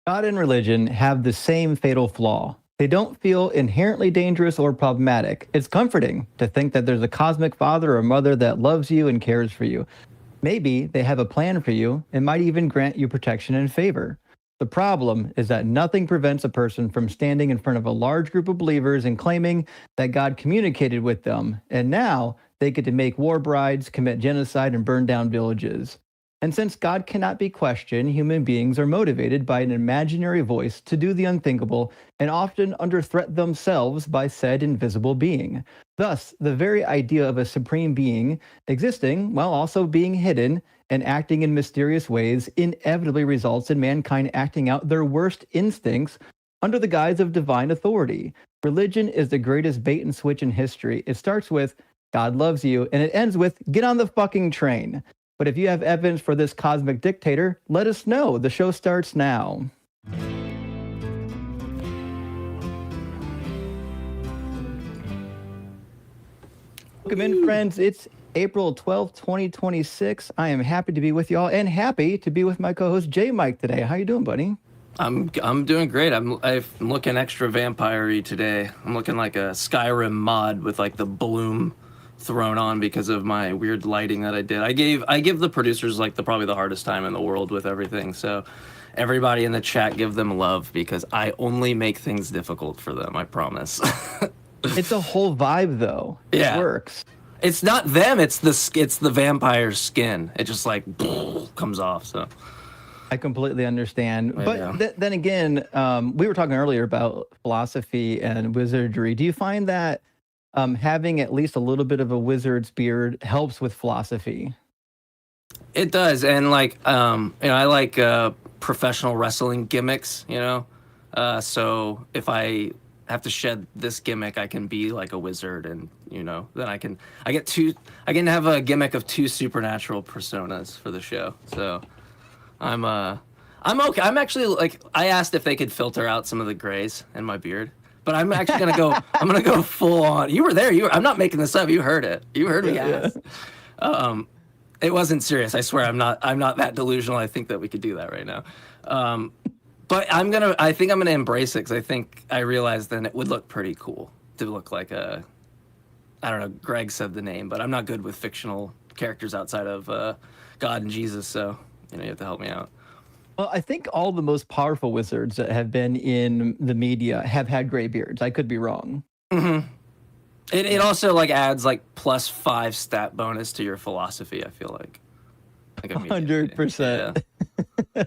God and religion have the same fatal flaw. They don't feel inherently dangerous or problematic. It's comforting to think that there's a cosmic father or mother that loves you and cares for you. Maybe they have a plan for you and might even grant you protection and favor. The problem is that nothing prevents a person from standing in front of a large group of believers and claiming that God communicated with them, and now they get to make war brides, commit genocide, and burn down villages. And since God cannot be questioned, human beings are motivated by an imaginary voice to do the unthinkable and often under threat themselves by said invisible being. Thus, the very idea of a supreme being existing while also being hidden and acting in mysterious ways inevitably results in mankind acting out their worst instincts under the guise of divine authority. Religion is the greatest bait and switch in history. It starts with God loves you, and it ends with get on the fucking train. But if you have evidence for this cosmic dictator, let us know. The show starts now. Welcome in, friends. It's April 12th, 2026. I am happy to be with y'all and happy to be with my co-host JMike today. How you doing, buddy? I'm doing great. I'm looking extra vampire-y today. I'm looking like a Skyrim mod with like the bloom thrown on because of my weird lighting that I did. I give the producers like probably the hardest time in the world with everything. So everybody in the chat, give them love because I only make things difficult for them. I promise. It's a whole vibe though. Yeah. It works. It's not them. It's the vampire's skin. It just like comes off. So I completely understand. But then again, we were talking earlier about philosophy and wizardry. Do you find that having at least a little bit of a wizard's beard helps with philosophy? It does, and like I like professional wrestling gimmicks. So if I have to shed this gimmick, I can be like a wizard, and then I can have a gimmick of two supernatural personas for the show. So I'm okay. I'm actually like, I asked if they could filter out some of the grays in my beard. But I'm actually gonna go. I'm gonna go full on. You were there. I'm not making this up. You heard it. You heard me ask. It wasn't serious. I swear. I'm not that delusional. I think that we could do that right now. But I think I'm gonna embrace it because I realized then it would look pretty cool to look like a. I don't know. Greg said the name, but I'm not good with fictional characters outside of God and Jesus. So you have to help me out. Well, I think all the most powerful wizards that have been in the media have had gray beards. I could be wrong. Mm-hmm. It also like adds like +5 stat bonus to your philosophy. I feel like 100%. Yeah.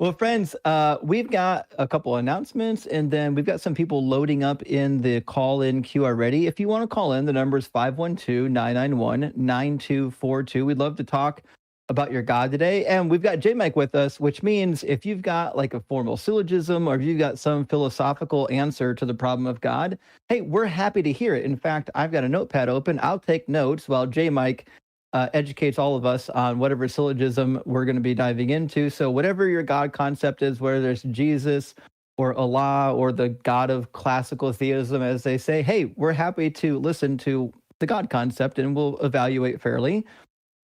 Well, friends, we've got a couple announcements, and then we've got some people loading up in the call-in queue already. If you want to call in, the number is 512-991-9242. We'd love to talk about your God today. And we've got JMike with us, which means if you've got like a formal syllogism or if you've got some philosophical answer to the problem of God, hey, we're happy to hear it. In fact, I've got a notepad open. I'll take notes while JMike educates all of us on whatever syllogism we're going to be diving into. So whatever your God concept is, whether it's Jesus or Allah or the God of classical theism, as they say, hey, we're happy to listen to the God concept and we'll evaluate fairly.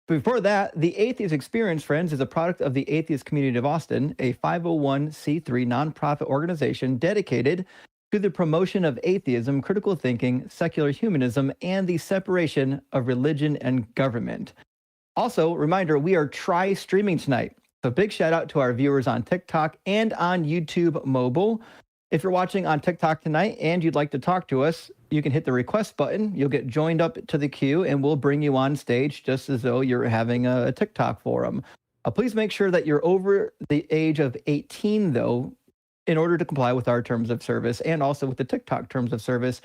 Before that, the Atheist Experience, friends, is a product of the Atheist Community of Austin, a 501c3 nonprofit organization dedicated to the promotion of atheism, critical thinking, secular humanism, and the separation of religion and government. Also, reminder, we are streaming tonight. So big shout out to our viewers on TikTok and on YouTube mobile. If you're watching on TikTok tonight and you'd like to talk to us, you can hit the request button. You'll get joined up to the queue and we'll bring you on stage just as though you're having a TikTok forum. Please make sure that you're over the age of 18, though, in order to comply with our terms of service and also with the TikTok terms of service.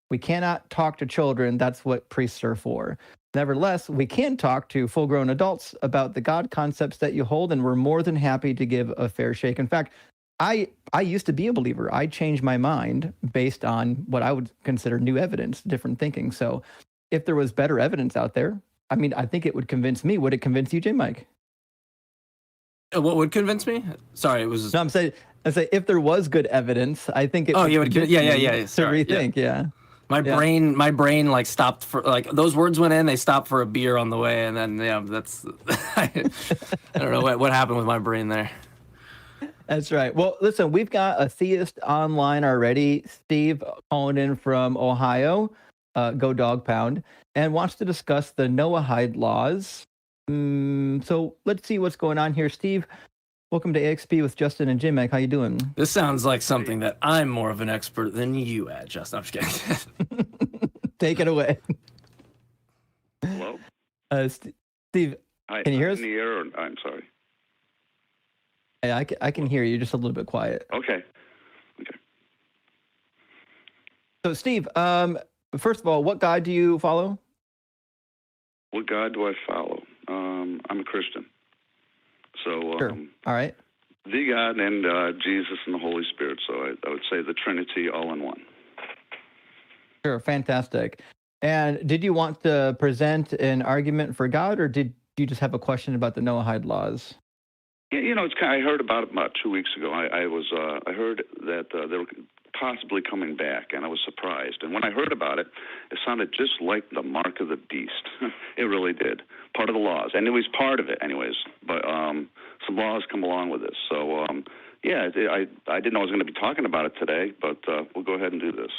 We cannot talk to children. That's what priests are for. Nevertheless, we can talk to full-grown adults about the God concepts that you hold, and we're more than happy to give a fair shake. In fact, I used to be a believer. I changed my mind based on what I would consider new evidence, different thinking. So if there was better evidence out there, I mean, I think it would convince me. Would it convince you, JMike? What would convince me? Sorry, it was... No, I'm saying if there was good evidence, I think it would convince me to rethink, yeah. My brain like stopped for like those words went in, they stopped for a beer on the way, and then that's I don't know what happened with my brain there. That's right. Well, listen, we've got a theist online already. Steve calling in from Ohio, go dog pound, and wants to discuss the Noahide laws. So let's see what's going on here. Steve, welcome to AXP with Justin and JMike. How you doing? This sounds like something that I'm more of an expert than you at, Justin. I'm just kidding. Take it away. Hello? Steve, Hi, can you hear us? In the air, I'm sorry. Hey, I can hear you, just a little bit quiet. Okay. So, Steve, first of all, what God do you follow? What God do I follow? I'm a Christian. So, Sure. All right. the God and Jesus and the Holy Spirit. So I would say the Trinity all in one. Sure. Fantastic. And did you want to present an argument for God, or did you just have a question about the Noahide laws? Yeah, it's I heard about it about 2 weeks ago. I heard that they were possibly coming back, and I was surprised. And when I heard about it, it sounded just like the mark of the beast. It really did. Part of the laws, and it was part of it, anyways. But some laws come along with this. So yeah, I didn't know I was going to be talking about it today, but we'll go ahead and do this.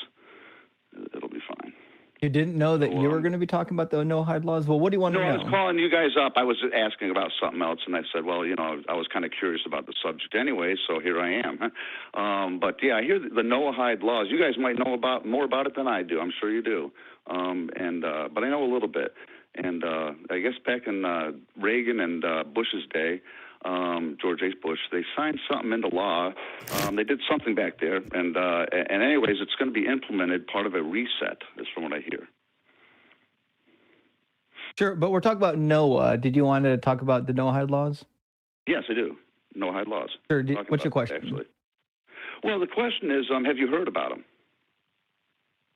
It'll be fine. You didn't know that you were going to be talking about the Noahide laws? Well, what do you want to know? No, I was calling you guys up. I was asking about something else, and I said, well, I was kind of curious about the subject anyway, so here I am. But yeah, I hear the Noahide laws. You guys might know more about it than I do. I'm sure you do. But I know a little bit. And I guess back in Reagan and Bush's day, George H. Bush, they signed something into law. They did something back there, and anyways, it's going to be implemented, part of a reset, is from what I hear. Sure, but we're talking about Noah. Did you want to talk about the Noahide laws? Yes, I do. Noahide laws. Sure. What's your question? Actually, well, the question is, have you heard about them?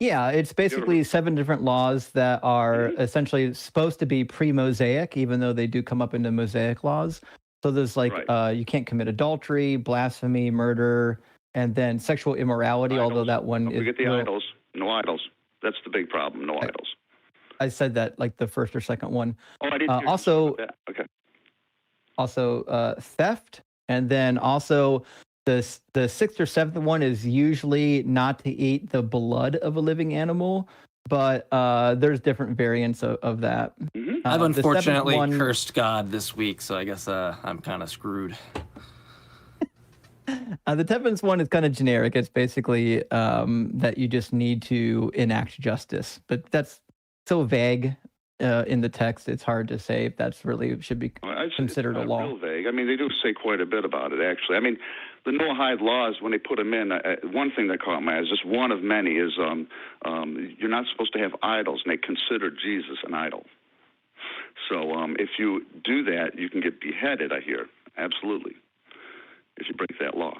Yeah, it's basically 7 different laws that are essentially supposed to be pre-Mosaic, even though they do come up into Mosaic laws. So there's like, you can't commit adultery, blasphemy, murder, and then sexual immorality, idols. although that one Don't forget the idols. No idols. That's the big problem. No idols. I said that like the first or second one. Oh, I didn't hear also, that. Okay. Also, theft, and then also the 6th or 7th one is usually not to eat the blood of a living animal, but there's different variants of that. Mm-hmm. I've unfortunately cursed God this week, so I guess I'm kind of screwed. The 7th one is kind of generic. It's basically that you just need to enact justice, but that's so vague in the text. It's hard to say if that's really should be considered a law. Real vague. I mean, they do say quite a bit about it, actually. I mean, the Noahide laws, when they put them in, one thing that caught my eye is just one of many is you're not supposed to have idols, and they consider Jesus an idol. So if you do that, you can get beheaded, I hear. Absolutely. If you break that law.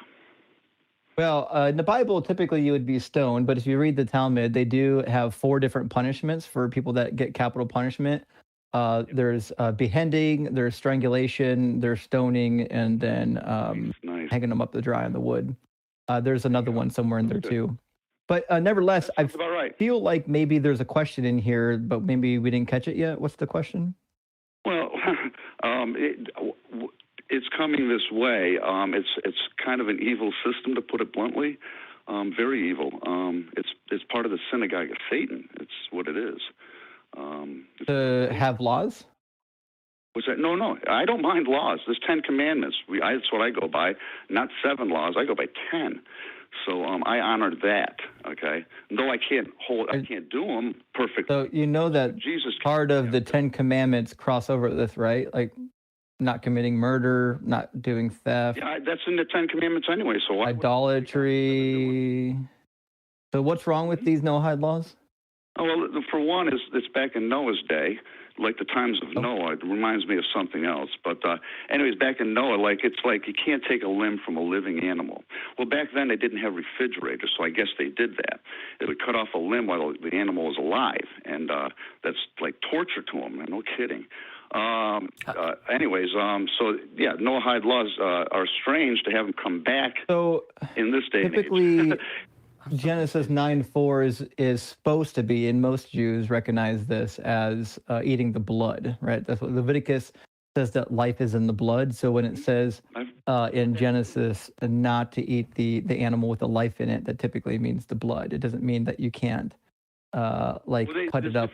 Well, in the Bible, typically you would be stoned, but if you read the Talmud, they do have 4 different punishments for people that get capital punishment. There's beheading, there's strangulation, there's stoning, and then hanging them up to dry on the wood. There's another one somewhere in there too. But nevertheless, I feel like maybe there's a question in here, but maybe we didn't catch it yet. What's the question? Well, it's coming this way. It's kind of an evil system, to put it bluntly. Very evil. It's part of the synagogue of Satan. It's what it is. To have laws? What's that? No. I don't mind laws. There's 10 commandments. That's what I go by. Not 7 laws. I go by 10. So I honor that. Okay. Though I can't do them perfectly. So you know that Jesus part of the 10 commandments cross over this, right? Like not committing murder, not doing theft. Yeah, that's in the 10 commandments anyway. So idolatry. So what's wrong with these Noahide laws? Oh, well, for one, it's back in Noah's day, like the times of Noah. It reminds me of something else. But anyways, back in Noah, it's like you can't take a limb from a living animal. Well, back then they didn't have refrigerators, so I guess they did that. They would cut off a limb while the animal was alive, and that's like torture to them. No kidding. Anyways, so yeah, Noahide laws are strange to have them come back in this day typically, and age. Genesis 9:4 is supposed to be, and most Jews recognize this as eating the blood, right? That's what Leviticus says, that life is in the blood. So when it says in Genesis not to eat the animal with the life in it. That typically means the blood. It doesn't mean that you can't cut it up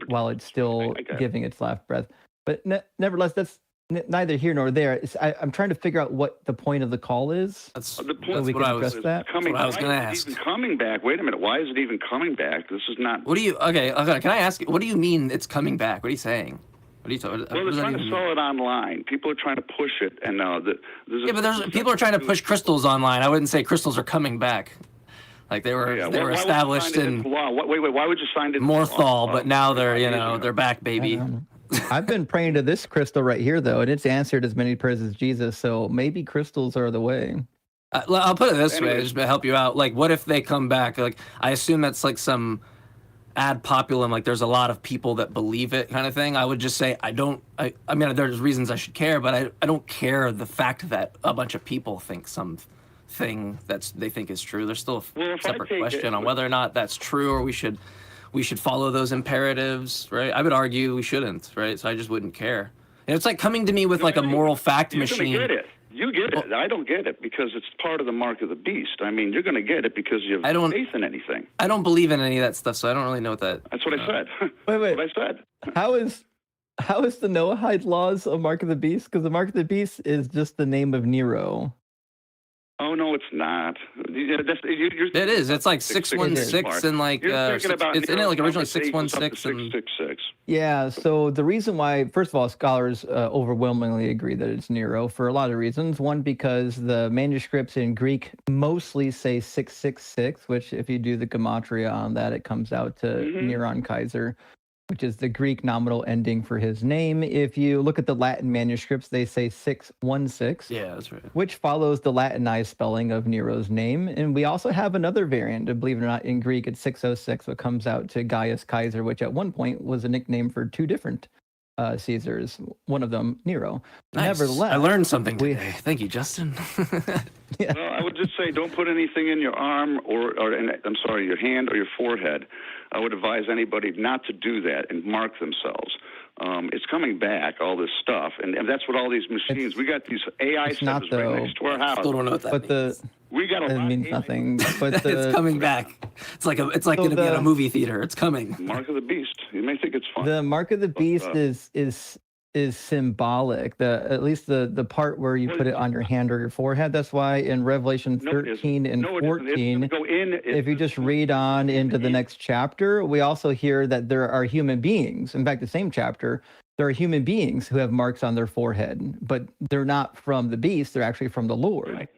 while it's still giving its last breath. But nevertheless, that's neither here nor there. I'm trying to figure out what the point of the call is. That's the point. So we can address that. What I was going to ask. Even coming back. Wait a minute. Why is it even coming back? This is not. What do you? Okay. Can I ask? What do you mean it's coming back? What are you saying? What are you talking? Well, they're trying to sell it online. People are trying to push it, and people are trying to push crystals online. I wouldn't say crystals are coming back. Like they were established in law. Wait, why would you sign it? Morthal, but now they're back, baby. I've been praying to this crystal right here, though, and it's answered as many prayers as Jesus. So maybe crystals are the way. I'll put it this way, just to help you out. Like, what if they come back? Like, I assume that's like some ad populum, like there's a lot of people that believe it kind of thing. I would just say I mean, there's reasons I should care, but I don't care the fact that a bunch of people think something they think is true. There's still a separate question on whether or not that's true, or we should follow those imperatives, right? I would argue we shouldn't, right? So I just wouldn't care. And it's like coming to me with like a moral fact machine. You get it. I don't get it because it's part of the mark of the beast. I mean, you're going to get it because you have faith in anything. I don't believe in any of that stuff, so I don't really know what that. That's what I said. Wait. That's what I said. How is the Noahide laws a mark of the beast? Because the mark of the beast is just the name of Nero. Oh no, it's not. It is. It's like 616 and like it's in it like originally 616 and 666. Yeah. So the reason why, first of all, scholars overwhelmingly agree that it's Nero for a lot of reasons. One, because the manuscripts in Greek mostly say 666, which if you do the gematria on that, it comes out to Neron Kaiser, which is the Greek nominal ending for his name. If you look at the Latin manuscripts, they say 616. Yeah, that's right. Which follows the Latinized spelling of Nero's name. And we also have another variant, believe it or not, in Greek, it's 606, what comes out to Gaius Kaiser, which at one point was a nickname for two different Caesars, one of them Nero. Nice. Nevertheless, I learned something today. Thank you, Justin. Yeah. Well, I would just say don't put anything in your arm your hand or your forehead. I would advise anybody not to do that and mark themselves. It's coming back, all this stuff, and that's what all these machines. We got these AI centers right next to our house. Still don't know what that means. We got It means nothing. But it's coming back. It's like going to be at a movie theater. It's coming. Mark of the Beast. You may think it's fun. The mark of the beast is symbolic. At least the part where you put it on your hand or your forehead. That's why in Revelation 13 and 14, if you just read on into the next chapter, we also hear that there are human beings. In fact, the same chapter, there are human beings who have marks on their forehead, but they're not from the beast. They're actually from the Lord. Right.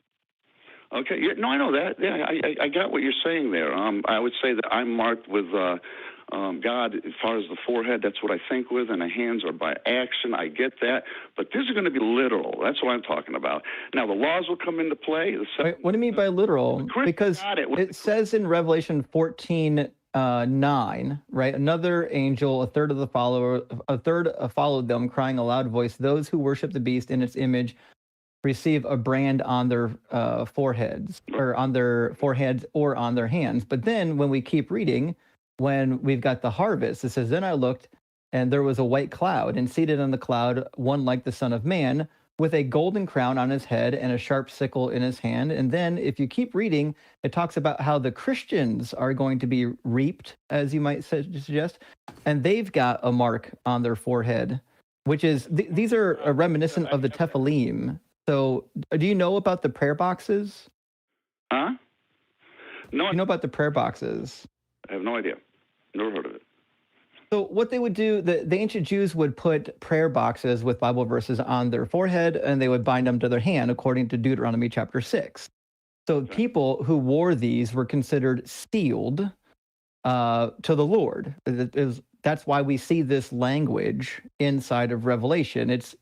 Okay. Yeah, no, I know that. Yeah, I got what you're saying there. I would say that I'm marked with God as far as the forehead. That's what I think with, and the hands are by action. I get that, but this is going to be literal. That's what I'm talking about. Now the laws will come into play. Wait, what do you mean by literal? Because it says in Revelation 14. 9, right? Another angel, a third followed them, crying a loud voice, "Those who worship the beast in its image receive a brand on their foreheads, or on their foreheads, or on their hands." But then when we keep reading, when we've got the harvest, it says, "Then I looked, and there was a white cloud, and seated on the cloud, one like the Son of Man, with a golden crown on his head and a sharp sickle in his hand." And then if you keep reading, it talks about how the Christians are going to be reaped, as you might suggest, and they've got a mark on their forehead, which is, these are reminiscent of the Tephilim. So do you know about the prayer boxes? Huh? No. You know about the prayer boxes? I have no idea. Never heard of it. So what they would do, the ancient Jews would put prayer boxes with Bible verses on their forehead, and they would bind them to their hand, according to Deuteronomy chapter 6. So people who wore these were considered sealed to the Lord. That's why we see this language inside of Revelation. It's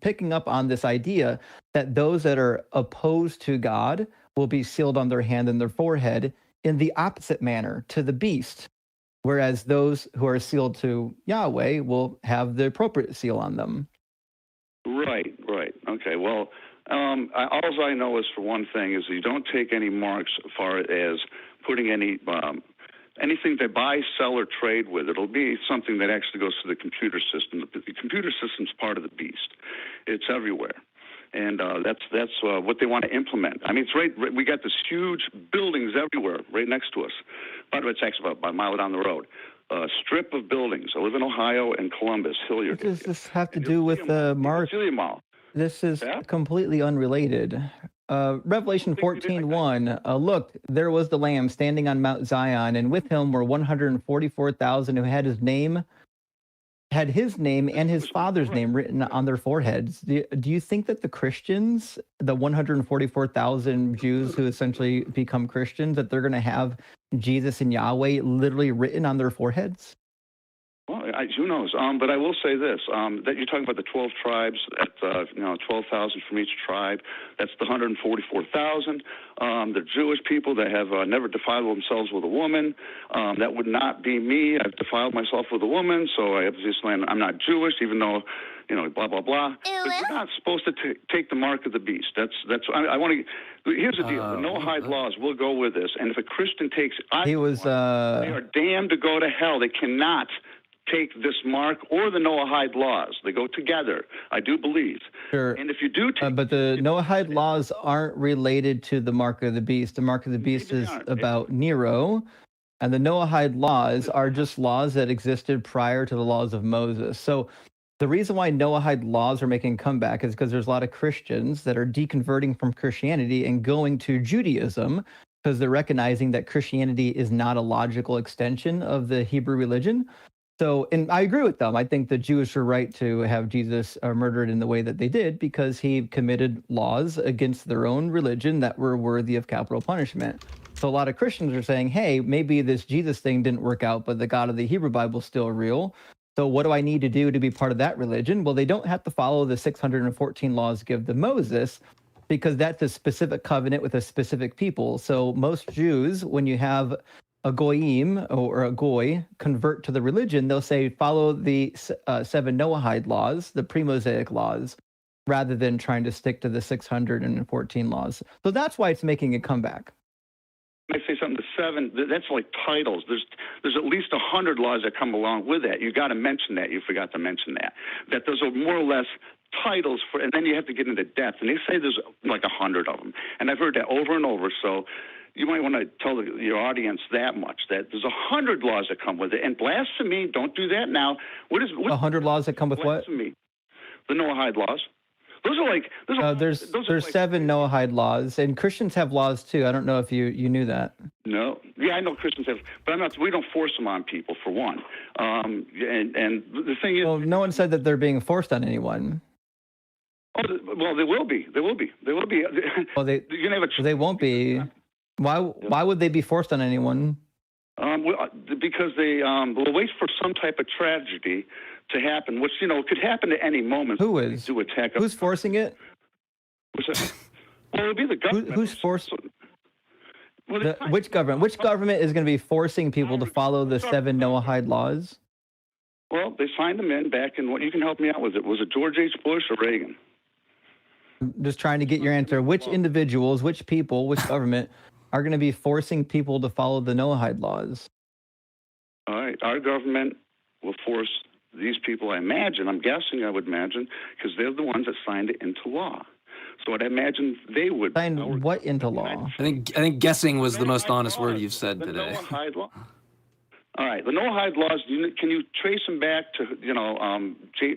picking up on this idea that those that are opposed to God will be sealed on their hand and their forehead in the opposite manner to the beast. Whereas those who are sealed to Yahweh will have the appropriate seal on them. Right. Okay, well, all I know is, for one thing, is you don't take any marks as far as putting anything to buy, sell, or trade with. It'll be something that actually goes to the computer system. The computer system's part of the beast. It's everywhere. And that's what they want to implement. I mean, it's right. We got this huge buildings everywhere, right next to us. By the way, it's actually about a mile down the road. A strip of buildings. I live in Ohio and Columbus, Hilliard. What does this have to do with Mark? This is completely unrelated. Revelation 14:1. Look, there was the Lamb standing on Mount Zion, and with him were 144,000 who had his name and his father's name written on their foreheads. Do you think that the Christians, the 144,000 Jews who essentially become Christians, that they're going to have Jesus and Yahweh literally written on their foreheads? Well, who knows? But I will say this: that you're talking about the 12 tribes, at 12,000 from each tribe. That's the 144,000. The Jewish people that have never defiled themselves with a woman. That would not be me. I've defiled myself with a woman, so I'm not Jewish, even though, blah blah blah. But you're not supposed to take the mark of the beast. I want to. Here's the deal: the Noahide laws will go with this, and if a Christian takes, they are damned to go to hell. They cannot take this mark or the Noahide laws. They go together, I do believe. Sure. And if you do take... but the Noahide laws aren't related to the mark of the beast. The mark of the beast is about Nero, and the Noahide laws are just laws that existed prior to the laws of Moses. So the reason why Noahide laws are making a comeback is because there's a lot of Christians that are deconverting from Christianity and going to Judaism because they're recognizing that Christianity is not a logical extension of the Hebrew religion. So, and I agree with them. I think the Jews were right to have Jesus murdered in the way that they did because he committed laws against their own religion that were worthy of capital punishment. So a lot of Christians are saying, hey, maybe this Jesus thing didn't work out, but the God of the Hebrew Bible is still real. So what do I need to do to be part of that religion? Well, they don't have to follow the 614 laws given to Moses because that's a specific covenant with a specific people. So most Jews, when you have a goyim or a goy convert to the religion, they'll say follow the 7 Noahide laws, the pre-Mosaic laws, rather than trying to stick to the 614 laws. So that's why it's making a comeback. I say something, the 7, that's like titles. There's at least 100 laws that come along with that. You got to mention that. You forgot to mention that. That those are more or less titles for, and then you have to get into depth. And they say there's like 100 of them. And I've heard that over and over. So you might want to tell your audience that much, that there's 100 laws that come with it. And blasphemy, don't do that now. What 100 laws that come with blasphemy? What? The Noahide laws. Those are like... There's 7 Noahide laws, and Christians have laws too. I don't know if you knew that. No. Yeah, I know Christians have, but we don't force them on people, for one. And the thing is... Well, no one said that they're being forced on anyone. Oh, well, they will be. They will be. Well, they won't be. Why would they be forced on anyone? Because they will wait for some type of tragedy to happen, which could happen at any moment. Who is? To attack. Who's forcing it? Well, it'll be the government. Who's forcing? Which government? Which government is going to be forcing people to follow the 7 Noahide laws? Well, they signed them in back in. You can help me out with it. Was it George H. Bush or Reagan? I'm just trying to get your answer. Which individuals, which people, which government are going to be forcing people to follow the Noahide laws? All right. Our government will force these people, I would imagine, because they're the ones that signed it into law. So I'd imagine they would. Signed what into law? I think guessing was the most honest word you've said today. Noahide law. All right. The Noahide laws, can you trace them back to,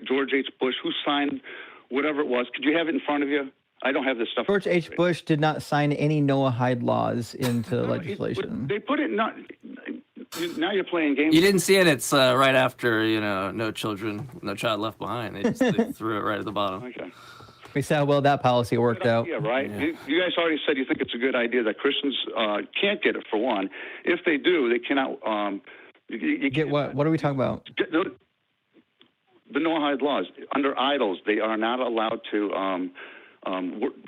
George H. Bush, who signed whatever it was? Could you have it in front of you? I don't have this stuff. George H. Bush did not sign any Noahide laws into legislation. They put it not. Now you're playing games. You didn't see it. It's right after no child left behind. They threw it right at the bottom. Okay. We saw how well that policy worked out. Yeah, right. Yeah. You guys already said you think it's a good idea that Christians can't get it for one. If they do, they cannot. You get what? What are we talking about? The Noahide laws under idols, they are not allowed to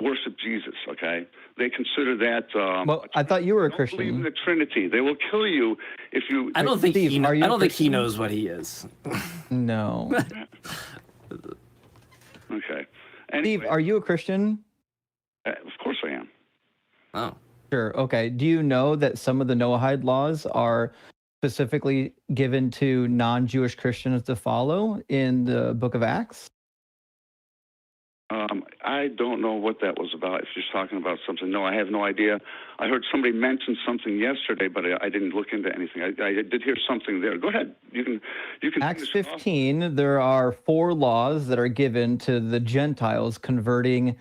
worship Jesus. Okay, they consider that. Well, I thought you were a Christian. Believe in the Trinity. They will kill you if you. I don't think he knows what he is. No. Okay. Anyway, Steve, are you a Christian? Of course I am. Oh. Sure. Okay. Do you know that some of the Noahide laws are specifically given to non-Jewish Christians to follow in the book of Acts? I don't know what that was about. If you're talking about something, no, I have no idea. I heard somebody mention something yesterday, but I didn't look into anything. I did hear something there. Go ahead. You can. Acts 15. There are 4 laws that are given to the Gentiles converting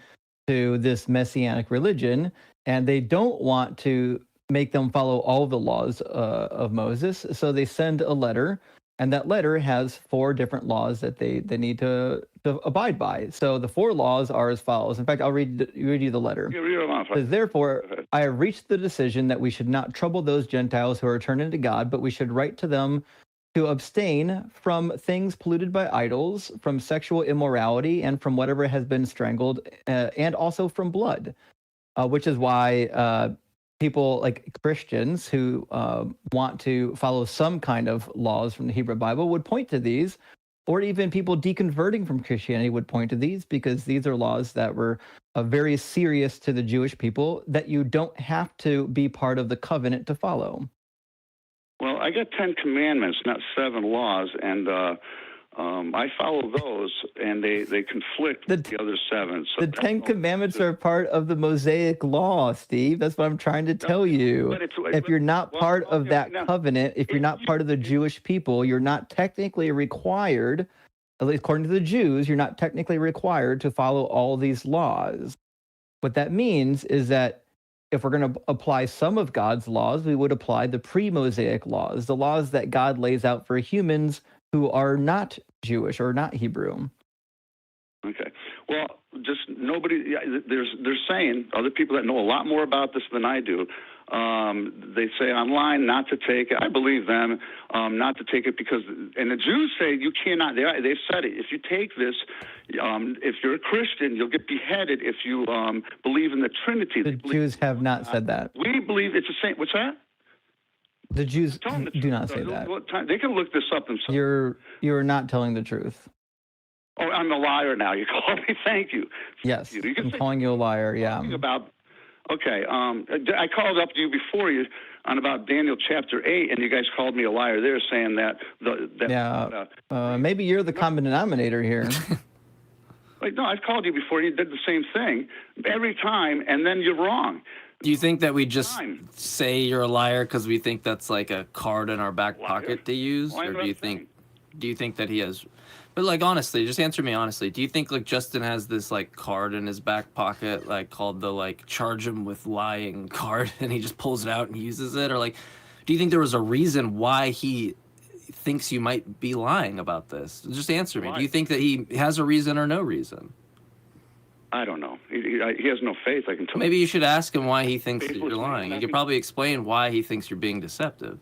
to this messianic religion, and they don't want to make them follow all the laws of Moses, so they send a letter. And that letter has 4 different laws that they need to abide by. So the 4 laws are as follows. In fact, I'll read you the letter. It says, therefore, I have reached the decision that we should not trouble those Gentiles who are turned into God, but we should write to them to abstain from things polluted by idols, from sexual immorality, and from whatever has been strangled, and also from blood, which is why people like Christians who want to follow some kind of laws from the Hebrew Bible would point to these, or even people deconverting from Christianity would point to these, because these are laws that were very serious to the Jewish people that you don't have to be part of the covenant to follow. Well, I got 10 commandments, not 7 laws, and I follow those, and they conflict with the other 7. So the 10 commandments are part of the Mosaic law, Steve. That's what I'm trying to tell you. If you're not part of that covenant, if you're not part of the Jewish people, you're not technically required, at least according to the Jews, you're not technically required to follow all these laws. What that means is that if we're going to apply some of God's laws, we would apply the pre-Mosaic laws, the laws that God lays out for humans who are not Jewish or not Hebrew. Okay. Well, just nobody. They're saying, other people that know a lot more about this than I do. They say online not to take it. I believe them, not to take it because, and the Jews say you cannot. They've said it. If you take this, if you're a Christian, you'll get beheaded if you believe in the Trinity. The Jews have not said that. We believe it's the same. What's that? The Jews do not say that. They can look this up themselves. You're not telling the truth. Oh, I'm a liar now. You call me. Thank you. Yes, I'm calling you a liar. Yeah. Okay. I called up to you before on about Daniel chapter 8, and you guys called me a liar there, saying that. Maybe you're the common denominator here. Like, no, I've called you before. You did the same thing every time, and then you're wrong. Do you think that we just say you're a liar because we think that's like a card in our back pocket to use, or do you think that he has? But like honestly, just answer me honestly. Do you think like Justin has this like card in his back pocket, like called the like charge him with lying card, and he just pulls it out and uses it, or like, do you think there was a reason why he thinks you might be lying about this? Just answer me. Do you think that he has a reason or no reason? I don't know. He has no faith, I can tell you. Maybe you should ask him why he thinks that you're lying. You could probably explain why he thinks you're being deceptive.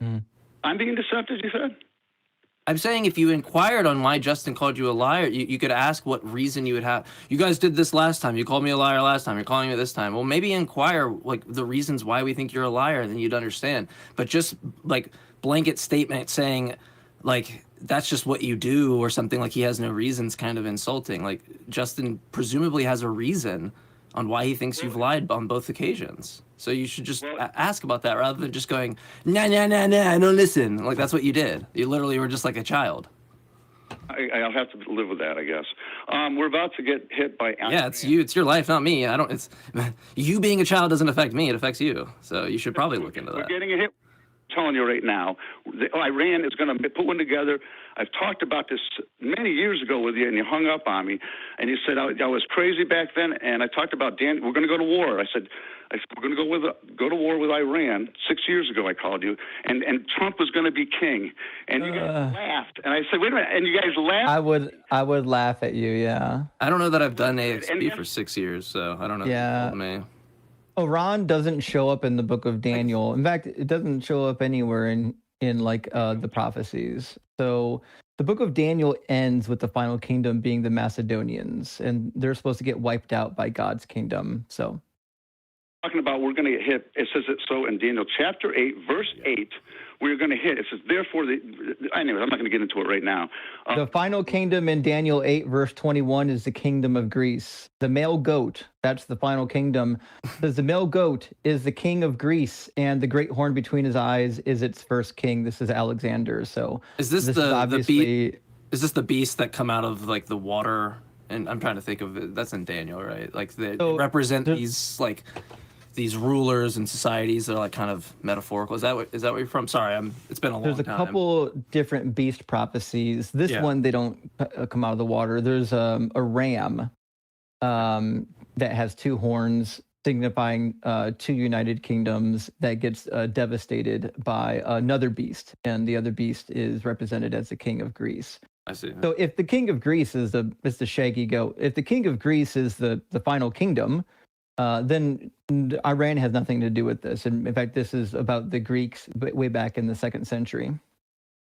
I'm being deceptive, you said? I'm saying if you inquired on why Justin called you a liar, you could ask what reason you would have. You guys did this last time. You called me a liar last time. You're calling me this time. Well, maybe inquire like the reasons why we think you're a liar, and then you'd understand. But just like blanket statement saying like that's just what you do or something like he has no reasons kind of insulting. Like Justin presumably has a reason on why he thinks you've lied on both occasions. So you should just ask about that rather than just going, nah, don't listen. Like that's what you did. You literally were just like a child. I'll have to live with that, I guess. We're about to get hit by... Yeah, it's you. It's your life, not me. It's you being a child doesn't affect me. It affects you. So you should probably look into that. We're getting a hit. I'm telling you right now, Iran is going to put one together. I've talked about this many years ago with you, and you hung up on me, and you said I was crazy back then, and I talked about we're going to go to war. I said we're going to go to war with Iran. 6 years ago, I called you, and Trump was going to be king, and you guys laughed, and I said, wait a minute, and you guys laughed. I would laugh at you, yeah. I don't know that I've done AXP for 6 years, so I don't know. Yeah. If you told me. Iran doesn't show up in the book of Daniel. In fact, it doesn't show up anywhere in like the prophecies. So the book of Daniel ends with the final kingdom being the Macedonians, and they're supposed to get wiped out by God's kingdom. So talking about we're going to get hit. It says it so in Daniel chapter 8, verse 8. We're going to hit. It says, therefore, anyways, I'm not going to get into it right now. The final kingdom in Daniel 8, verse 21 is the kingdom of Greece. The male goat, that's the final kingdom. It says the male goat is the king of Greece, and the great horn between his eyes is its first king. This is Alexander. So is this the beast that come out of like the water And I'm trying to think of it. That's in Daniel, right? Like they So, represent there- these rulers and societies that are like kind of metaphorical. Is that what you're from? Sorry, it's been a long There's a time. couple different beast prophecies. This Yeah. one, they don't come out of the water. There's a ram that has two horns, signifying two united kingdoms that gets devastated by another beast, and the other beast is represented as the king of Greece. I see. So if the king of Greece is the shaggy goat, if the king of Greece is the final kingdom, then Iran has nothing to do with this. And in fact, this is about the Greeks way back in the 2nd century.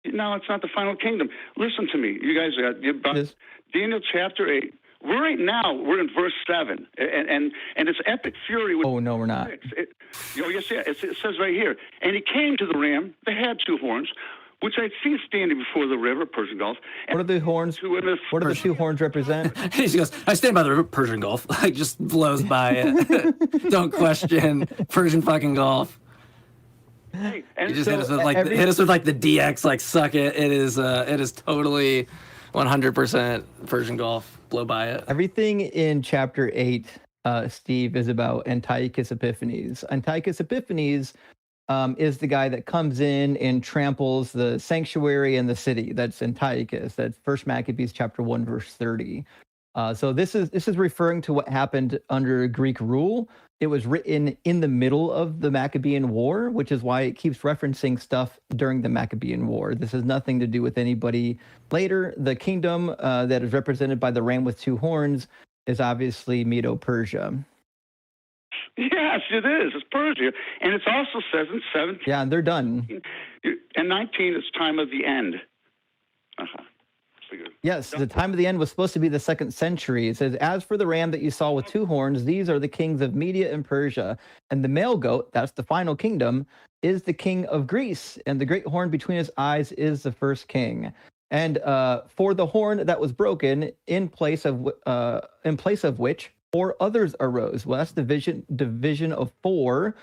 No, it's not the final kingdom. Listen to me, you guys. Yes. Daniel chapter 8. We're in verse 7, and it's epic fury. With Oh no, we're not. It says right here, and he came to the ram that had two horns, which I'd seen standing before the river, Persian Gulf. What are the horns? What do the two horns represent? He goes, I stand by the Persian Gulf. Like, just blows by it. Don't question Persian fucking Gulf. Hey, You and just so hit us with the DX, like, suck it. It is totally 100% Persian Gulf. Blow by it. Everything in chapter 8, Steve, is about Antiochus Epiphanes. Antiochus Epiphanes is the guy that comes in and tramples the sanctuary and the city. That's Antiochus. That's 1 Maccabees chapter 1, verse 30. So this is referring to what happened under Greek rule. It was written in the middle of the Maccabean War, which is why it keeps referencing stuff during the Maccabean War. This has nothing to do with anybody later. The kingdom that is represented by the ram with two horns is obviously Medo-Persia. yes, it is. It's Persia, and it also says in 17. Yeah, and they're done. And 19, it's time of the end. Uh-huh. Yes, the time of the end was supposed to be the 2nd century. It says, as for the ram that you saw with two horns, these are the kings of Media and Persia. And the male goat, that's the final kingdom, is the king of Greece. And the great horn between his eyes is the first king. And for the horn that was broken, in place of which 4 others arose. Well, that's the division of 4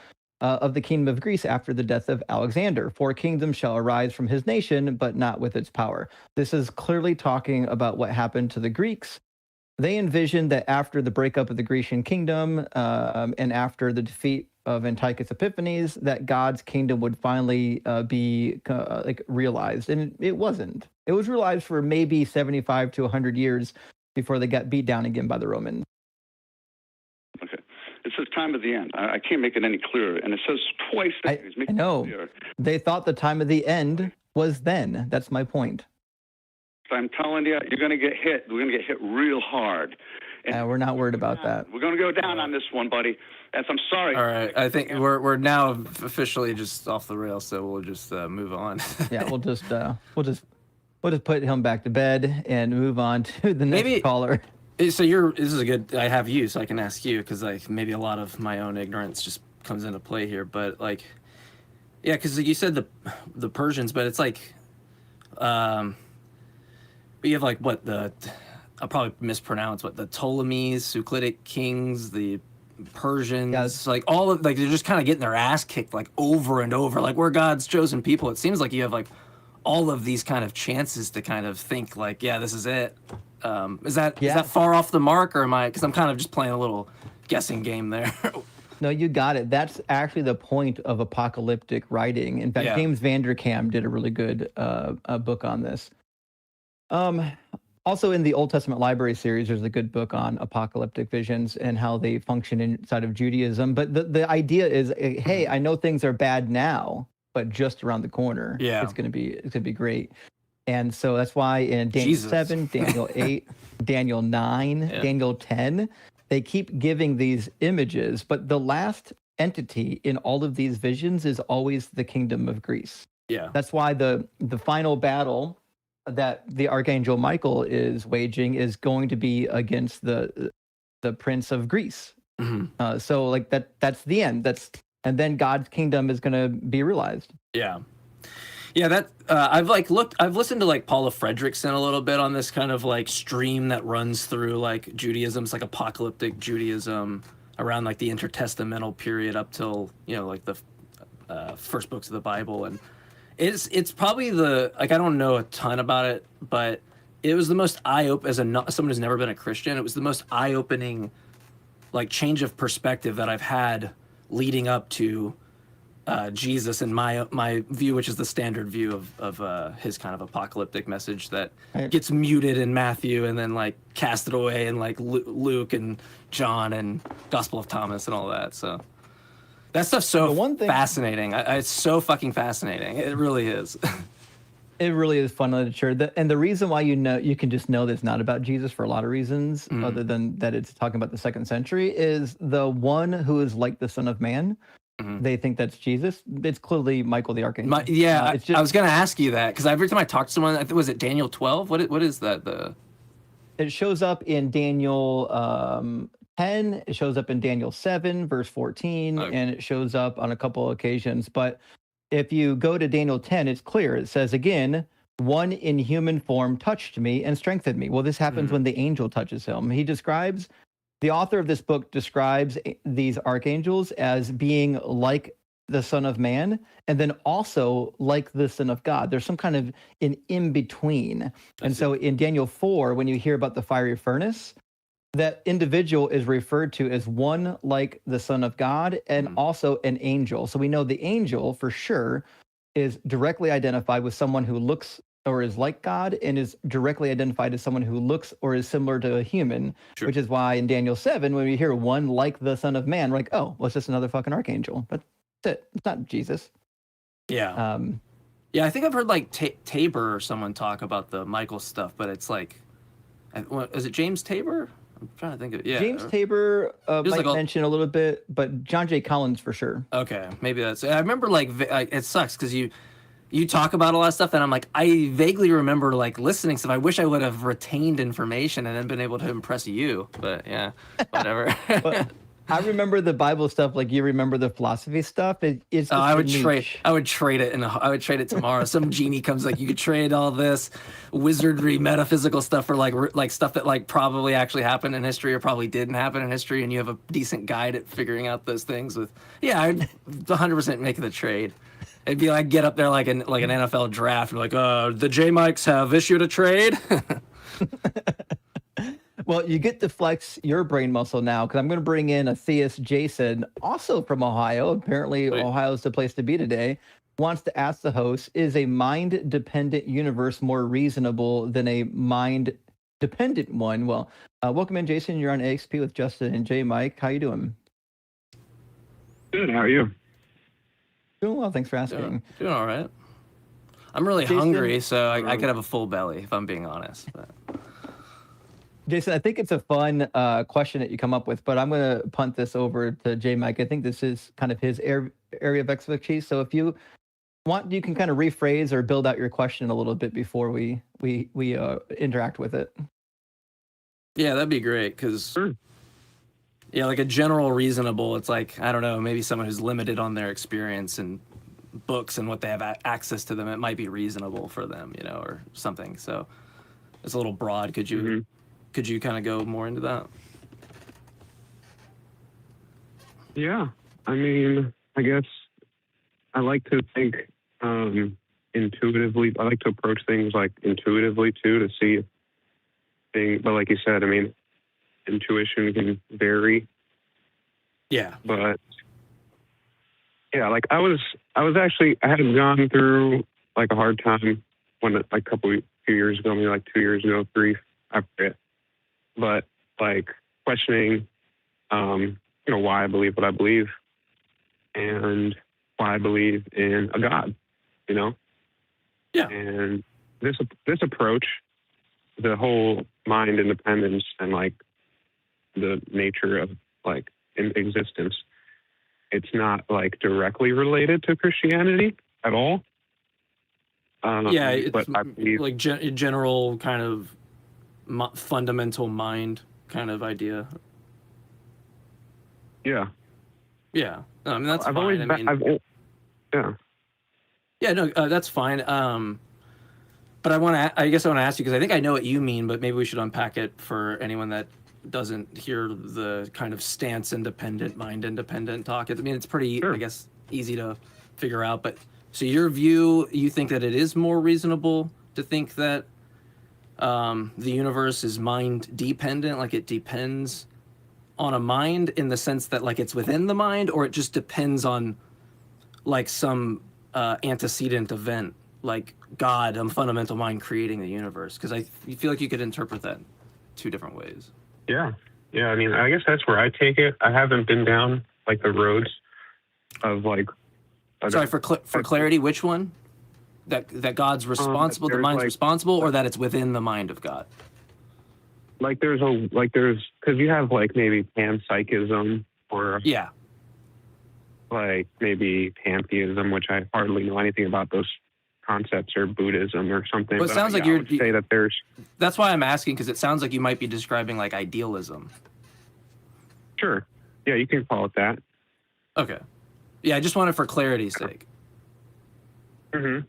of the kingdom of Greece after the death of Alexander. 4 kingdoms shall arise from his nation, but not with its power. This is clearly talking about what happened to the Greeks. They envisioned that after the breakup of the Grecian kingdom and after the defeat of Antiochus Epiphanes, that God's kingdom would finally be realized, and it wasn't. It was realized for maybe 75 to 100 years before they got beat down again by the Romans. Okay. It says time of the end. I can't make it any clearer. And it says twice that I know. They thought the time of the end was then. That's my point. I'm telling you, you're going to get hit. We're going to get hit real hard. And we're not worried about that. We're going to go down on this one, buddy. I'm sorry. All right. I think we're now officially just off the rails, so we'll just move on. Yeah, we'll just put him back to bed and move on to the next caller. So this is a good. I have you, so I can ask you because like maybe a lot of my own ignorance just comes into play here. But like, yeah, because you said the Persians, but it's like, but you have like what I'll probably mispronounce the Ptolemies, Euclidic kings, the Persians, yes. Like all of like they're just kind of getting their ass kicked like over and over. Like we're God's chosen people. It seems like you have like all of these kind of chances to kind of think like, yeah, this is it. Is that far off the mark, or am I? Because I'm kind of just playing a little guessing game there. No, you got it. That's actually the point of apocalyptic writing. In fact, James Vanderkam did a really good book on this. Also, in the Old Testament Library series, there's a good book on apocalyptic visions and how they function inside of Judaism. But the idea is, hey, I know things are bad now, but just around the corner, it's gonna be great. And so that's why in Daniel 7, Daniel 8, Daniel 9, Daniel 10, they keep giving these images, but the last entity in all of these visions is always the kingdom of Greece. Yeah. That's why the final battle that the Archangel Michael is waging is going to be against the prince of Greece. Mm-hmm. So like that's the end. And then God's kingdom is going to be realized. Yeah. Yeah, that I've listened to like Paula Fredrickson a little bit on this kind of like stream that runs through like Judaism. It's like apocalyptic Judaism around like the intertestamental period up till, like the first books of the Bible. And it's probably I don't know a ton about it, but it was the most eye-opening, as someone who's never been a Christian, it was the most eye-opening, like, change of perspective that I've had leading up to Jesus and my view, which is the standard view of his kind of apocalyptic message that gets muted in Matthew and then like casted away in like Luke and John and Gospel of Thomas and all that. So that stuff's so fascinating. It's so fucking fascinating. It really is. It really is fun literature. And the reason why you can just know that it's not about Jesus for a lot of reasons, other than that it's talking about the 2nd century, is the one who is like the Son of Man. They think that's Jesus. It's clearly Michael the Archangel. I was going to ask you that because every time I talk to someone, I think, was it Daniel 12? What is that? It shows up in Daniel 10. It shows up in Daniel 7, verse 14, and it shows up on a couple of occasions. But if you go to Daniel 10, it's clear. It says again, one in human form touched me and strengthened me. Well, this happens when the angel touches him. The author of this book describes these archangels as being like the Son of Man and then also like the Son of God. There's some kind of an in-between. And so in Daniel 4, when you hear about the fiery furnace, that individual is referred to as one like the Son of God and also an angel. So we know the angel for sure is directly identified with someone who looks or is like God and is directly identified as someone who looks or is similar to a human, which is why in Daniel 7, when we hear one like the Son of Man, we're like, oh, well, it's just another fucking archangel. But that's it. It's not Jesus. Yeah. Yeah, I think I've heard like Tabor or someone talk about the Michael stuff, but it's like, is it James Tabor? I'm trying to think of it. Yeah. James Tabor might mention a little bit, but John J. Collins for sure. Okay, maybe that's it. I remember like it sucks because you talk about a lot of stuff and I'm like, I vaguely remember like listening stuff. I wish I would have retained information and then been able to impress you, but yeah, whatever. But I remember the Bible stuff like you remember the philosophy stuff. It's I would trade it tomorrow. Some genie comes like, you could trade all this wizardry metaphysical stuff for like stuff that like probably actually happened in history or probably didn't happen in history, and you have a decent guide at figuring out those things with I'd 100% make the trade. It'd be like get up there like an NFL draft and like, the JMikes have issued a trade. Well, you get to flex your brain muscle now because I'm going to bring in Atheist Jason, also from Ohio. Apparently, Ohio's the place to be today. Wants to ask the host, is a mind-dependent universe more reasonable than a mind-dependent one? Well, welcome in, Jason. You're on AXP with Justin and JMike. How you doing? Good. How are you? Doing well. Thanks for asking. Doing all right. I'm really hungry, so I could have a full belly if I'm being honest. But. Jason, I think it's a fun question that you come up with, but I'm going to punt this over to JMike. I think this is kind of his area of expertise. So if you want, you can kind of rephrase or build out your question a little bit before we interact with it. Yeah, that'd be great because, like a general reasonable, it's like, I don't know, maybe someone who's limited on their experience and books and what they have access to them, it might be reasonable for them, or something. So it's a little broad. Could you... Could you kind of go more into that? Yeah. I mean, I guess I like to think intuitively. I like to approach things like intuitively too, to see things. But like you said, I mean, intuition can vary. Yeah. But yeah, like I had gone through like a hard time when like few years ago, maybe like 2 years ago, 3, I forget. But like questioning, why I believe what I believe and why I believe in a God, Yeah. And this approach, the whole mind independence and like the nature of like existence, it's not like directly related to Christianity at all. It's but I believe like general kind of fundamental mind kind of idea. Yeah. Yeah. I mean, that's I've fine. always, yeah. Yeah, no, that's fine. But I guess I want to ask you, because I think I know what you mean, but maybe we should unpack it for anyone that doesn't hear the kind of stance independent, mind independent talk. I mean, it's pretty, I guess, easy to figure out. But so your view, you think that it is more reasonable to think that the universe is mind dependent, like it depends on a mind in the sense that like it's within the mind, or it just depends on like some antecedent event, like God, fundamental mind creating the universe? Because I feel like you could interpret that two different ways. Yeah. Yeah. I mean, I guess that's where I take it. I haven't been down like the roads of like. Sorry, for clarity, which one? That God's responsible, the mind's like, responsible, or that it's within the mind of God? Like there's because you have like maybe panpsychism or Yeah. like maybe pantheism, which I hardly know anything about those concepts, or Buddhism or something. Well, it sounds like I would say that there's. That's why I'm asking, because it sounds like you might be describing like idealism. Sure. Yeah, you can call it that. Okay. Yeah, I just wanted for clarity's sake. Mm-hmm.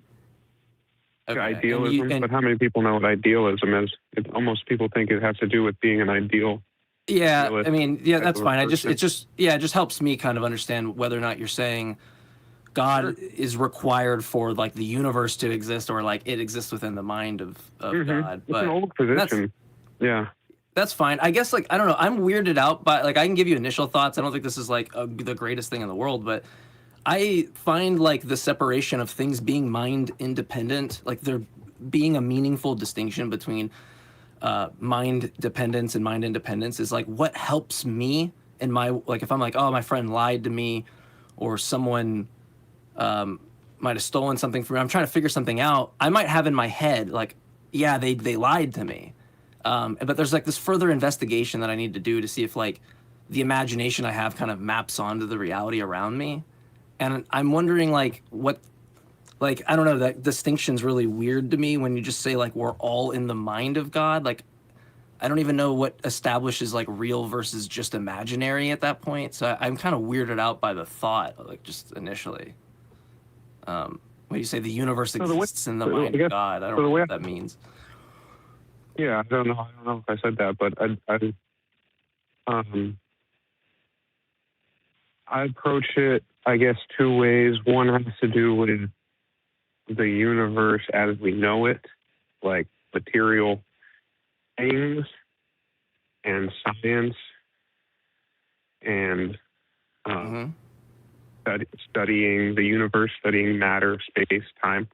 Okay. Idealism, but how many people know what idealism is? Almost people think it has to do with being an ideal. Yeah, I mean, yeah, that's fine. It just helps me kind of understand whether or not you're saying God is required for like the universe to exist, or like it exists within the mind of God. But it's an old position. Yeah. That's fine. I guess, like, I don't know. I'm weirded out by, like, I can give you initial thoughts. I don't think this is like the greatest thing in the world, but I find like the separation of things being mind independent, like there being a meaningful distinction between mind dependence and mind independence is like what helps me in my, like, if I'm like, oh, my friend lied to me, or someone might have stolen something from me, I'm trying to figure something out, I might have in my head like, yeah, they lied to me, but there's like this further investigation that I need to do to see if like the imagination I have kind of maps onto the reality around me. And I'm wondering, like, what, like, I don't know, that distinction's really weird to me when you just say, like, we're all in the mind of God. Like, I don't even know what establishes, like, real versus just imaginary at that point. So I'm kind of weirded out by the thought, like, just initially. When you say the universe exists in the mind of God, I don't know what that means. Yeah, I don't know if I said that, but I approach it, I guess, two ways. One has to do with the universe as we know it, like material things and science and studying the universe, studying matter, space, time.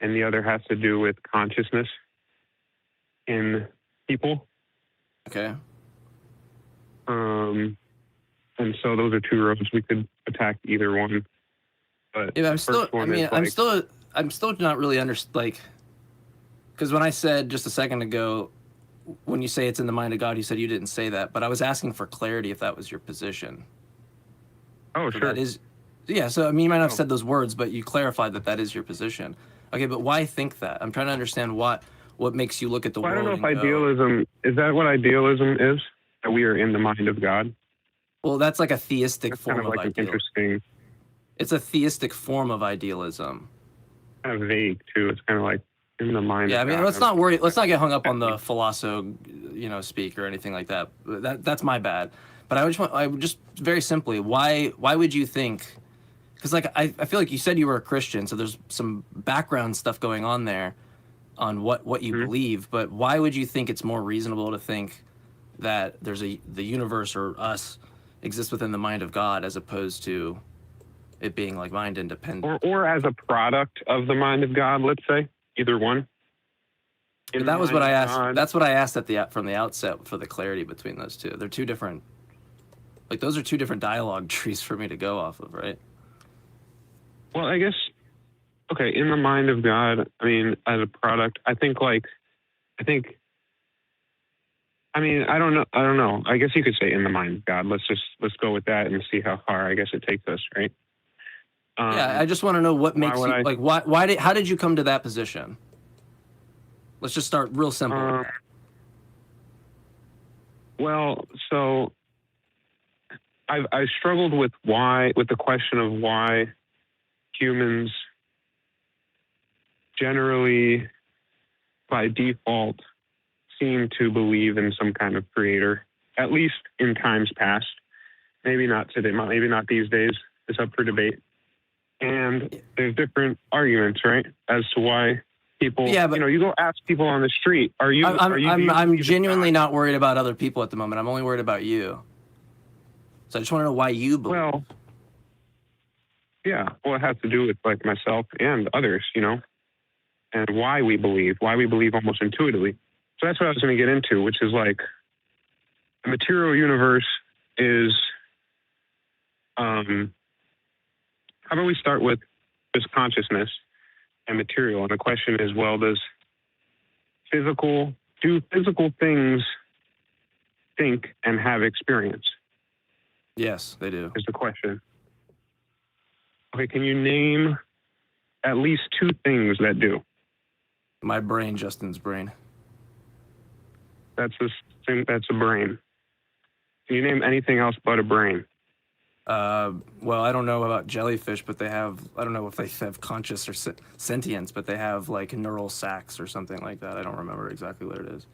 And the other has to do with consciousness in people. Okay. And so those are two roads. We could attack either one. But yeah, I'm still not really like, because when I said just a second ago, when you say it's in the mind of God, you said you didn't say that, but I was asking for clarity if that was your position. Oh, so sure. That is, yeah. So I mean, you might not have said those words, but you clarified that is your position. Okay, but why think that? I'm trying to understand what makes you look at the world. I don't know if idealism is that what idealism is. That we are in the mind of God. Well, that's like a theistic form kind of like idealism. Interesting. It's a theistic form of idealism. Kind of vague too. It's kind of like in the mind. Yeah, of I mean, God. let's not get hung up on the philosopho, speak or anything like that. That's my bad. But I would just very simply, why would you think? Because like I feel like you said you were a Christian, so there's some background stuff going on there, on what you believe. But why would you think it's more reasonable to think that the universe or us exists within the mind of God, as opposed to it being like mind independent, or as a product of the mind of God? Let's say either one. That was what I asked. God. That's what I asked from the outset for the clarity between those two. They're two different. Like those are two different dialogue trees for me to go off of, right? Well, I guess. Okay, in the mind of God. I mean, as a product, I mean, I don't know. I guess you could say in the mind of God. Let's go with that and see how far I guess it takes us, right? Yeah, I just want to know what makes you like. How did you come to that position? Let's just start real simple with that. Well, so I struggled with the question of why humans generally, by default, seem to believe in some kind of creator, at least in times past. Maybe not today, maybe not these days. It's up for debate. And there's different arguments, right, as to why people. Yeah, but you go ask people on the street. Are you? do you I'm believe in genuinely God? not worried about other people at the moment. I'm only worried about you. So I just want to know why you believe. Well, yeah. Well, it has to do with like myself and others, and why we believe almost intuitively. So that's what I was going to get into, which is like the material universe is. How about we start with just consciousness and material? And the question is, well, do physical things think and have experience? Yes, they do. Is the question. Okay, can you name at least two things that do? My brain, Justin's brain. That's a brain. Can you name anything else but a brain? Well, I don't know about jellyfish, but I don't know if they have conscious or sentience, but they have like neural sacs or something like that. I don't remember exactly what it is.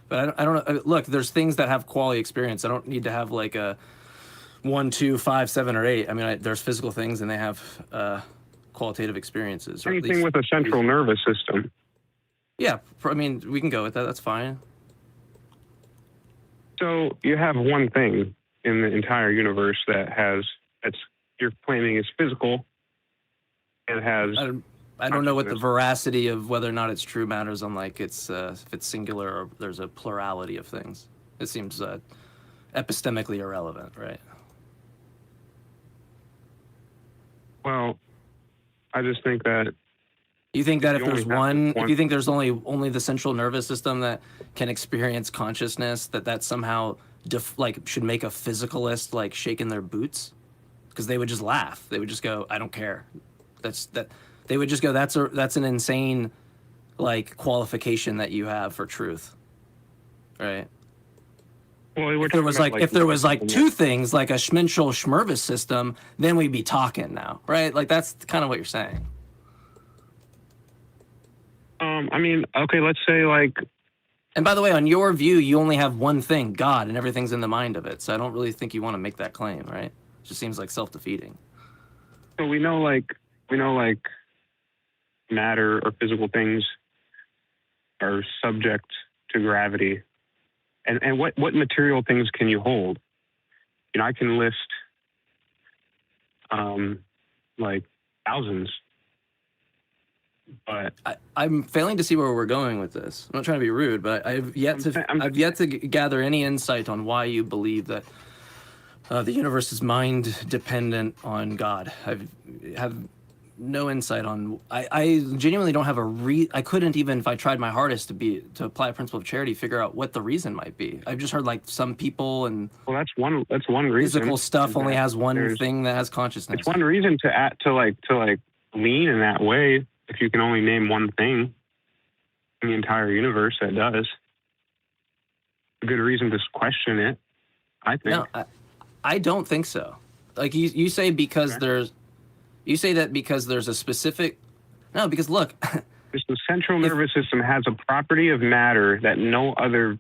But I don't know. Look, there's things that have quality experience. I don't need to have like a 1, 2, 5, 7, or 8. I mean, there's physical things and they have qualitative experiences. Or Anything with a central nervous system. Yeah, I mean, we can go with that. That's fine. So you have one thing in the entire universe that's you're claiming is physical and has. I don't know what the veracity of whether or not it's true matters on like if it's singular or there's a plurality of things. It seems epistemically irrelevant, right? Well, I just think that. You think that if You there's only have if you think there's only the central nervous system that can experience consciousness, that somehow should make a physicalist like shaking their boots, because they would just laugh. They would just go, "I don't care." They would just go, "That's an insane like qualification that you have for truth," right? Well, If there was like two things, like a schmenschel schmervis system, then we'd be talking now, right? Like that's kind of what you're saying. I mean, okay, let's say like. And by the way, on your view, you only have one thing, God, and everything's in the mind of it. So I don't really think you want to make that claim, right? It just seems like self-defeating. So we know like matter or physical things are subject to gravity. And what material things can you hold? I can list like thousands. But I'm failing to see where we're going with this. I'm not trying to be rude, but I've yet to gather any insight on why you believe that the universe is mind dependent on God. I have no insight on. I genuinely don't have I couldn't even, if I tried my hardest to apply a principle of charity, figure out what the reason might be. I've just heard like some people and. Well, that's one reason. Physical stuff only has one thing that has consciousness. It's one reason to lean in that way. If you can only name one thing in the entire universe that does, a good reason to question it, I think. No, I don't think so. Like you say because there's a specific. No, because look. Just the central nervous system has a property of matter that no other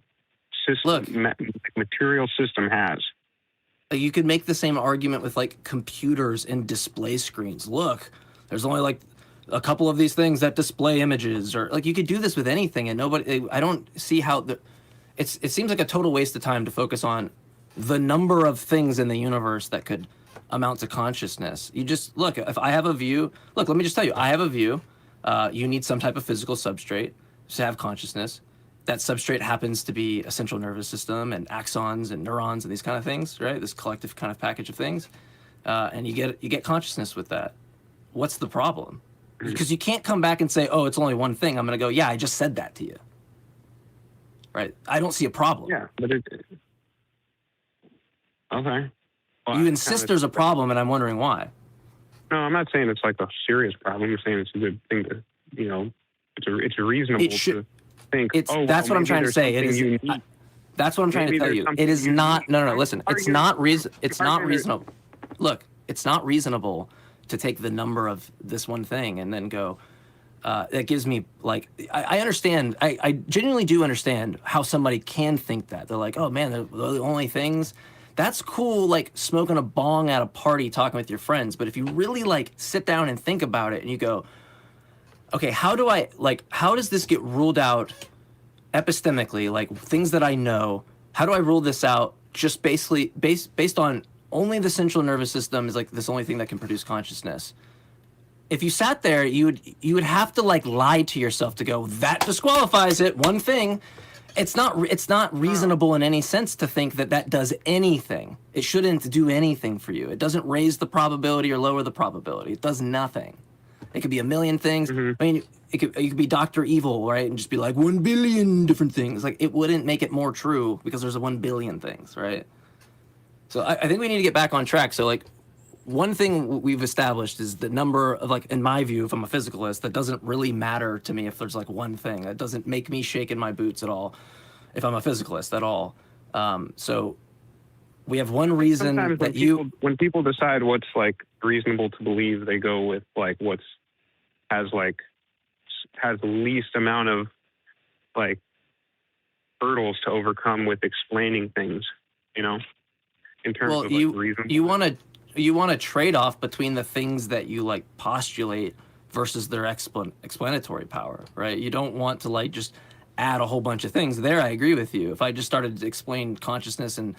system, material system has. You could make the same argument with like computers and display screens. Look, there's only like a couple of these things that display images, or like you could do this with anything, and I don't see how it seems like a total waste of time to focus on the number of things in the universe that could amount to consciousness. You just look, if I have a view, let me just tell you, I have a view. You need some type of physical substrate to have consciousness. That substrate happens to be a central nervous system and axons and neurons and these kind of things, right? This collective kind of package of things, and you get consciousness with that. What's the problem? Because you can't come back and say, "Oh, it's only one thing." I'm going to go, "Yeah, I just said that to you." Right? I don't see a problem. Yeah, but okay. Well, You insist there's a problem, and I'm wondering why. No, I'm not saying it's like a serious problem. I'm saying it's a good thing to, it's reasonable to think. That's what I'm trying to say. It is. That's what I'm trying to tell you. It is not. No. Listen. It's not reason. It's not reasonable. Look, it's not reasonable to take the number of this one thing and then go. That gives me like I understand. I genuinely do understand how somebody can think that. They're like, oh man, they're the only things. That's cool, like smoking a bong at a party, talking with your friends. But if you really like sit down and think about it, and you go, okay, how does this get ruled out epistemically? Like things that I know, how do I rule this out just basically based on only the central nervous system is like this only thing that can produce consciousness? If you sat there, you would have to like lie to yourself to go, that disqualifies it, one thing. It's not reasonable in any sense to think that that does anything. It shouldn't do anything for you. It doesn't raise the probability or lower the probability. It does nothing. It could be a million things. I mean, you could be Dr. Evil, right? And just be like 1 billion different things. Like it wouldn't make it more true because there's a 1 billion things, right? So I think we need to get back on track. So like one thing we've established is the number of like, in my view, if I'm a physicalist, that doesn't really matter to me if there's like one thing. That doesn't make me shake in my boots at all if I'm a physicalist at all. So we have one reason Sometimes that when people decide what's like reasonable to believe, they go with like has the least amount of like hurdles to overcome with explaining things, you know, in terms of like reasonable. You want a trade-off between the things that you like postulate versus their explanatory power, right? You don't want to like just add a whole bunch of things. There, I agree with you. If I just started to explain consciousness and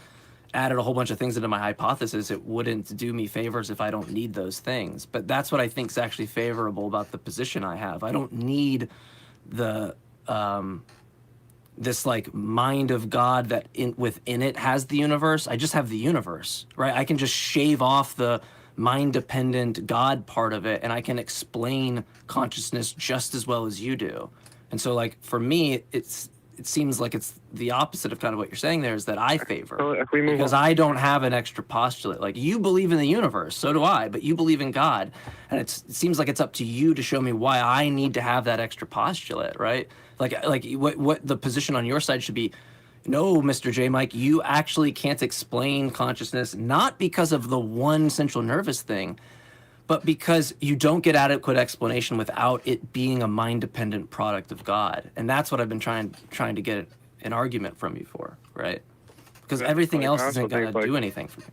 added a whole bunch of things into my hypothesis, it wouldn't do me favors if I don't need those things. But that's what I think is actually favorable about the position I have. I don't need the this like mind of God that within it has the universe. I just have the universe, right? I can just shave off the mind-dependent God part of it, and I can explain consciousness just as well as you do. And so, like for me, it seems like it's the opposite of kind of what you're saying there, is that I favor, So if we move because on. I don't have an extra postulate. Like you believe in the universe, so do I, but you believe in God, and it seems like it's up to you to show me why I need to have that extra postulate, right? Like what the position on your side should be. No, Mr. JMike, you actually can't explain consciousness, not because of the one central nervous thing, but because you don't get adequate explanation without it being a mind-dependent product of God. And that's what I've been trying to get an argument from you for, right? Because everything else isn't going to do anything for me.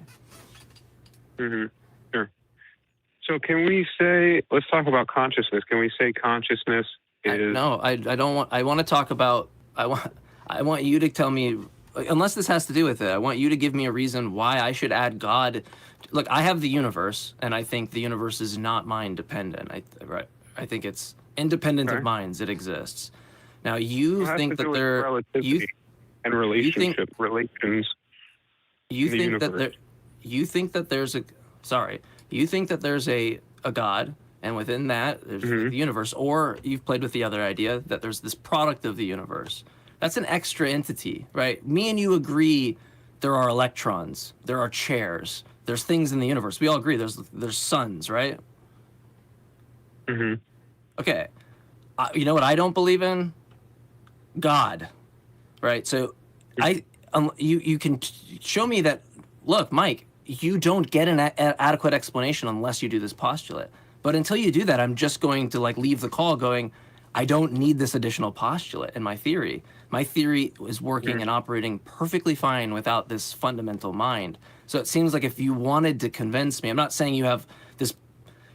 Sure. So can we say, let's talk about consciousness. Can we say consciousness is... No, I don't want, I want to talk about, I want you to tell me, unless this has to do with it, I want you to give me a reason why I should add God. Look, I have the universe, and I think the universe is not mind-dependent. I think it's independent of minds. It exists. Now, you think that there... relations. You think that there's a God, and within that, there's the universe, or you've played with the other idea that there's this product of the universe. That's an extra entity, right? Me and you agree there are electrons, there are chairs, there's things in the universe. We all agree there's suns, right? Okay. You know what I don't believe in? God, right? So you can show me that, look, Mike, you don't get an adequate explanation unless you do this postulate. But until you do that, I'm just going to like leave the call going, I don't need this additional postulate in my theory. My theory is working and operating perfectly fine without this fundamental mind. So it seems like if you wanted to convince me, I'm not saying you have this,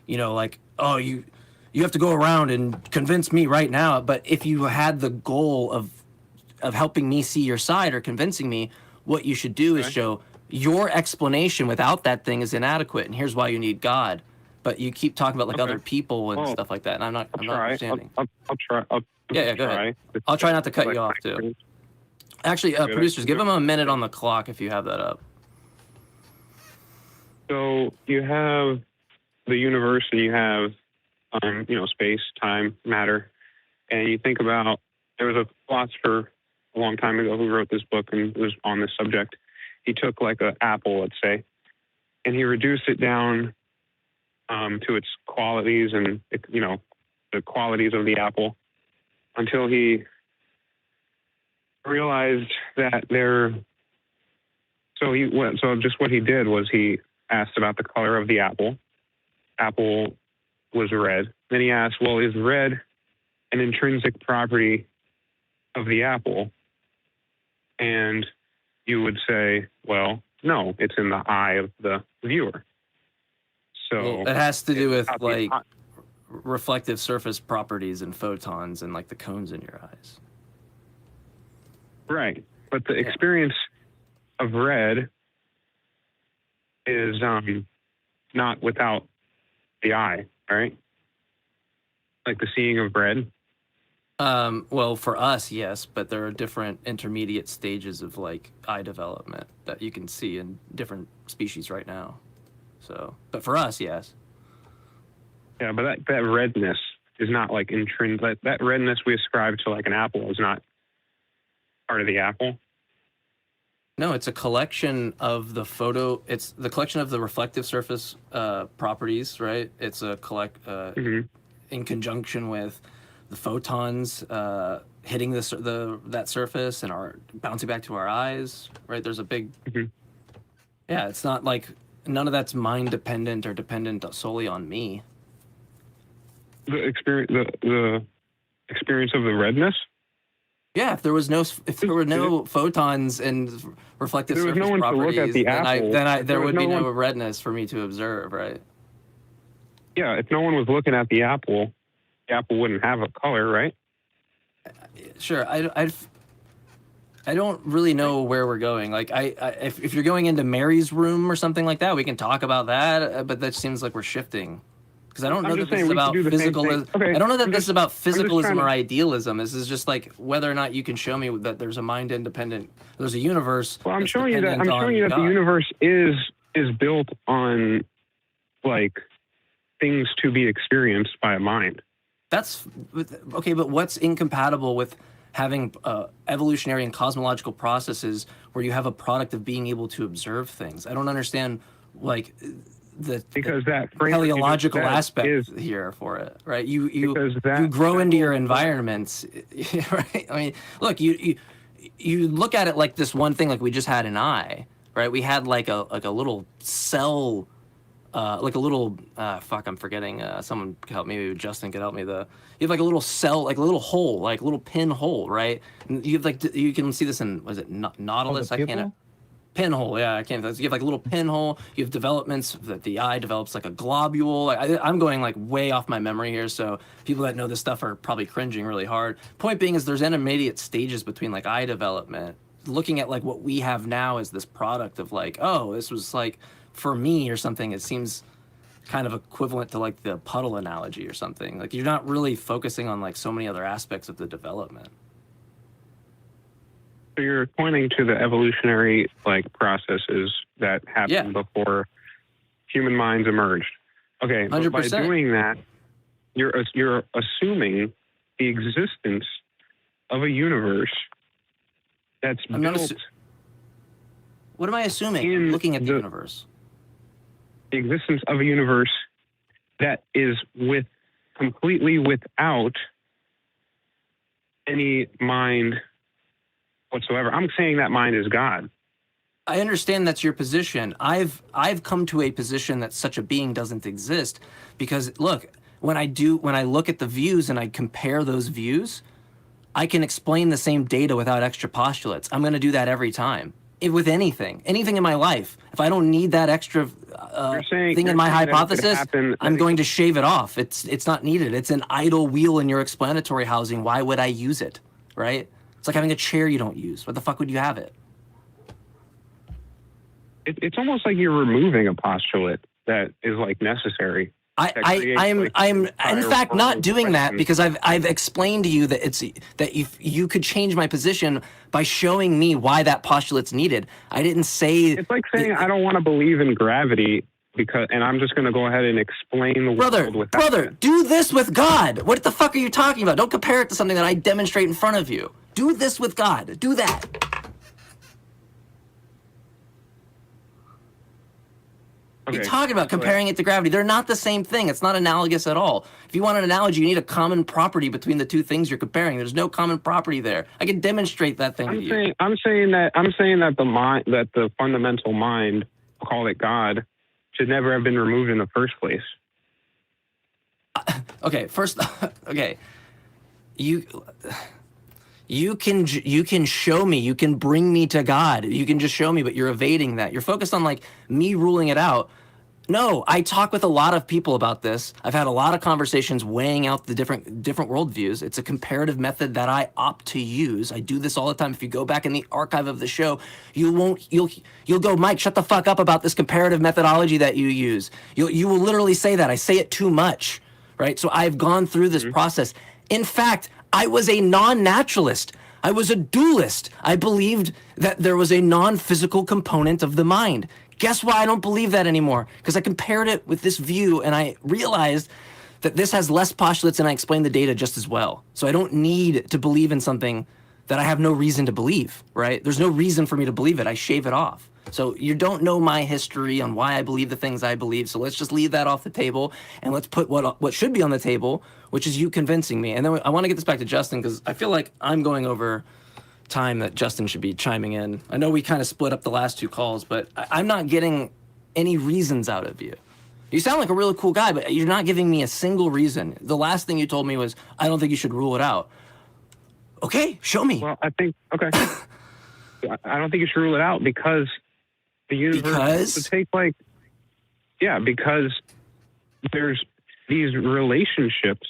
you know, like, oh, you have to go around and convince me right now. But if you had the goal of helping me see your side or convincing me, what you should do is show your explanation without that thing is inadequate, and here's why you need God. But you keep talking about like other people and stuff like that, and I'm not understanding. I'll try. Yeah, go ahead. I'll try not to cut you off too. Actually, producers, give them a minute on the clock if you have that up. So you have the universe, and you have, space, time, matter, and you think about, there was a philosopher a long time ago who wrote this book and was on this subject. He took like an apple, let's say, and he reduced it down to its qualities and, the qualities of the apple, until he realized that so just what he did was he asked about the color of the apple. Apple was red. Then he asked, well, is red an intrinsic property of the apple? And you would say, well, no, it's in the eye of the viewer. So well, it has to do with like reflective surface properties and photons and like the cones in your eyes. Right. But the experience of red is not without the eye, right? Like the seeing of red. Well, for us, yes, but there are different intermediate stages of like eye development that you can see in different species right now. So, but for us, yes. Yeah, but that redness is not like intrinsic. That redness we ascribe to like an apple is not part of the apple. No, it's a collection of the photo. It's the collection of the reflective surface properties, right? It's a in conjunction with the photons hitting that surface and are bouncing back to our eyes, right? There's a big, yeah. It's not like none of that's mind dependent or dependent solely on me. The experience of the redness. Yeah, if there were no photons and reflective there was surface no one properties, to look at the apple, there would be no redness for me to observe, right? Yeah, if no one was looking at the apple wouldn't have a color, right? Sure. I don't really know where we're going. Like, if you're going into Mary's room or something like that, we can talk about that. But that seems like we're shifting. Because I don't know that this is about physicalism. Okay, I don't know that this is about physicalism or idealism. This is just like whether or not you can show me that there's a mind independent, there's a universe. Well, I'm showing you that the universe is built on like things to be experienced by a mind. That's okay, but what's incompatible with having evolutionary and cosmological processes where you have a product of being able to observe things? I don't understand, like, because that teleological aspect here for it, right? You grow into your environments, right? I mean, look, you look at it like this one thing, like we just had an eye, right? We had like a little cell. Like a little fuck, I'm forgetting. Someone could help me. Maybe Justin could help me. You have like a little cell, like a little hole, like a little pinhole, right? And you have like you can see this in, was it Nautilus? I can't. Pinhole, yeah, I can't. You have like a little pinhole. You have developments that the eye develops like a globule. I'm going like way off my memory here, so people that know this stuff are probably cringing really hard. Point being is there's intermediate stages between like eye development. Looking at like what we have now as this product of like, oh, this was like for me or something. It seems kind of equivalent to like the puddle analogy or something. Like you're not really focusing on like so many other aspects of the development. So you're pointing to the evolutionary like processes that happened before human minds emerged. Okay, 100%. But by doing that, you're assuming the existence of a universe that's built. What am I assuming? I'm looking at the universe. The existence of a universe that is completely without any mind whatsoever. I'm saying that mind is God. I understand that's your position. I've come to a position that such a being doesn't exist because look, when I look at the views and I compare those views, I can explain the same data without extra postulates. I'm going to do that every time. With anything in my life. If I don't need that extra thing in my hypothesis, I'm going to shave it off. It's not needed. It's an idle wheel in your explanatory housing. Why would I use it, right? It's like having a chair you don't use. What the fuck would you have it? It's almost like you're removing a postulate that is like necessary. I'm in fact not doing that because I've explained to you that you could change my position by showing me why that postulate's needed. I didn't say it's like saying I don't want to believe in gravity and I'm just going to go ahead and explain the world without brother, it. Do this with God. What the fuck are you talking about? Don't compare it to something that I demonstrate in front of you. Do this with God. Do that. What are you talking about comparing it to gravity? They're not the same thing. It's not analogous at all. If you want an analogy, you need a common property between the two things you're comparing. There's no common property there. I can demonstrate that thing to you. I'm saying that the fundamental mind, I'll call it God, should never have been removed in the first place. Okay. You can show me, you can bring me to God. You can just show me, but you're evading that. You're focused on like me ruling it out. No, I talk with a lot of people about this. I've had a lot of conversations weighing out the different worldviews. It's a comparative method that I opt to use. I do this all the time. If you go back in the archive of the show, you'll go, Mike, shut the fuck up about this comparative methodology that you use. You will literally say that. I say it too much, right? So I've gone through this process. In fact, I was a non-naturalist. I was a dualist. I believed that there was a non-physical component of the mind. Guess why I don't believe that anymore? Because I compared it with this view and I realized that this has less postulates and I explain the data just as well. So I don't need to believe in something that I have no reason to believe, right? There's no reason for me to believe it. I shave it off. So you don't know my history on why I believe the things I believe. So let's just leave that off the table and let's put what should be on the table, which is you convincing me. And then I want to get this back to Justin because I feel like I'm going over time that Justin should be chiming in. I know we kind of split up the last two calls, but I'm not getting any reasons out of you. You sound like a really cool guy, but you're not giving me a single reason. The last thing you told me was, I don't think you should rule it out. Okay, show me. Well, I think, okay. I don't think you should rule it out because the universe would take because there's these relationships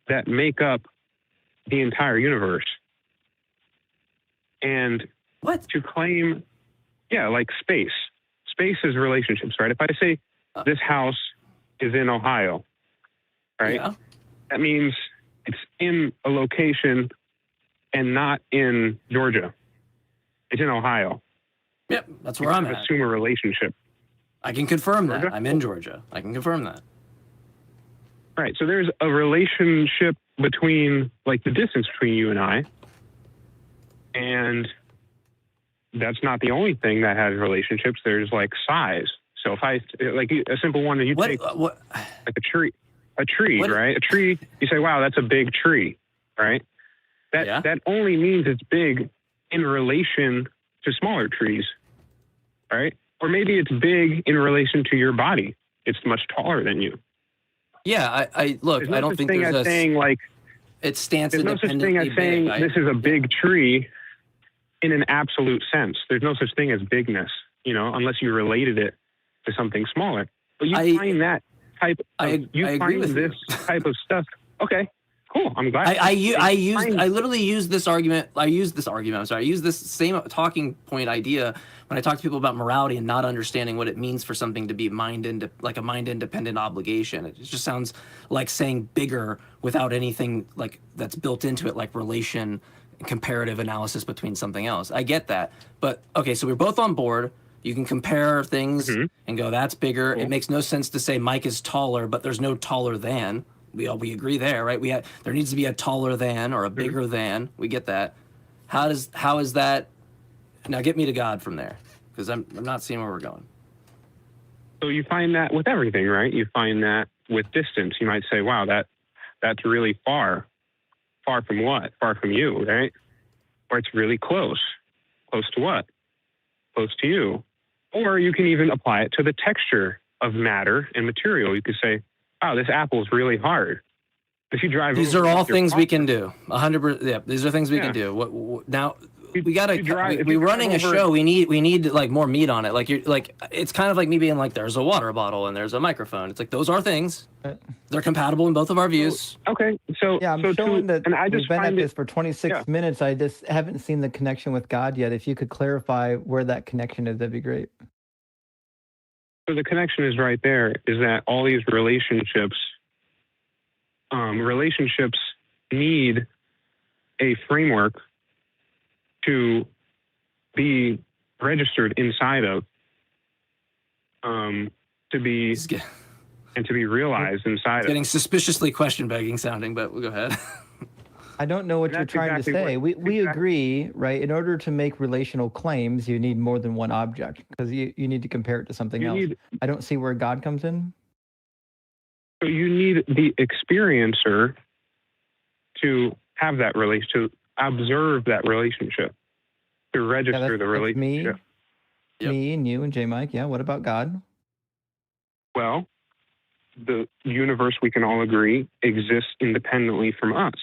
that make up the entire universe. And what? To claim, like space. Space is relationships, right? If I say this house is in Ohio, right? Yeah. That means it's in a location and not in Georgia. It's in Ohio. Yep, that's where I'm at. Assume a relationship. I can confirm that. Georgia? I'm in Georgia. I can confirm that. Right. So there's a relationship between, like, the distance between you and I. And that's not the only thing that has relationships. There's like size. So if I like a simple one that you take like a tree, right? A tree, you say, wow, that's a big tree, right? That only means it's big in relation to smaller trees, right? Or maybe it's big in relation to your body. It's much taller than you. Yeah, I look, no I don't think thing there's as saying like it stands there's no such thing as saying this is a big tree in an absolute sense. There's no such thing as bigness, unless you related it to something smaller. But you find that type of, this type of stuff. Okay, cool. I'm glad. I literally use this argument. I use this same talking point idea when I talk to people about morality and not understanding what it means for something to be like a mind independent obligation. It just sounds like saying bigger without anything like that's built into it, like relation, comparative analysis between something else. I get that. But okay, so we're both on board. You can compare things and go, that's bigger. Cool. It makes no sense to say Mike is taller, but there's no taller than. We agree there, right? There needs to be a taller than or a bigger than. We get that. How is that? Now get me to God from there, because I'm not seeing where we're going. So you find that with everything, right? You find that with distance. You might say, wow, that's really far. Far from what? Far from you, right? Or it's really close. Close to what? Close to you. Or you can even apply it to the texture of matter and material. You could say, wow, this apple is really hard. If you drive these are all things we can do. 100%. Yeah, these are things we can do. What now? We gotta. We're running a show. We need like more meat on it. Like it's kind of like me being like, there's a water bottle and there's a microphone. It's like those are things. They're compatible in both of our views. Okay, so yeah, I'm showing that and I just we've been at this for 26 minutes. I just haven't seen the connection with God yet. If you could clarify where that connection is, that'd be great. So the connection is right there. Is that all these relationships need a framework to be registered inside of, to be realized inside of. Getting suspiciously question begging sounding, but we'll go ahead. I don't know what you're trying to say. We agree, right? In order to make relational claims, you need more than one object because you need to compare it to something else. I don't see where God comes in. So you need the experiencer to have that to observe that relationship, to register the relationship. Me and you and JMike. Yeah. What about God? Well, the universe, we can all agree, exists independently from us.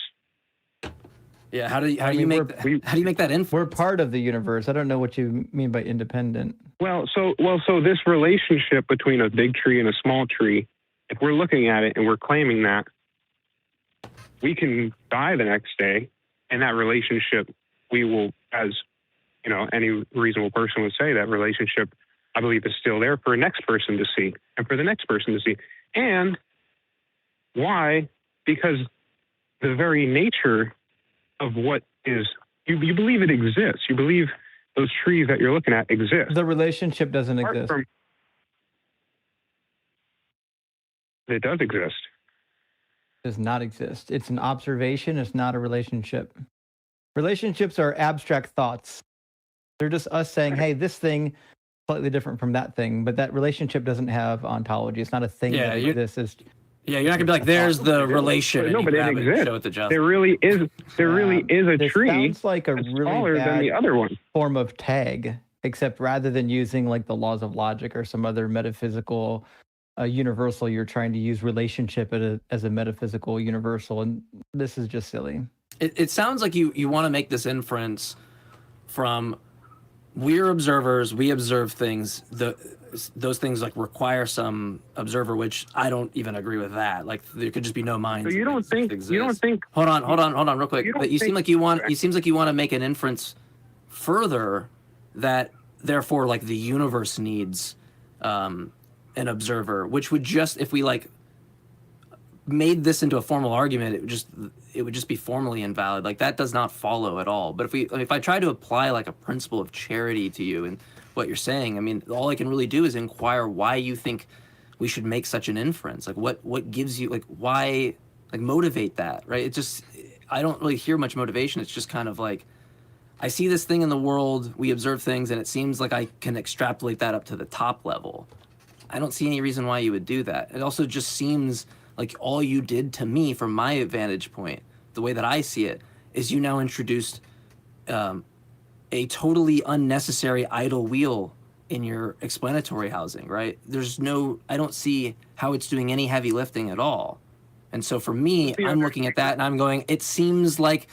Yeah. How do you I mean, make how do you make that inference? We're part of the universe. I don't know what you mean by independent. So this relationship between a big tree and a small tree, if we're looking at it and we're claiming that, we can die the next day, and that relationship, we will, as you know, any reasonable person would say, that relationship, I believe, is still there for a next person to see, and for the next person to see. And why? Because the very nature of what is, you believe it exists. You believe those trees that you're looking at exist. The relationship doesn't Apart exist. from- it does exist. Does not exist. It's an observation. It's not a relationship. Relationships are abstract thoughts. They're just us saying, hey, this thing slightly different from that thing, but that relationship doesn't have ontology. It's not a thing Yeah, that you- exists. Yeah, you're not gonna be like, there's the relation. No, and but you it grab and exists. show it to Justin. There really is. There really is a This tree sounds like a that's really taller than bad the other one. form of tag, except rather than using like the laws of logic or some other metaphysical universal, you're trying to use relationship as a metaphysical universal, and this is just silly. It sounds like you want to make this inference from we're observers, we observe things. Those things like require some observer, which I don't even agree with that. Like there could just be no minds. So you don't think? Hold on, real quick. But you seem like you want. It seems like you want to make an inference further that therefore like the universe needs an observer, which would just, if we like made this into a formal argument, it would just be formally invalid. Like that does not follow at all. But if I try to apply like a principle of charity to you and what you're saying, I mean, all I can really do is inquire why you think we should make such an inference. Like what gives you, like why, like motivate that, right? It just, I don't really hear much motivation. It's just kind of like, I see this thing in the world, we observe things, and it seems like I can extrapolate that up to the top level. I don't see any reason why you would do that. It also just seems like all you did to me, from my vantage point, the way that I see it, is you now introduced a totally unnecessary idle wheel in your explanatory housing, right? I don't see how it's doing any heavy lifting at all. And so for me, I'm looking at that and I'm going, it seems like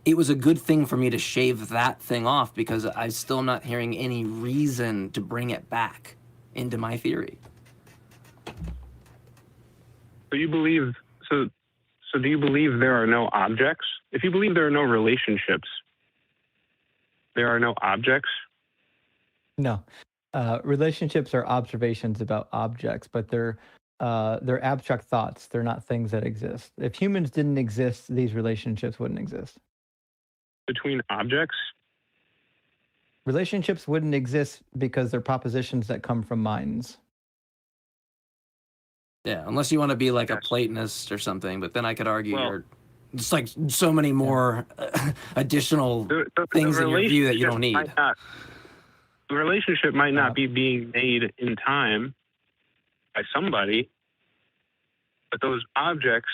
it was a good thing for me to shave that thing off because I still am not hearing any reason to bring it back into my theory. So you believe? So do you believe there are no objects? If you believe there are no relationships, there are no objects? No. Relationships are observations about objects, but they're abstract thoughts. They're not things that exist. If humans didn't exist, these relationships wouldn't exist. Between objects? Relationships wouldn't exist because they're propositions that come from minds. Yeah, unless you want to be like a Platonist or something, but then I could argue Well, you're just like so many more additional things in your view that you don't need. The relationship might not be being made in time by somebody, but those objects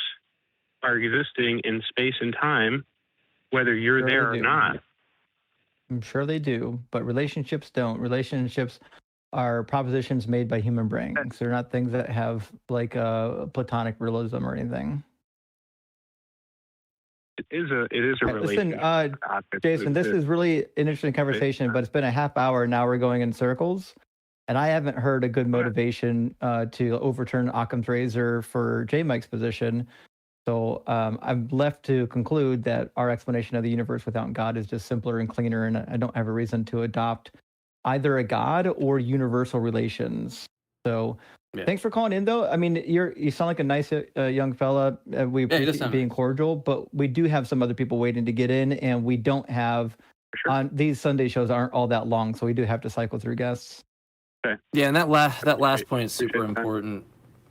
are existing in space and time, whether you're Sure there they or do. not. I'm sure they do, but relationships don't. Relationships are propositions made by human brains. They're not things that have like a Platonic realism or anything. It is a Listen, relationship. Jason, this is really an interesting conversation, but it's been a half hour. Now we're going in circles. And I haven't heard a good motivation to overturn Occam's razor for JMike's position. So I'm left to conclude that our explanation of the universe without God is just simpler and cleaner, and I don't have a reason to adopt either a God or universal relations. So thanks for calling in, though. I mean, you sound like a nice young fella. We appreciate you being cordial, but we do have some other people waiting to get in, and we don't have on these Sunday shows aren't all that long, so we do have to cycle through guests. Okay. Yeah, and that last point is super important.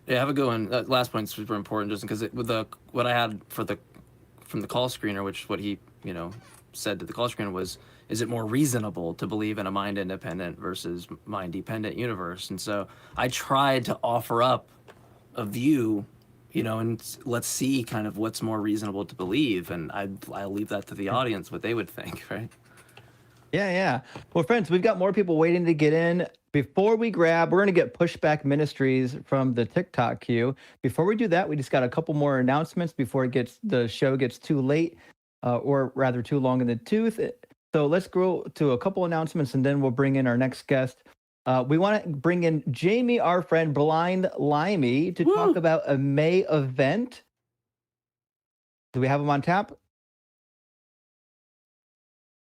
Yeah, have a good one. That last point is super important, just because with what I had from the call screener, which what he said to the call screener was, is it more reasonable to believe in a mind independent versus mind dependent universe? And so I tried to offer up a view, and let's see kind of what's more reasonable to believe, and I'll leave that to the audience what they would think, right? Yeah. Well, friends, we've got more people waiting to get in. Before we grab, we're going to get Pushback Ministries from the TikTok queue. Before we do that, we just got a couple more announcements before the show gets too late. or rather too long in the tooth. So let's go to a couple announcements and then we'll bring in our next guest. We want to bring in Jamie, our friend Blind Limey, to talk about a May event. Do we have him on tap?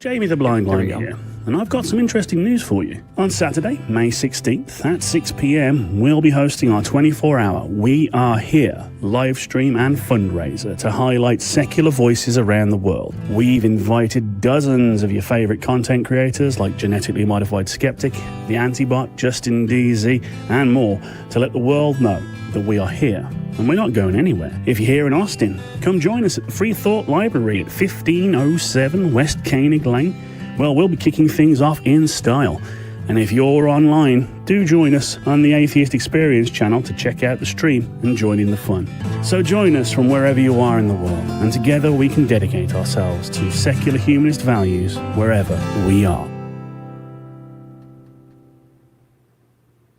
Jamie the Blind Limey here, and I've got some interesting news for you. On Saturday, May 16th at 6 p.m, we'll be hosting our 24-hour We Are Here live stream and fundraiser to highlight secular voices around the world. We've invited dozens of your favorite content creators like Genetically Modified Skeptic, The Antibot, Justin DZ, and more to let the world know that we are here. And we're not going anywhere. If you're here in Austin, come join us at the Free Thought Library at 1507 West Koenig Lane. Well, we'll be kicking things off in style. And if you're online, do join us on the Atheist Experience channel to check out the stream and join in the fun. So join us from wherever you are in the world, and together we can dedicate ourselves to secular humanist values wherever we are.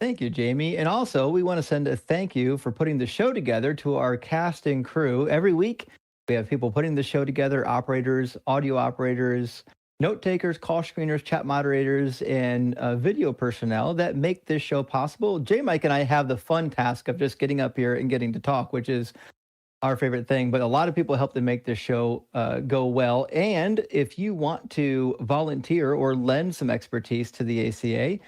Thank you, Jamie. And also, we want to send a thank you for putting the show together to our casting crew. Every week, we have people putting the show together, operators, audio operators, note takers, call screeners, chat moderators, and video personnel that make this show possible. JMike and I have the fun task of just getting up here and getting to talk, which is our favorite thing. But a lot of people help to make this show go well. And if you want to volunteer or lend some expertise to the ACA,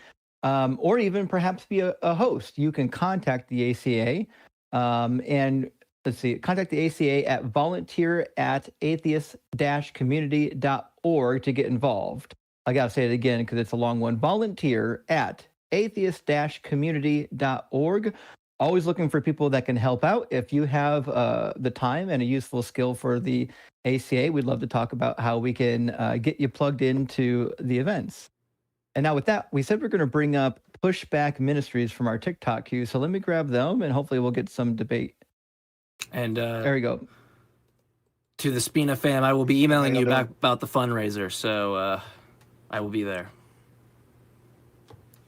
or even perhaps be a host, you can contact the ACA and contact the ACA at volunteer@atheist-community.org to get involved. I got to say it again because it's a long one. Volunteer@atheist-community.org. Always looking for people that can help out. If you have the time and a useful skill for the ACA, we'd love to talk about how we can get you plugged into the events. And now with that, we said we're going to bring up Pushback Ministries from our TikTok queue. So let me grab them and hopefully we'll get some debate. And there we go. To the Spina fam, I will be emailing you back about the fundraiser. So I will be there.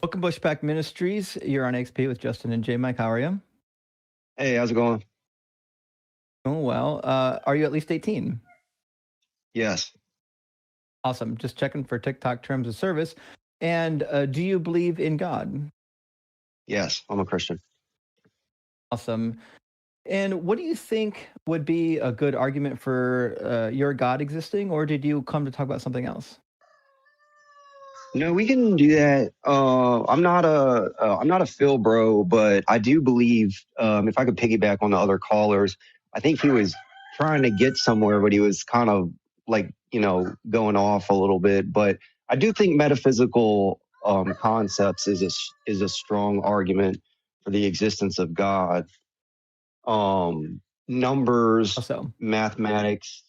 Welcome, Pushback Ministries. You're on XP with Justin and JMike. How are you? Hey, how's it going? Doing well. Are you at least 18? Yes. Awesome. Just checking for TikTok terms of service. And do you believe in God? Yes, I'm a Christian. Awesome. And what do you think would be a good argument for your God existing, or did you come to talk about something else? No, we can do that. I'm not a Phil bro, but I do believe if I could piggyback on the other callers, I think he was trying to get somewhere, but he was kind of like, going off a little bit. But I do think metaphysical concepts is a strong argument for the existence of God. Numbers, mathematics,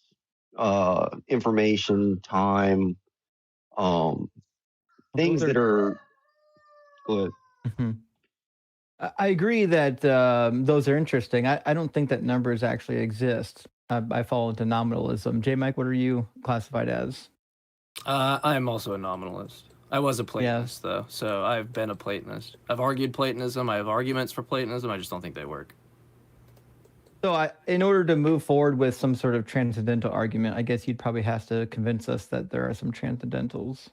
information, time, things that are good. Mm-hmm. I agree that those are interesting. I don't think that numbers actually exist. I fall into nominalism. JMike, what are you classified as? I'm also a nominalist. I was a Platonist, though, so I've been a Platonist. I've argued Platonism. I have arguments for Platonism. I just don't think they work. So in order to move forward with some sort of transcendental argument, I guess you'd probably have to convince us that there are some transcendentals.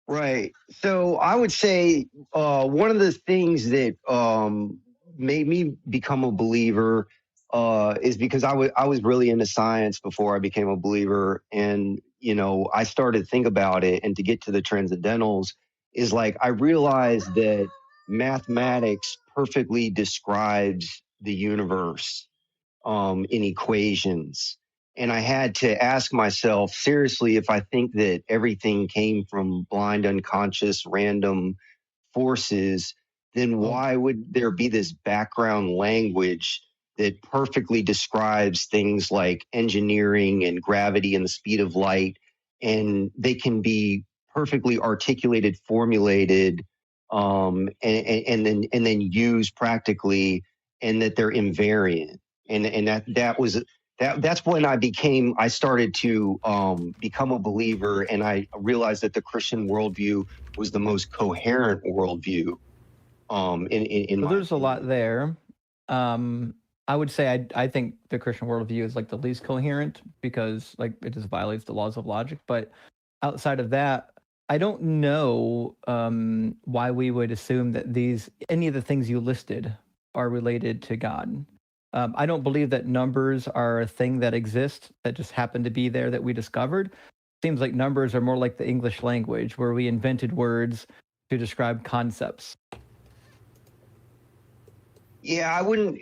Right. So I would say one of the things that made me become a believer is because I was really into science before I became a believer. And, I started to think about it. And to get to the transcendentals is like I realized that mathematics perfectly describes the universe in equations. And I had to ask myself seriously if I think that everything came from blind, unconscious, random forces, then why would there be this background language that perfectly describes things like engineering and gravity and the speed of light, and they can be perfectly articulated, formulated, and then used practically, and that they're invariant, and that's when I started to become a believer, and I realized that the Christian worldview was the most coherent worldview. There's a lot there. I would say I think the Christian worldview is like the least coherent because like it just violates the laws of logic. But outside of that, I don't know why we would assume that any of the things you listed are related to God. I don't believe that numbers are a thing that exists that just happened to be there that we discovered. Seems like numbers are more like the English language where we invented words to describe concepts. Yeah,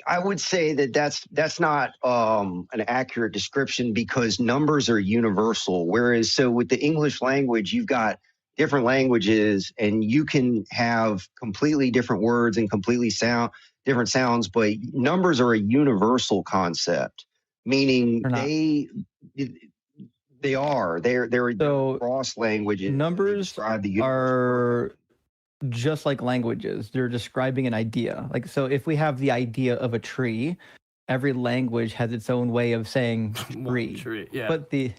I would say that that's not an accurate description because numbers are universal. Whereas, so with the English language, you've got different languages, and you can have completely different words and completely different sounds. But numbers are a universal concept, meaning they're So cross languages. numbers are just like languages. They're describing an idea. Like, so if we have the idea of a tree, every language has its own way of saying tree. Yeah. But the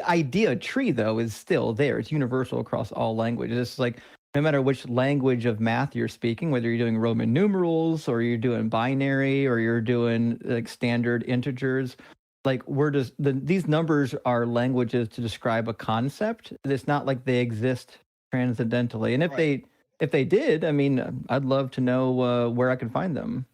idea tree though is still there. It's universal across all languages. It's like no matter which language of math you're speaking, whether you're doing Roman numerals or you're doing binary or you're doing like standard integers, like these numbers are languages to describe a concept. It's not like they exist transcendentally. And if they did, I mean, I'd love to know where I can find them.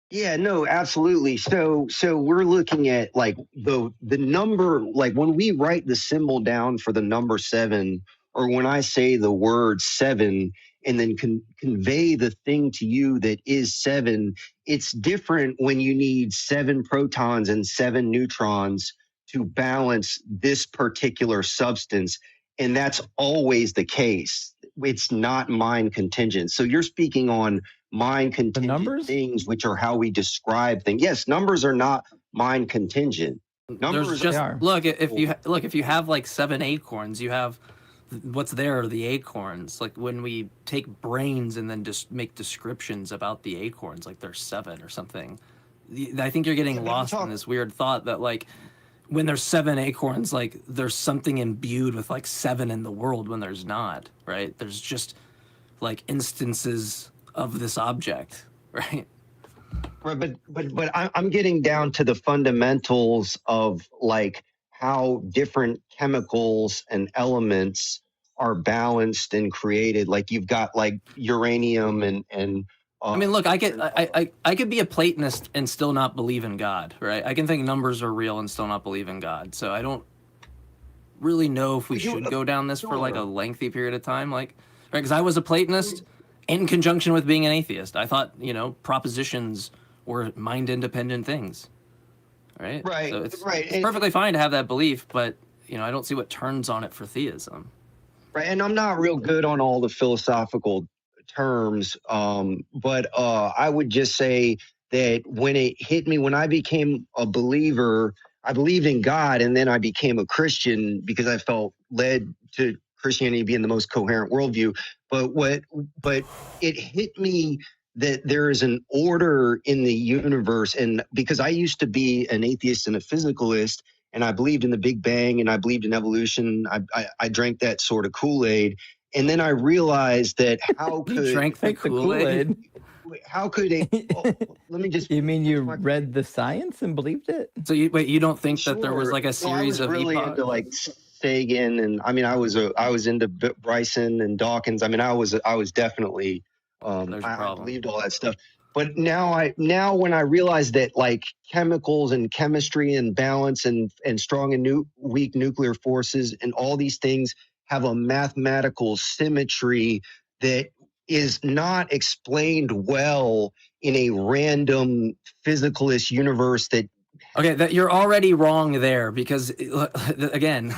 Yeah, no, absolutely. So we're looking at like the number, like when we write the symbol down for the number 7, or when I say the word 7 and then convey the thing to you that is 7, it's different when you need 7 protons and 7 neutrons to balance this particular substance. And that's always the case. It's not mind contingent. So you're speaking on mind contingent things, which are how we describe things. Yes, numbers are not mind contingent. Numbers are. Look, if you have like 7 acorns, you have what's there are the acorns. Like when we take brains and then just make descriptions about the acorns, like there's 7 or something. I think you're getting lost in this weird thought that like when there's 7 acorns, like there's something imbued with like 7 in the world when there's not, right? There's just like instances of this object, right? Right, but I'm getting down to the fundamentals of like how different chemicals and elements are balanced and created. Like you've got like uranium and I mean, look, I could be a Platonist and still not believe in God, right? I can think numbers are real and still not believe in God. So I don't really know if we should go down this for like a lengthy period of time, like, right? Because I was a Platonist in conjunction with being an atheist. I thought, propositions were mind-independent things, right? Right, so it's right. It's perfectly fine to have that belief, but I don't see what turns on it for theism. Right, and I'm not real good on all the philosophical terms, but I would just say that when it hit me, when I became a believer, I believed in God, and then I became a Christian because I felt led to Christianity being the most coherent worldview. But it hit me that there is an order in the universe, and because I used to be an atheist and a physicalist, and I believed in the Big Bang, and I believed in evolution. I drank that sort of Kool-Aid. And then I realized that how could you drank the Kool-Aid? How could it? Let me just. You mean you read the science and believed it? So you don't think that there was like a series of really epochs? Into like Sagan, and I mean I was into Bryson and Dawkins. I mean I was definitely I believed all that stuff. But now when I realize that like chemicals and chemistry and balance and strong and weak nuclear forces and all these things have a mathematical symmetry that is not explained well in a random physicalist universe that. Okay, that you're already wrong there because again,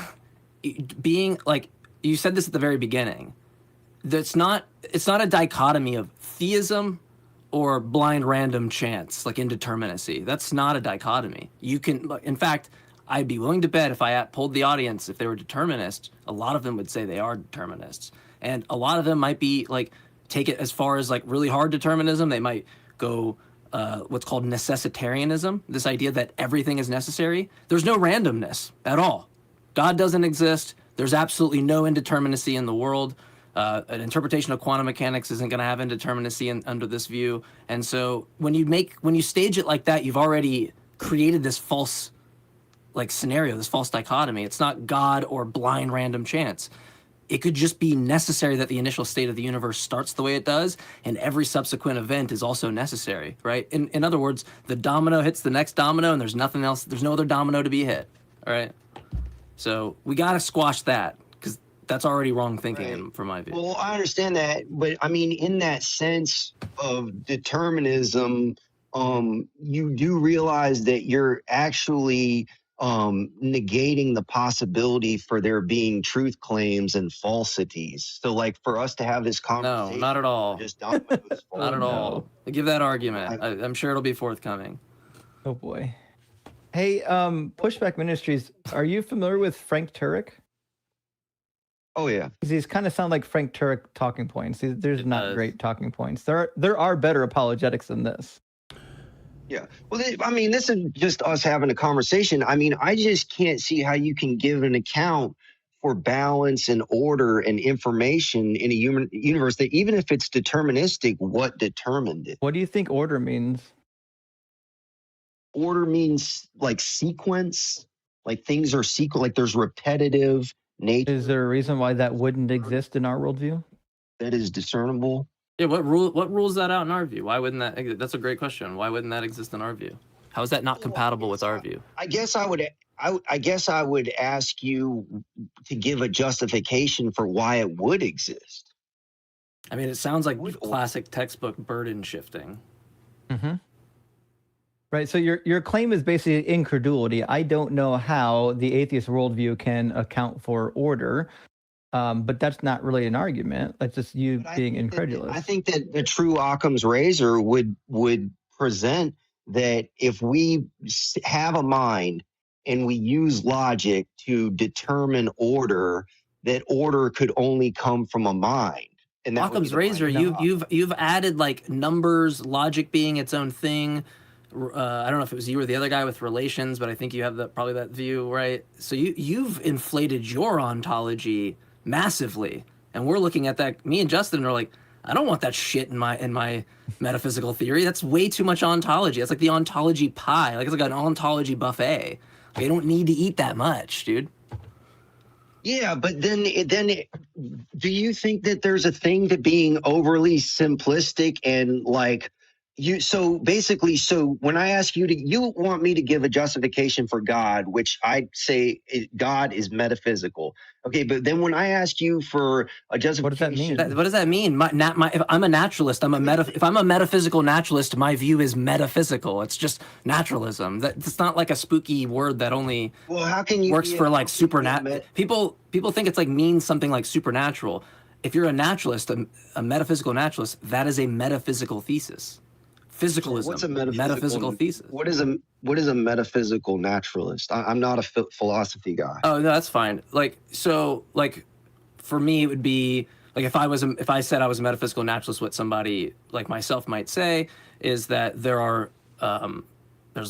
being like you said this at the very beginning, it's not a dichotomy of theism or blind random chance, like indeterminacy. That's not a dichotomy. You can, in fact, I'd be willing to bet if I polled the audience, if they were determinists, a lot of them would say they are determinists. And a lot of them might be like, take it as far as like really hard determinism. They might go what's called necessitarianism, this idea that everything is necessary. There's no randomness at all. God doesn't exist. There's absolutely no indeterminacy in the world. An interpretation of quantum mechanics isn't going to have indeterminacy under this view. And so when you stage it like that, you've already created this false scenario, this false dichotomy. It's not God or blind random chance. It could just be necessary that the initial state of the universe starts the way it does, and every subsequent event is also necessary, right? In other words, the domino hits the next domino, and there's nothing else. There's no other domino to be hit, all right? So we got to squash that, because that's already wrong thinking from my view. Well, I understand that, but I mean, in that sense of determinism, you do realize that you're actually negating the possibility for there being truth claims and falsities. So, like, for us to have this conversation, no, not at all. Just not at all. Give that argument. I'm sure it'll be forthcoming. Oh boy. Hey, Pushback Ministries, are you familiar with Frank Turek? Oh yeah. These kind of sound like Frank Turek talking points. There's not great talking points. There are better apologetics than this. Yeah. Well, I mean, this is just us having a conversation. I mean, I just can't see how you can give an account for balance and order and information in a human universe that, even if it's deterministic, what determined it? What do you think order means? Order means like sequence, like things are like there's repetitive nature. Is there a reason why that wouldn't exist in our worldview? That is discernible. Yeah, what rules that out in our view? Why wouldn't that? That's a great question. Why wouldn't that exist in our view? How is that not compatible with our view? I guess I would ask you to give a justification for why it would exist. I mean, it sounds like classic textbook burden shifting. Mm-hmm. Right. So your claim is basically incredulity. I don't know how the atheist worldview can account for order. But that's not really an argument. That's just you being incredulous. I think that the true Occam's razor would present that if we have a mind and we use logic to determine order, that order could only come from a mind. And that Occam's razor, you've added like numbers, logic being its own thing. I don't know if it was you or the other guy with relations, but I think you have probably that view, right? So you've inflated your ontology massively, and we're looking at that. Me and Justin are like, I don't want that shit in my metaphysical theory. That's way too much ontology. That's like the ontology pie. Like, it's like an ontology buffet. Like, you don't need to eat that much, dude. Yeah, but then do you think that there's a thing to being overly simplistic and like so when I ask you want me to give a justification for God, which I say God is metaphysical. Okay, but then when I ask you for a justification, what does that mean? What does that mean? If I'm a naturalist, if I'm a metaphysical naturalist, my view is metaphysical. It's just naturalism. It's not like a spooky word that only works for like supernatural. People think it's like means something like supernatural. If you're a naturalist, a metaphysical naturalist, that is a metaphysical thesis. Physicalism. What's a metaphysical thesis? What is a metaphysical naturalist? I'm not a philosophy guy. Oh no, that's fine. Like for me, it would be like if I said I was a metaphysical naturalist, what somebody like myself might say is that there's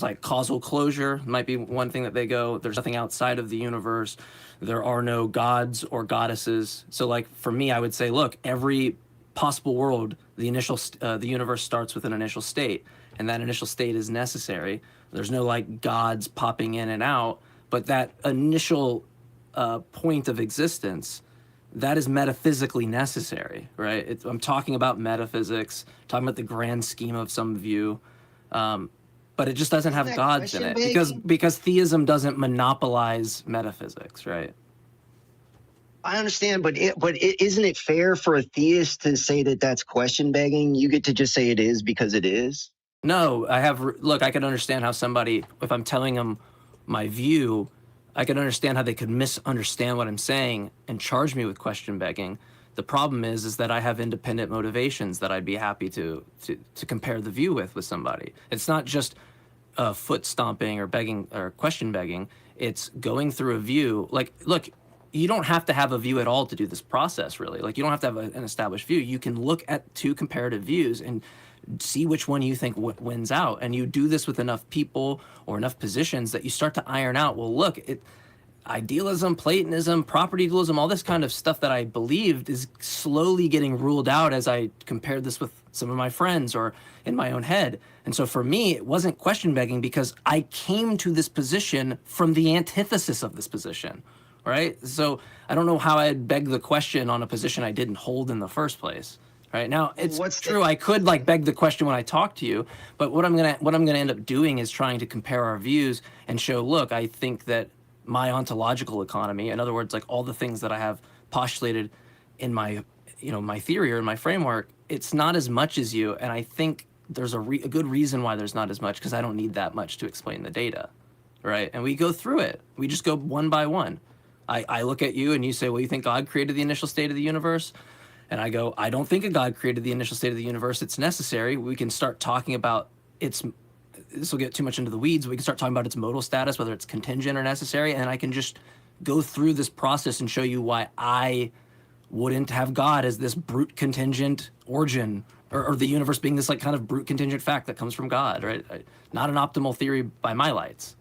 like causal closure might be one thing that they go. There's nothing outside of the universe. There are no gods or goddesses. So like for me, I would say, look, every possible world, the universe starts with an initial state, and that initial state is necessary. There's no like gods popping in and out, but that initial point of existence, that is metaphysically necessary, right? I'm talking about metaphysics, talking about the grand scheme of some view, but it just doesn't have gods in it because theism doesn't monopolize metaphysics, right? I understand, but isn't it fair for a theist to say that that's question begging? You get to just say it is because it is. No, look, I can understand how somebody, if I'm telling them my view, I can understand how they could misunderstand what I'm saying and charge me with question begging. The problem is that I have independent motivations that I'd be happy to compare the view with somebody. It's not just foot stomping or begging or question begging. It's going through a view. Like, look, you don't have to have a view at all to do this process, really. Like, you don't have to have an established view. You can look at two comparative views and see which one you think wins out. And you do this with enough people or enough positions that you start to iron out, well, look, idealism, Platonism, property dualism, all this kind of stuff that I believed is slowly getting ruled out as I compared this with some of my friends or in my own head. And so for me, it wasn't question begging because I came to this position from the antithesis of this position, right? So I don't know how I'd beg the question on a position I didn't hold in the first place. Right now, it's true. I could like beg the question when I talk to you, but what I'm gonna end up doing is trying to compare our views and show. Look, I think that my ontological economy, in other words, like all the things that I have postulated in my, my theory or in my framework, it's not as much as you. And I think there's a good reason why there's not as much, because I don't need that much to explain the data, right? And we go through it. We just go one by one. I look at you and you say, well, you think God created the initial state of the universe? And I go, I don't think a God created the initial state of the universe. It's necessary. We can start talking about this will get too much into the weeds. We can start talking about its modal status, whether it's contingent or necessary. And I can just go through this process and show you why I wouldn't have God as this brute contingent origin or the universe being this like kind of brute contingent fact that comes from God, right? Not an optimal theory by my lights.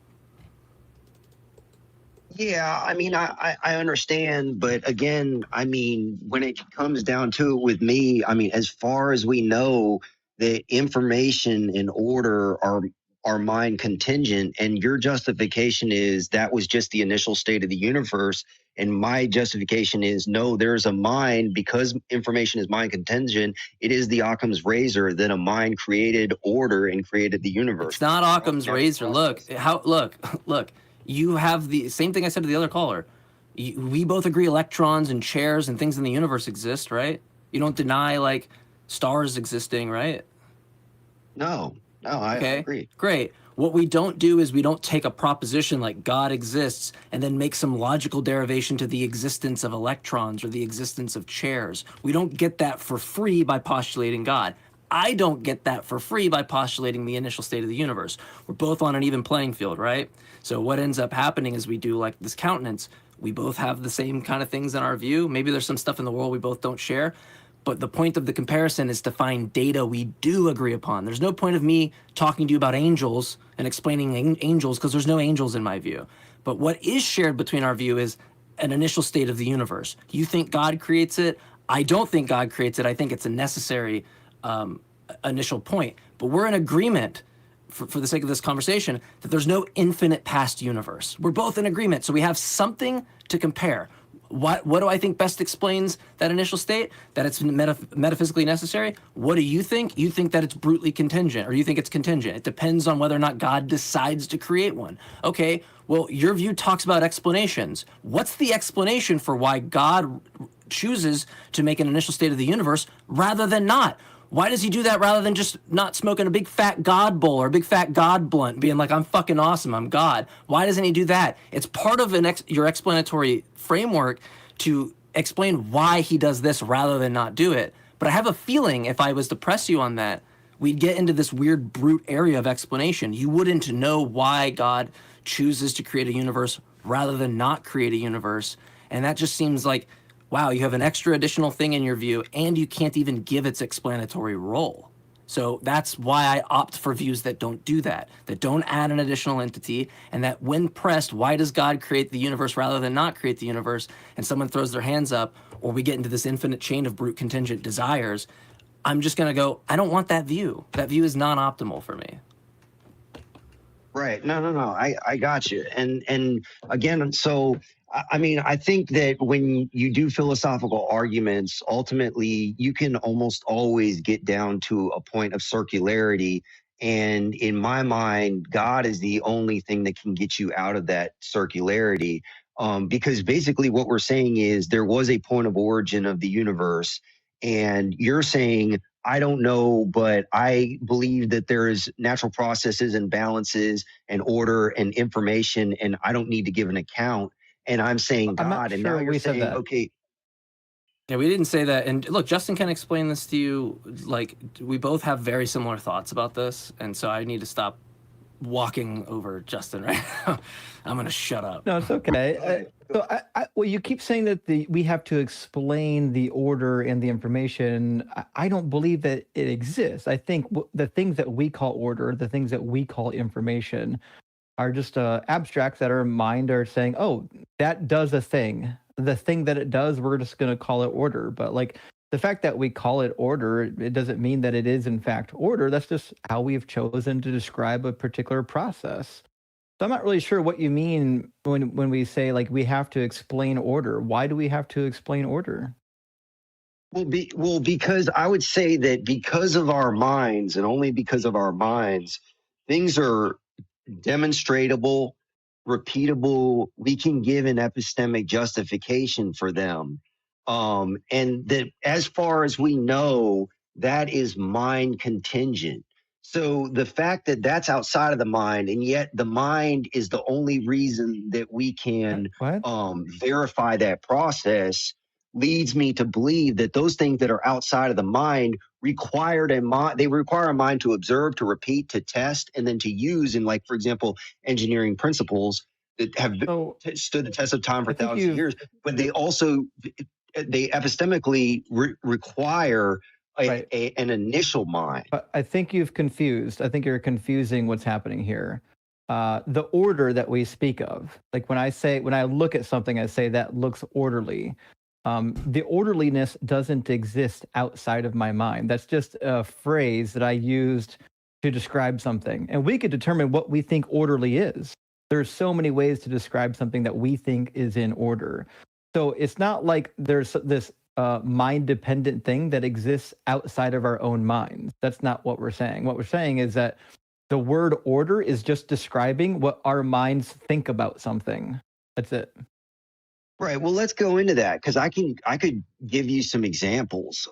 Yeah, I mean, I understand, but again, I mean, when it comes down to it with me, I mean, as far as we know, the information and order are mind contingent, and your justification is that was just the initial state of the universe, and my justification is no, there's a mind because information is mind contingent. It is the Occam's razor that a mind created order and created the universe. It's not Occam's razor. Look. You have the same thing I said to the other caller. We both agree electrons and chairs and things in the universe exist, right? You don't deny like stars existing, right? No, I agree. Great. What we don't do is we don't take a proposition like God exists and then make some logical derivation to the existence of electrons or the existence of chairs. We don't get that for free by postulating God. I don't get that for free by postulating the initial state of the universe. We're both on an even playing field, right? So what ends up happening is we do like this countenance. We both have the same kind of things in our view. Maybe there's some stuff in the world we both don't share, but the point of the comparison is to find data we do agree upon. There's no point of me talking to you about angels and explaining angels because there's no angels in my view. But what is shared between our view is an initial state of the universe. You think God creates it. I don't think God creates it. I think it's a necessary initial point. But we're in agreement for the sake of this conversation, that there's no infinite past universe. We're both in agreement, so we have something to compare. What do I think best explains that initial state? That it's metaphysically necessary? What do you think? You think that it's brutally contingent, or you think it's contingent. It depends on whether or not God decides to create one. Okay, well, your view talks about explanations. What's the explanation for why God chooses to make an initial state of the universe rather than not? Why does he do that rather than just not smoking a big fat God bowl or a big fat God blunt, being like, I'm fucking awesome, I'm God? Why doesn't he do that? It's part of your explanatory framework to explain why he does this rather than not do it. But I have a feeling if I was to press you on that, we'd get into this weird brute area of explanation. You wouldn't know why God chooses to create a universe rather than not create a universe. And that just seems like, wow, you have an extra additional thing in your view, and you can't even give its explanatory role. So that's why I opt for views that don't do that don't add an additional entity, and that when pressed, why does God create the universe rather than not create the universe, and someone throws their hands up, or we get into this infinite chain of brute contingent desires, I'm just gonna go, I don't want that view. That view is non-optimal for me. Right. No. I got you. And again, so I mean, I think that when you do philosophical arguments, ultimately you can almost always get down to a point of circularity. And in my mind, God is the only thing that can get you out of that circularity. Because basically what we're saying is there was a point of origin of the universe, and you're saying, I don't know, but I believe that there is natural processes and balances and order and information, and I don't need to give an account. And I'm saying God, and now you're saying, okay. Yeah, we didn't say that. And look, Justin can explain this to you. Like, we both have very similar thoughts about this, and so I need to stop walking over Justin right now. I'm going to shut up. No, it's okay. Well, you keep saying that we have to explain the order and the information. I don't believe that it exists. I think the things that we call order, the things that we call information, are just abstracts that our mind are saying, oh, that does a thing. The thing that it does, we're just going to call it order. But like the fact that we call it order, it doesn't mean that it is in fact order. That's just how we've chosen to describe a particular process. So I'm not really sure what you mean when we say like we have to explain order. Why do we have to explain order? Because I would say that because of our minds and only because of our minds, things are demonstratable, repeatable. We can give an epistemic justification for them. And that as far as we know, that is mind contingent. So the fact that that's outside of the mind, and yet the mind is the only reason that we can verify that process, leads me to believe that those things that are outside of the mind require a mind to observe, to repeat, to test, and then to use in, like, for example, engineering principles that have stood the test of time for thousands of years. But they also, they epistemically require an initial mind. But I think you've confused. I think you're confusing what's happening here. The order that we speak of, like when I look at something, I say that looks orderly. The orderliness doesn't exist outside of my mind. That's just a phrase that I used to describe something. And we could determine what we think orderly is. There's so many ways to describe something that we think is in order. So it's not like there's this mind-dependent thing that exists outside of our own minds. That's not what we're saying. What we're saying is that the word order is just describing what our minds think about something. That's it. Right. Well, let's go into that because I could give you some examples.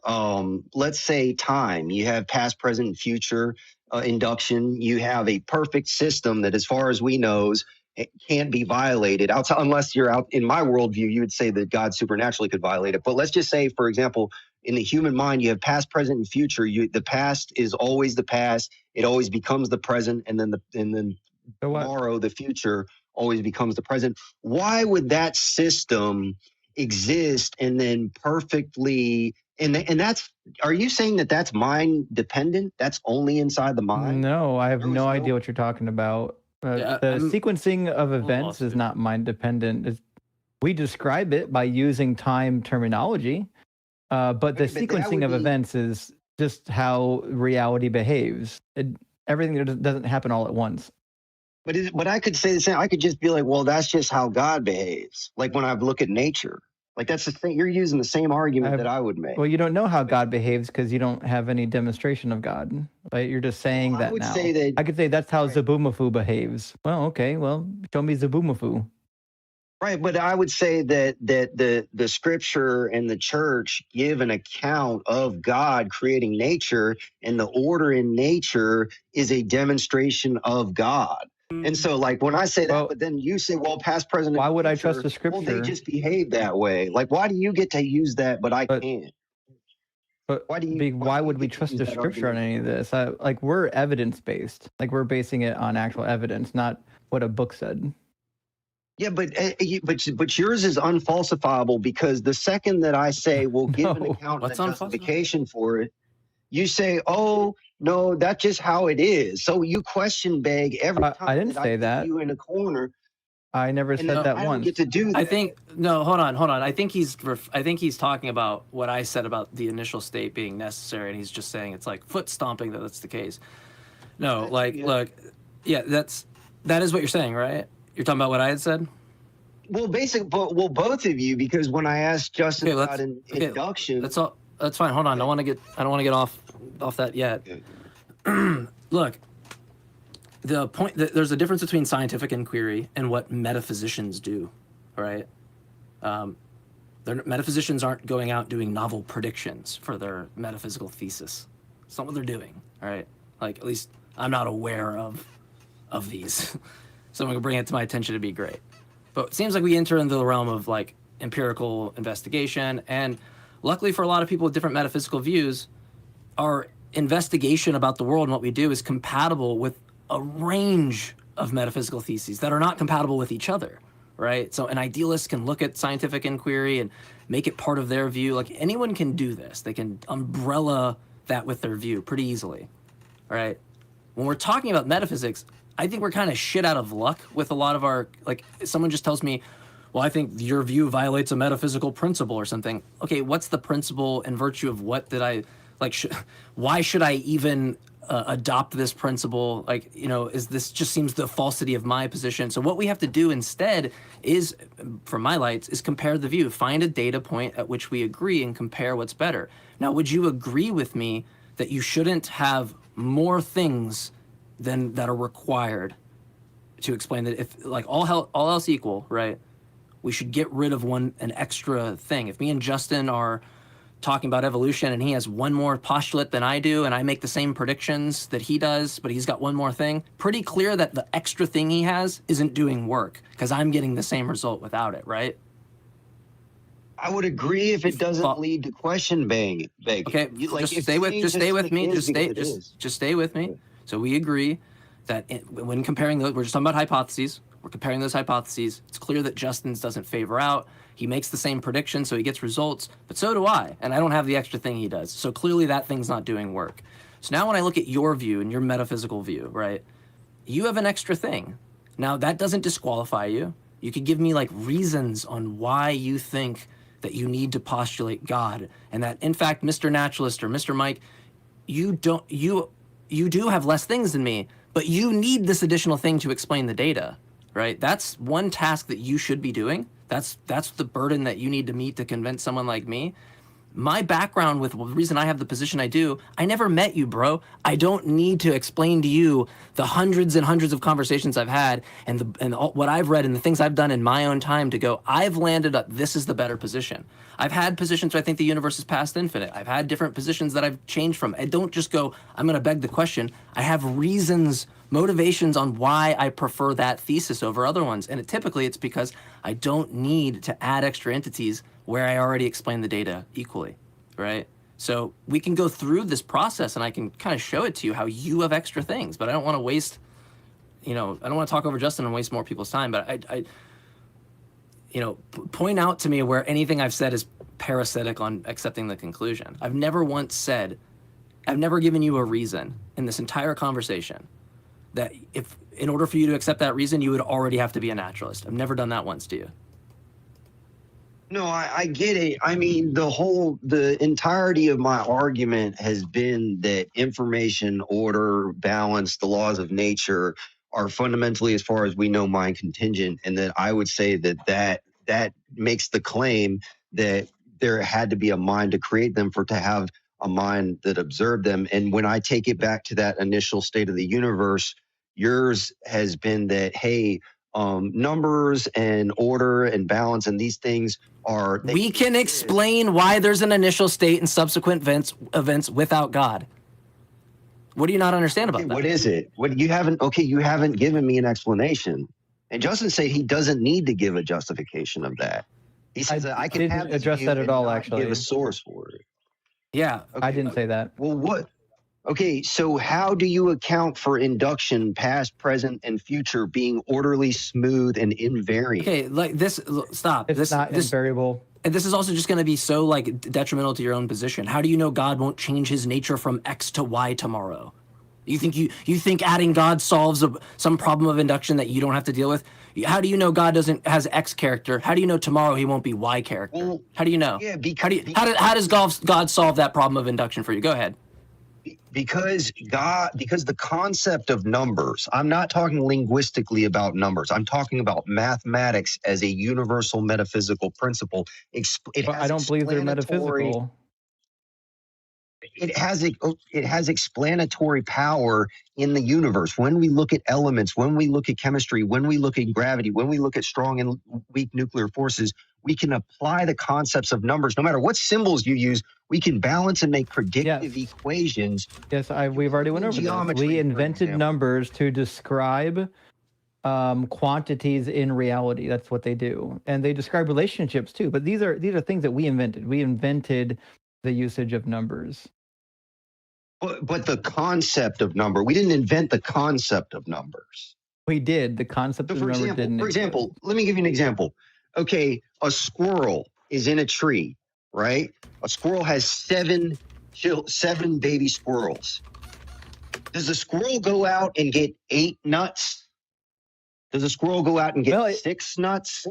Let's say time. You have past, present, and future induction. You have a perfect system that, as far as we know, it can't be violated outside, unless you're out in my worldview. You would say that God supernaturally could violate it. But let's just say, for example, in the human mind, you have past, present, and future. The past is always the past. It always becomes the present, and then tomorrow, the future always becomes the present. Why would that system exist and then perfectly and that's, are you saying that that's mind dependent? That's only inside the mind? No, I have no idea what you're talking about. The sequencing of events is not mind dependent. We describe it by using time terminology, but the sequencing of events is just how reality behaves. Everything doesn't happen all at once. But I could say the same. I could just be like, well, that's just how God behaves. Like when I look at nature, like that's the thing. You're using the same argument that I would make. Well, you don't know how God behaves because you don't have any demonstration of God. Right? You're just saying that now. I could say that's how Zabumafu behaves. Well, okay. Well, show me Zabumafu. Right, but I would say that the scripture and the church give an account of God creating nature, and the order in nature is a demonstration of God. And so, like, when I say that, but then you say, well, past, present, why would I trust the scripture? Well, they just behave that way. Like, why do you get to use that, but I can't? But why would we trust the scripture on any of this? Like, we're evidence-based. Like, we're basing it on actual evidence, not what a book said. Yeah, but yours is unfalsifiable, because the second that I say we'll give an account and a justification for it, you say, oh, no, that's just how it is. So you question beg every time. I didn't say that. You in a corner. I never said that once. I don't get to do that. I think hold on. I think he's talking about what I said about the initial state being necessary, and he's just saying it's like foot stomping that that's the case. No, like, look, yeah, that is what you're saying, right? You're talking about what I had said? Well, both of you, because when I asked Justin about induction, that's all. That's fine. Hold on. I don't want to get off that yet. Look, the point that there's a difference between scientific inquiry and what metaphysicians do, right? Metaphysicians aren't going out doing novel predictions for their metaphysical thesis. It's not what they're doing, all right? Like, at least I'm not aware of these. Someone could bring it to my attention to be great. But it seems like we enter into the realm of like empirical investigation, and luckily for a lot of people with different metaphysical views, our investigation about the world and what we do is compatible with a range of metaphysical theses that are not compatible with each other, right? So an idealist can look at scientific inquiry and make it part of their view. Like, anyone can do this. They can umbrella that with their view pretty easily, right? When we're talking about metaphysics, I think we're kind of shit out of luck with a lot of our, like, someone just tells me, well, I think your view violates a metaphysical principle or something. Okay, what's the principle and virtue of what did I, like, why should I even adopt this principle? Like, you know, is this just seems the falsity of my position. So what we have to do instead is, for my lights, is compare the view. Find a data point at which we agree and compare what's better. Now, would you agree with me that you shouldn't have more things than that are required to explain that? If, like, all else equal, right, we should get rid of an extra thing. If me and Justin are talking about evolution and he has one more postulate than I do and I make the same predictions that he does, but he's got one more thing, pretty clear that the extra thing he has isn't doing work because I'm getting the same result without it, right? I would agree if it doesn't lead to question begging. Okay, just stay with me. Just stay with me. So we agree that when comparing those, we're just talking about hypotheses. We're comparing those hypotheses. It's clear that Justin's doesn't favor out. He makes the same prediction, so he gets results, but so do I, and I don't have the extra thing he does. So clearly that thing's not doing work. So now when I look at your view and your metaphysical view, right, you have an extra thing. Now that doesn't disqualify you. You could give me like reasons on why you think that you need to postulate God, and that in fact, Mr. Naturalist or Mr. Mike, you do have less things than me, but you need this additional thing to explain the data, right? That's one task that you should be doing. That's the burden that you need to meet to convince someone like me. My background with the reason I have the position I do, I never met you, bro. I don't need to explain to you the hundreds and hundreds of conversations I've had and what I've read and the things I've done in my own time to go, I've landed up, this is the better position. I've had positions where I think the universe is past infinite. I've had different positions that I've changed from. I don't just go, I'm going to beg the question. I have reasons, motivations on why I prefer that thesis over other ones. And typically it's because I don't need to add extra entities where I already explained the data equally, right? So we can go through this process and I can kind of show it to you how you have extra things, but I don't want to waste, I don't want to talk over Justin and waste more people's time, but I point out to me where anything I've said is parasitic on accepting the conclusion. I've never given you a reason in this entire conversation that if, in order for you to accept that reason, you would already have to be a naturalist. I've never done that once to you. No, I get it. I mean, the entirety of my argument has been that information, order, balance, the laws of nature are fundamentally, as far as we know, mind contingent. And that I would say that makes the claim that there had to be a mind to create them to have a mind that observed them. And when I take it back to that initial state of the universe, yours has been that, hey, numbers and order and balance and these things are... We can explain why there's an initial state and subsequent events without God. What do you not understand about that? What is it? You haven't given me an explanation. And Justin said he doesn't need to give a justification of that. He says that I can didn't address that at all, actually. Give a source for it. Yeah. Okay, I didn't say that. Well, what? Okay, so how do you account for induction, past, present, and future being orderly, smooth, and invariant? Okay, like this, stop. It's not invariable. And this is also just going to be so like detrimental to your own position. How do you know God won't change his nature from X to Y tomorrow? You think adding God solves some problem of induction that you don't have to deal with? How do you know God has X character? How do you know tomorrow he won't be Y character? Well, how do you know? Yeah, how does God solve that problem of induction for you? Go ahead. Because the concept of numbers, I'm not talking linguistically about numbers. I'm talking about mathematics as a universal metaphysical principle. I don't believe they're metaphysical. It has explanatory power in the universe. When we look at elements, when we look at chemistry, when we look at gravity, when we look at strong and weak nuclear forces, we can apply the concepts of numbers. No matter what symbols you use, we can balance and make predictive equations. Yes, we've already went over this. We invented numbers to describe quantities in reality. That's what they do. And they describe relationships too. But these are things that we invented. We invented the usage of numbers. But the concept of number, we didn't invent the concept of numbers. We did. The concept of number didn't. For example, let me give you an example. Okay, a squirrel is in a tree, right? A squirrel has seven baby squirrels. Does the squirrel go out and get 8 nuts? Does the squirrel go out and get 6 nuts?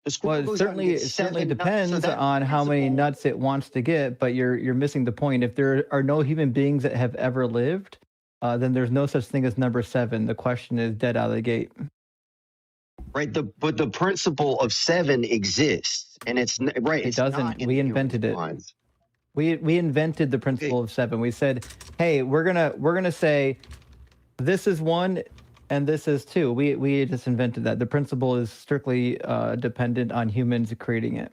The squirrel Well, goes out and it gets certainly 7 nuts. depends So that on how many principle- nuts it wants to get, but you're missing the point. If there are no human beings that have ever lived, then there's no such thing as number 7. The question is dead out of the gate. Right, but the principle of 7 exists, and it's right. It doesn't. We invented it. Minds. We invented the principle of 7. We said, hey, we're gonna say this is 1 and this is 2. We just invented that. The principle is strictly dependent on humans creating it.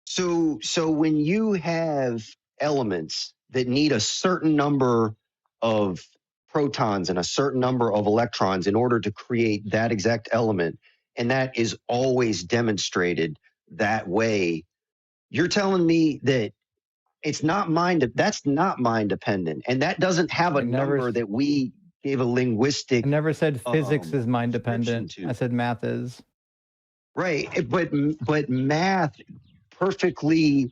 So when you have elements that need a certain number of protons and a certain number of electrons in order to create that exact element, and that is always demonstrated that way, you're telling me that it's not that's not mind dependent, and that doesn't have a number that we gave a linguistic. I never said physics is mind dependent. I said math is. Right, but math perfectly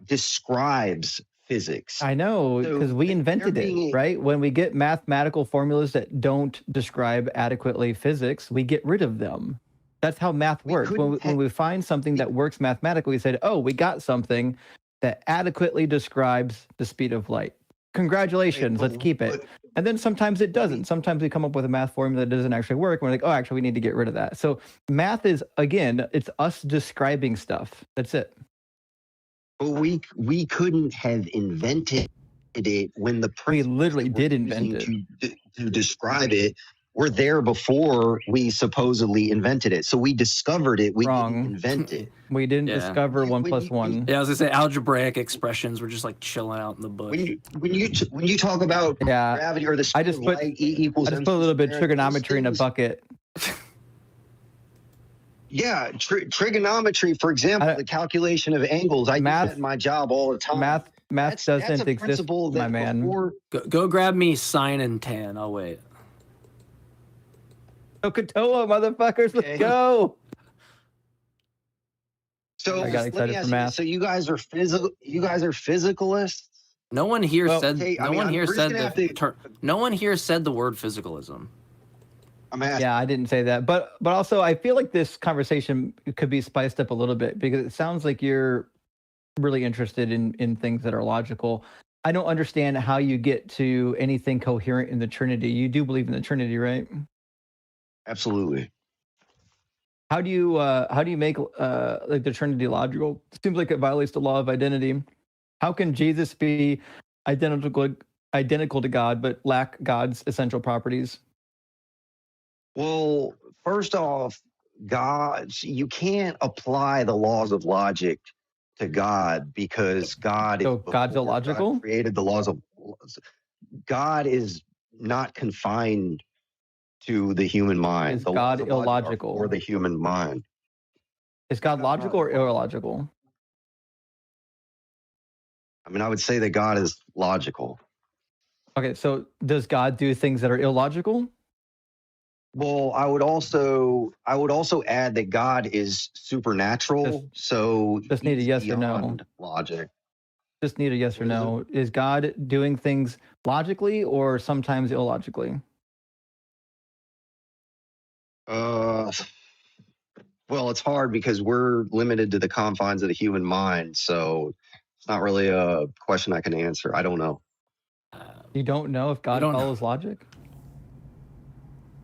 describes physics. I know, because we invented it, right? When we get mathematical formulas that don't describe adequately physics, we get rid of them. That's how math works. When we find something that works mathematically, we say, oh, we got something that adequately describes the speed of light. Congratulations, let's keep it. And then sometimes it doesn't. Sometimes we come up with a math formula that doesn't actually work. And we're like, oh, actually, we need to get rid of that. So math is, again, it's us describing stuff. That's it. But we couldn't have invented it when the we literally did invent it to describe it. We're there before we supposedly invented it. So we discovered it. We didn't invent it. We didn't discover 1 + 1. Yeah, I was gonna say algebraic expressions were just like chilling out in the bush. When you talk about gravity or the speed of light equals, I just put a little bit of trigonometry in a bucket. Yeah, trigonometry, for example, the calculation of angles. I do that in my job all the time. Math doesn't exist, my man. Go grab me sine and tan. I'll wait. Katoa, motherfuckers, let's go. So I got excited for math. So you guys are physicalists? No one here said. No one here said the word physicalism. Yeah, I didn't say that, but also I feel like this conversation could be spiced up a little bit because it sounds like you're really interested in things that are logical. I don't understand how you get to anything coherent in the Trinity. You do believe in the Trinity, right? Absolutely. How do you make like the Trinity logical? It seems like it violates the law of identity. How can Jesus be identical to God but lack God's essential properties? Well, first off, you can't apply the laws of logic to God because God's illogical. God created the laws of God is not confined to the human mind. Is God illogical? Or the human mind. Is God logical or illogical? I mean, I would say that God is logical. Okay, so does God do things that are illogical? Well, I would also add that God is supernatural. Just need a yes or no. Logic. Just need a yes or no. Is God doing things logically or sometimes illogically? Well, it's hard because we're limited to the confines of the human mind, so it's not really a question I can answer. I don't know. You don't know if God follows logic?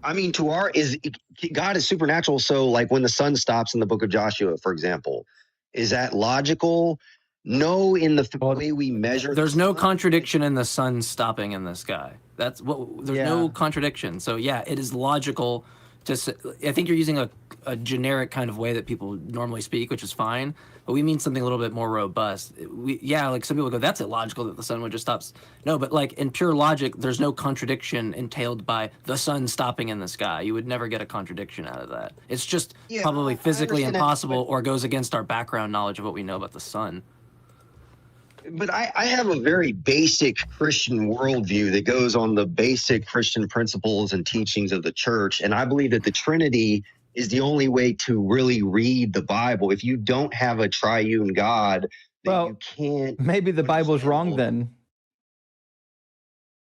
I mean, God is supernatural. So, like when the sun stops in the book of Joshua, for example, is that logical? No, in the way we measure. There's no contradiction in the sun stopping in the sky. There's no contradiction. So yeah, it is logical. I think you're using a generic kind of way that people normally speak, which is fine, but we mean something a little bit more robust. Like some people go, that's illogical that the sun would just stop. No, but like in pure logic, there's no contradiction entailed by the sun stopping in the sky. You would never get a contradiction out of that. It's just probably physically impossible or goes against our background knowledge of what we know about the sun. But I have a very basic Christian worldview that goes on the basic Christian principles and teachings of the church. And I believe that the Trinity is the only way to really read the Bible. If you don't have a triune God, then you can't. Maybe the Bible's wrong then.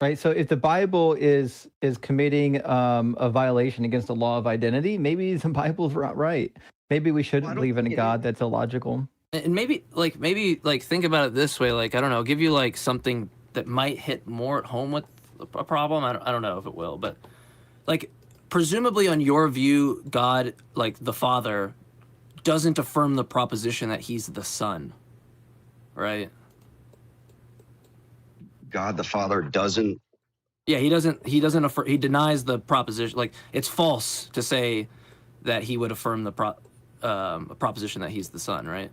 Right. So if the Bible is committing a violation against the law of identity, maybe the Bible's not right. Maybe we shouldn't believe in a God that's illogical. And maybe think about it this way. Like, I don't know, give you like something that might hit more at home with a problem. I don't know if it will, but like, presumably on your view, God, like the Father, doesn't affirm the proposition that he's the Son, right? God the Father doesn't. Yeah, he doesn't affirm, he denies the proposition. Like, it's false to say that he would affirm the proposition that he's the Son, right?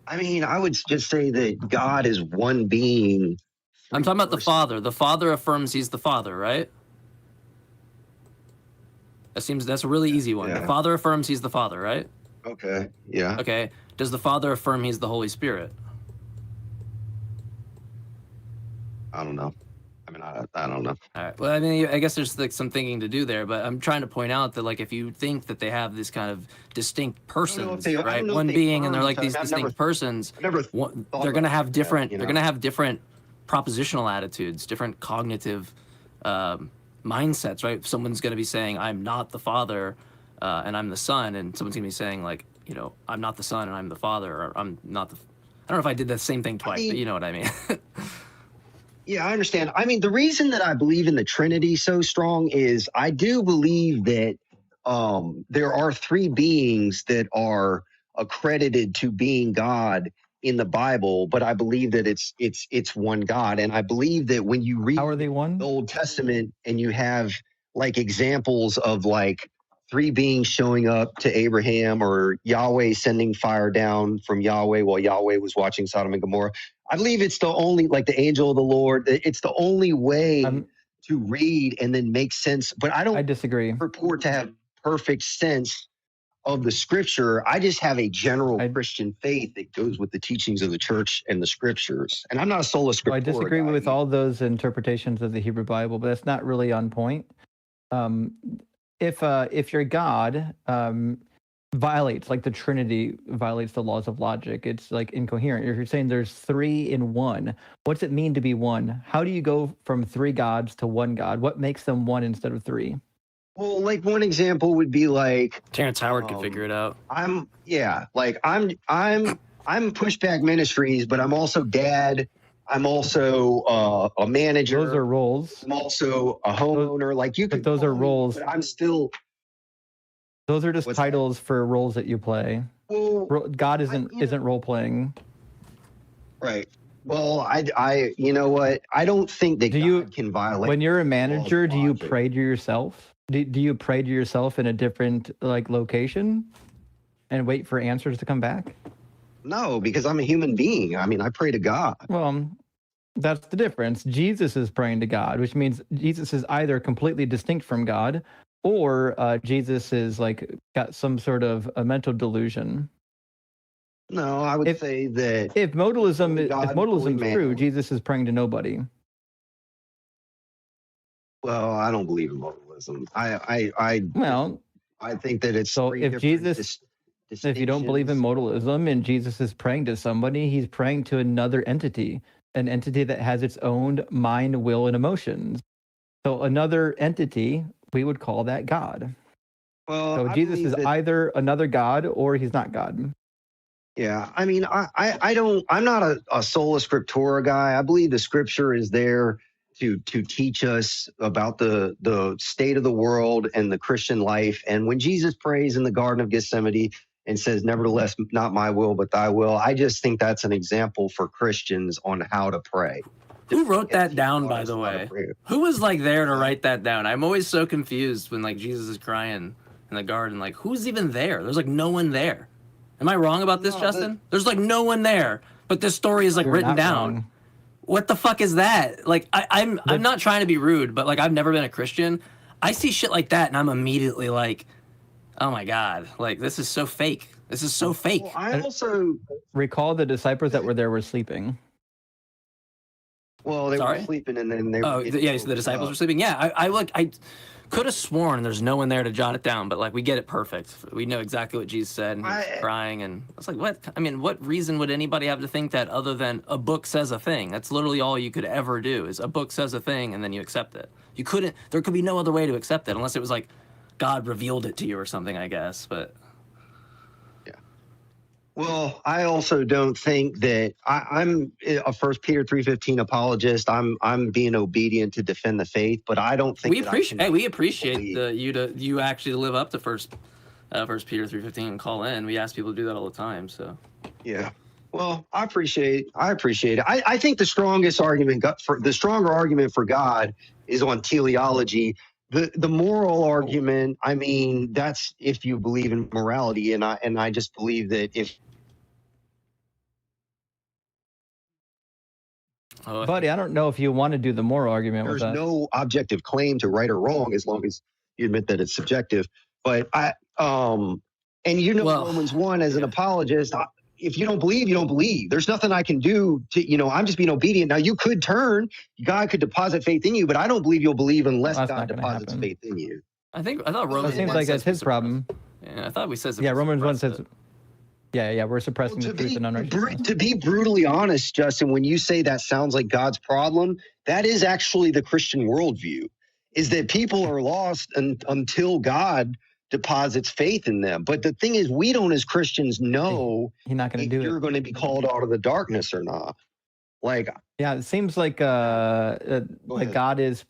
I mean, I would just say that God is one being. I'm talking about the Father. The Father affirms he's the Father, right? That's a really easy one. Yeah. The Father affirms he's the Father, right? Okay. Yeah. Okay. Does the Father affirm he's the Holy Spirit? I don't know. I mean, I don't know. All right. Well, I mean, I guess there's like some thinking to do there, but I'm trying to point out that like if you think that they have this kind of distinct persons, right? One being, and they're like these distinct persons, they're going to have different. They're going to have different propositional attitudes, different cognitive mindsets, right? Someone's going to be saying, "I'm not the Father, and I'm the Son," and someone's going to be saying, like, "I'm not the Son and I'm the Father," or "I'm not the." I don't know if I did the same thing twice, but you know what I mean. Yeah, I understand. I mean, the reason that I believe in the Trinity so strong is I do believe that there are three beings that are accredited to being God in the Bible, but I believe that it's one God. And I believe that when you read How are they one? the Old Testament and you have like examples of like three beings showing up to Abraham or Yahweh sending fire down from Yahweh while Yahweh was watching Sodom and Gomorrah, I believe it's the only, like the angel of the Lord, it's the only way to read and then make sense. But I disagree. Purport to have perfect sense of the scripture. I just have a general Christian faith that goes with the teachings of the church and the scriptures. And I'm not a sola scriptura. I disagree with all those interpretations of the Hebrew Bible, but that's not really on point. If your God violates, like the Trinity violates the laws of logic, it's like incoherent. If you're saying there's three in one, what's it mean to be one? How do you go from three gods to one God? What makes them one instead of three? Well, like one example would be like Terrence Howard could figure it out. I'm Pushback Ministries, but I'm also dad. I'm also a manager. Those are roles. I'm also a homeowner. Like you could. But those are roles. But I'm still. Those are just titles for roles that you play. Well, God isn't role playing. Right. Well, I you know what? I don't think that God can violate. When you're a manager, do you pray to yourself? Do you pray to yourself in a different like location and wait for answers to come back? No, because I'm a human being. I mean, I pray to God. Well, that's the difference. Jesus is praying to God, which means Jesus is either completely distinct from God or Jesus is like got some sort of a mental delusion. No, I would say that if modalism is true, Jesus is praying to nobody. Well, I don't believe in modalism. I think that it's so. If Jesus, if you don't believe in modalism and Jesus is praying to somebody, he's praying to another entity, an entity that has its own mind, will, and emotions. So another entity, we would call that God. Well, so Jesus is either another God or he's not God. Yeah, I mean, I'm not a sola scriptura guy. I believe the scripture is there to teach us about the state of the world and the Christian life. And when Jesus prays in the Garden of Gethsemane and says, "Nevertheless, not my will, but thy will," I just think that's an example for Christians on how to pray. Who wrote that down, by the way? Who was like there to write that down? I'm always so confused when like Jesus is crying in the garden. Like, who's even there? There's like no one there. Am I wrong about this, Justin? There's like no one there, but this story is like written down. Wrong. What the fuck is that? Like, I'm not trying to be rude, but like I've never been a Christian. I see shit like that and I'm immediately like, oh my God, like this is so fake. This is so fake. Well, I also recall the disciples that were there were sleeping. Well, they were sleeping and then they were. So the disciples were sleeping. Yeah, could have sworn there's no one there to jot it down, but like we get it perfect. We know exactly what Jesus said, and he's crying, and I was like, what? I mean, what reason would anybody have to think that other than a book says a thing? That's literally all you could ever do is a book says a thing, and then you accept it. You couldn't. There could be no other way to accept it unless it was like God revealed it to you or something, I guess. But well, I also don't think that I'm a 1 Peter 3:15 apologist. I'm being obedient to defend the faith, but I don't think we appreciate you actually live up to First Peter 3:15 and call in. We ask people to do that all the time. So yeah. Well, I appreciate it. I think the stronger argument for God is on teleology. The moral argument, I mean, that's if you believe in morality, and I just believe that if Buddy, I don't know if you want to do the moral argument with there's us. no objective claim to right or wrong as long as you admit that it's subjective. But and Romans 1 as an apologist, if you don't believe, you don't believe. There's nothing I can do to, I'm just being obedient. Now you could turn, God could deposit faith in you, but I don't believe you'll believe unless God deposits faith in you. I thought Romans. It seems like that's his problem. Yeah, I thought we said. Yeah, Romans 1 says. Yeah, we're suppressing the truth and unrighteousness. To be brutally honest, Justin, when you say that sounds like God's problem, that is actually the Christian worldview, is that people are lost until God deposits faith in them. But the thing is, we don't as Christians know He's not going to do you're going to be called out of the darkness or not. Like, yeah, it seems like God is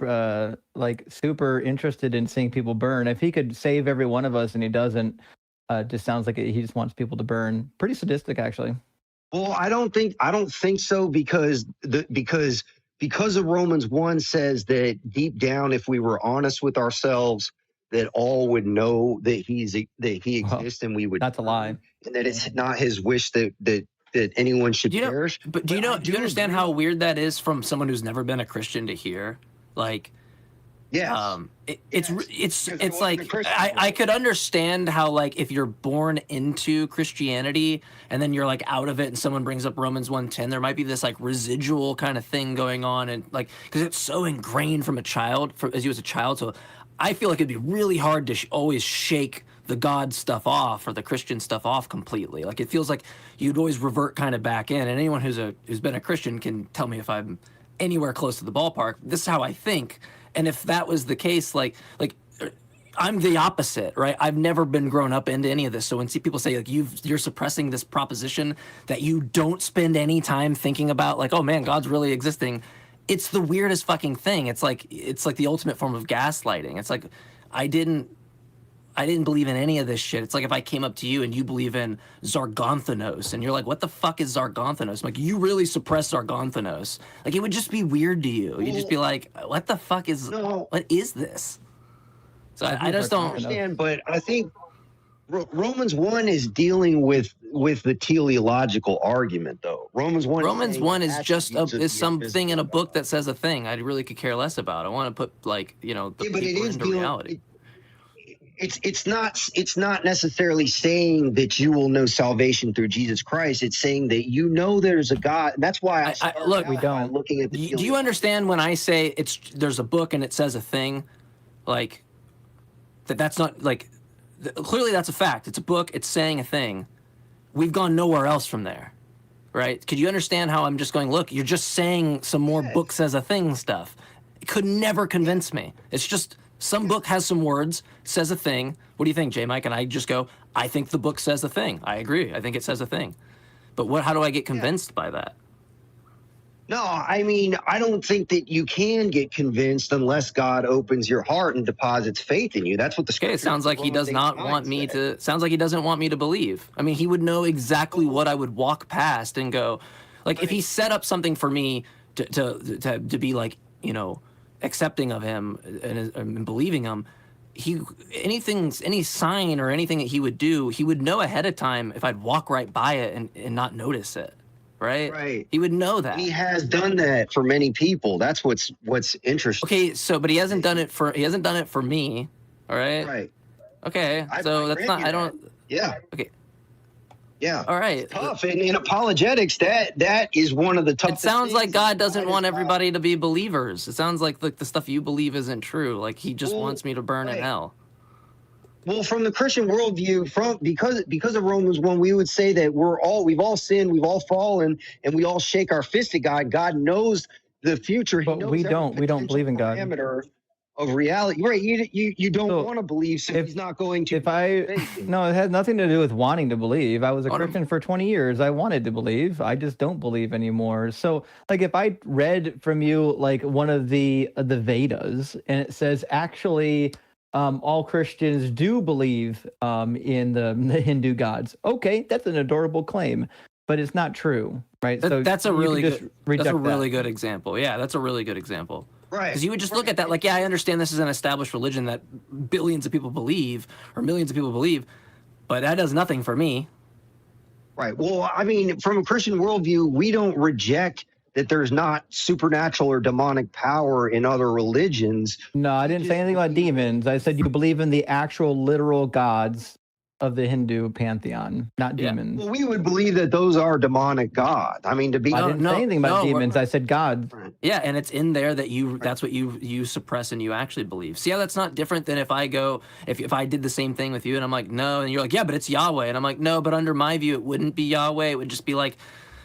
like super interested in seeing people burn. If he could save every one of us and he doesn't, just sounds like he just wants people to burn. Pretty sadistic, actually. Well, I don't think so because of Romans 1 says that deep down, if we were honest with ourselves, that all would know that he exists, and we would. That's a lie. And that it's not his wish that anyone should perish. But do you understand how weird that is from someone who's never been a Christian to hear? Like, yeah, it's like I could understand how, like, if you're born into Christianity and then you're like out of it and someone brings up Romans 1:10, there might be this like residual kind of thing going on, and like because it's so ingrained from a child, as you as a child. So I feel like it'd be really hard to always shake the God stuff off or the Christian stuff off completely. Like it feels like you'd always revert kind of back in. And anyone who's been a Christian can tell me if I'm anywhere close to the ballpark. This is how I think. And if that was the case, like I'm the opposite, right? I've never been grown up into any of this. So when people say like you're suppressing this proposition that you don't spend any time thinking about, like, oh man, God's really existing. It's the weirdest fucking thing. It's like the ultimate form of gaslighting. It's like I didn't believe in any of this shit. It's like if I came up to you and you believe in Zargonthanos and you're like, what the fuck is Zargonthanos? I'm like, you really suppress Zargonthanos. Like it would just be weird to you. You'd just be like, what the fuck is, what is this? So I just don't understand, but I think Romans 1 is dealing with the teleological argument, though. Romans 1 is just something in a book that says a thing I really could care less about. I want to put like, the people into reality. It's not necessarily saying that you will know salvation through Jesus Christ. It's saying that there's a God. And that's why we don't. Looking at the do you understand when I say there's a book and it says a thing, like that's not like clearly that's a fact. It's a book. It's saying a thing. We've gone nowhere else from there, right? Could you understand how I'm just going? Look, you're just saying some more book says a thing stuff. It could never convince me. It's just. Some book has some words, says a thing. What do you think, JMike? And I just go, I think the book says a thing. I agree. I think it says a thing. But how do I get convinced by that? No, I mean, I don't think that you can get convinced unless God opens your heart and deposits faith in you. That's what the scripture. Okay, it sounds like he does not want me to. Sounds like he doesn't want me to believe. I mean, he would know exactly what I would walk past and go, like, if he set up something for me to be like, accepting of him and believing him, any sign or anything that he would do, he would know ahead of time if I'd walk right by it and not notice it, right? Right. He would know that. He has done that for many people. That's what's interesting. Okay, but he hasn't done it for me, all right? Right. Okay, so that's not. I don't. Yeah. Okay. Yeah. All right. It's tough. And in apologetics, that is one of the toughest. It sounds like things. God doesn't want everybody to be believers. It sounds like the stuff you believe isn't true. Like he just wants me to burn in hell. Well, from the Christian worldview, because of Romans 1, we would say that we've all sinned, we've all fallen, and we all shake our fist at God. God knows the future. He But knows we don't believe in God. Parameter of reality, right? You don't want to believe, so he's not going to. No, it has nothing to do with wanting to believe. I was a Christian for 20 years. I wanted to believe. I just don't believe anymore. So, like, if I read from you like one of the Vedas, and it says actually, all Christians do believe in the Hindu gods. Okay, that's an adorable claim, but it's not true, right? So that's a really good good example. Yeah, that's a really good example. Right. Because you would just look at that like, yeah, I understand this is an established religion that billions of people believe or millions of people believe, but that does nothing for me. Right. Well, I mean, from a Christian worldview, we don't reject that there's not supernatural or demonic power in other religions. No, I didn't say anything about demons. I said you believe in the actual literal gods of the Hindu pantheon, not demons. Well, we would believe that those are demonic gods. I mean, I didn't say anything about demons. I said gods. Yeah, and it's in there that that's what you suppress and you actually believe. See how that's not different than if I go, if I did the same thing with you and I'm like, no, and you're like, yeah, but it's Yahweh. And I'm like, no, but under my view, it wouldn't be Yahweh. It would just be like,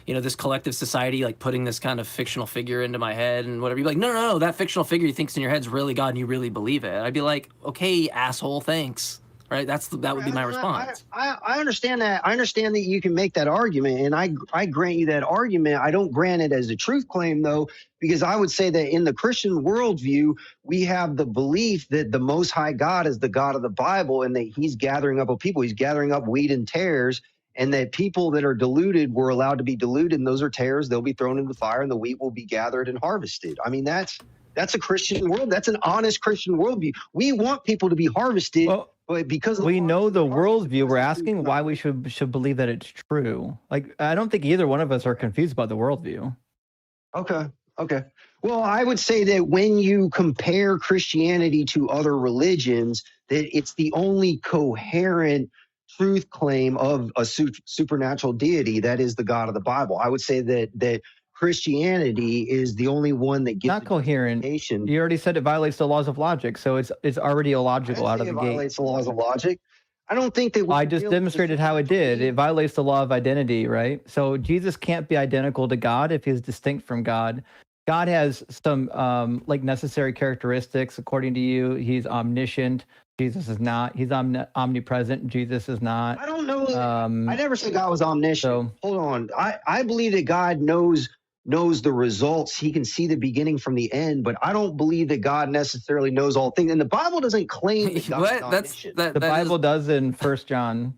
you know, this collective society, like putting this kind of fictional figure into my head and whatever. You're like, no, that fictional figure you think's in your head's really God and you really believe it. I'd be like, okay, asshole, thanks. Right? That would be my response. I understand that. I understand that you can make that argument, and I grant you that argument. I don't grant it as a truth claim, though, because I would say that in the Christian worldview, we have the belief that the Most High God is the God of the Bible and that he's gathering up a people. He's gathering up wheat and tares, and that people that are deluded were allowed to be deluded, and those are tares. They'll be thrown into the fire, and the wheat will be gathered and harvested. I mean, that's a Christian world. That's an honest Christian worldview. We want people to be harvested. But because we know the worldview, we're asking why we should believe that it's true. Like, I don't think either one of us are confused about the worldview. Okay. Well, I would say that when you compare Christianity to other religions, that it's the only coherent truth claim of a supernatural deity that is the God of the Bible. I would say that Christianity is the only one that gives not coherent. You already said it violates the laws of logic, so it's already illogical out of the gate. It violates the laws of logic. I don't think that. I just demonstrated how it did. It violates the law of identity, right? So Jesus can't be identical to God if he's distinct from God. God has some like necessary characteristics according to you. He's omniscient. Jesus is not. He's omnipresent. Jesus is not. I don't know. I never said God was omniscient. Hold on. I believe that God knows the results. He can see the beginning from the end, but I don't believe that God necessarily knows all things. And the Bible doesn't claim that God is omniscient. The Bible does in 1 John.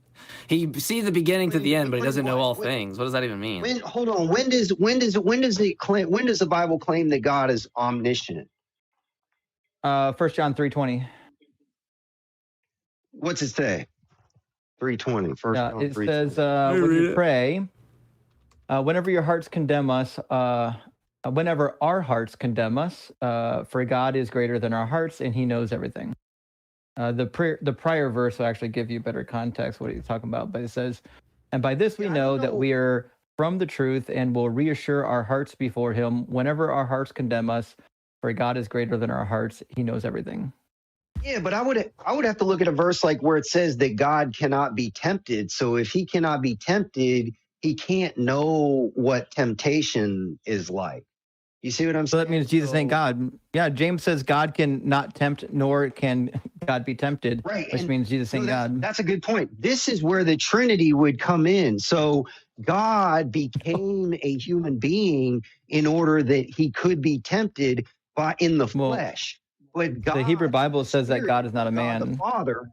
He sees the beginning to the end, but he doesn't know all things. What does that even mean? Hold on. When does the Bible claim that God is omniscient? 1 John 3:20. What's it say? 3:20. It says when you pray, whenever your hearts condemn us, whenever our hearts condemn us, for God is greater than our hearts, and He knows everything. The prior verse will actually give you better context what he's talking about, but it says, and by this we know that we are from the truth and will reassure our hearts before Him. Whenever our hearts condemn us, for God is greater than our hearts, He knows everything. Yeah, but I would have to look at a verse like where it says that God cannot be tempted. So if He cannot be tempted, He can't know what temptation is like. You see what I'm saying? So that means Jesus ain't God. Yeah, James says God can not tempt, nor can God be tempted, right? Which means Jesus ain't God. That's a good point. This is where the Trinity would come in. So God became a human being in order that He could be tempted in the flesh. But God, the Hebrew Bible says that God is not a man. God the Father.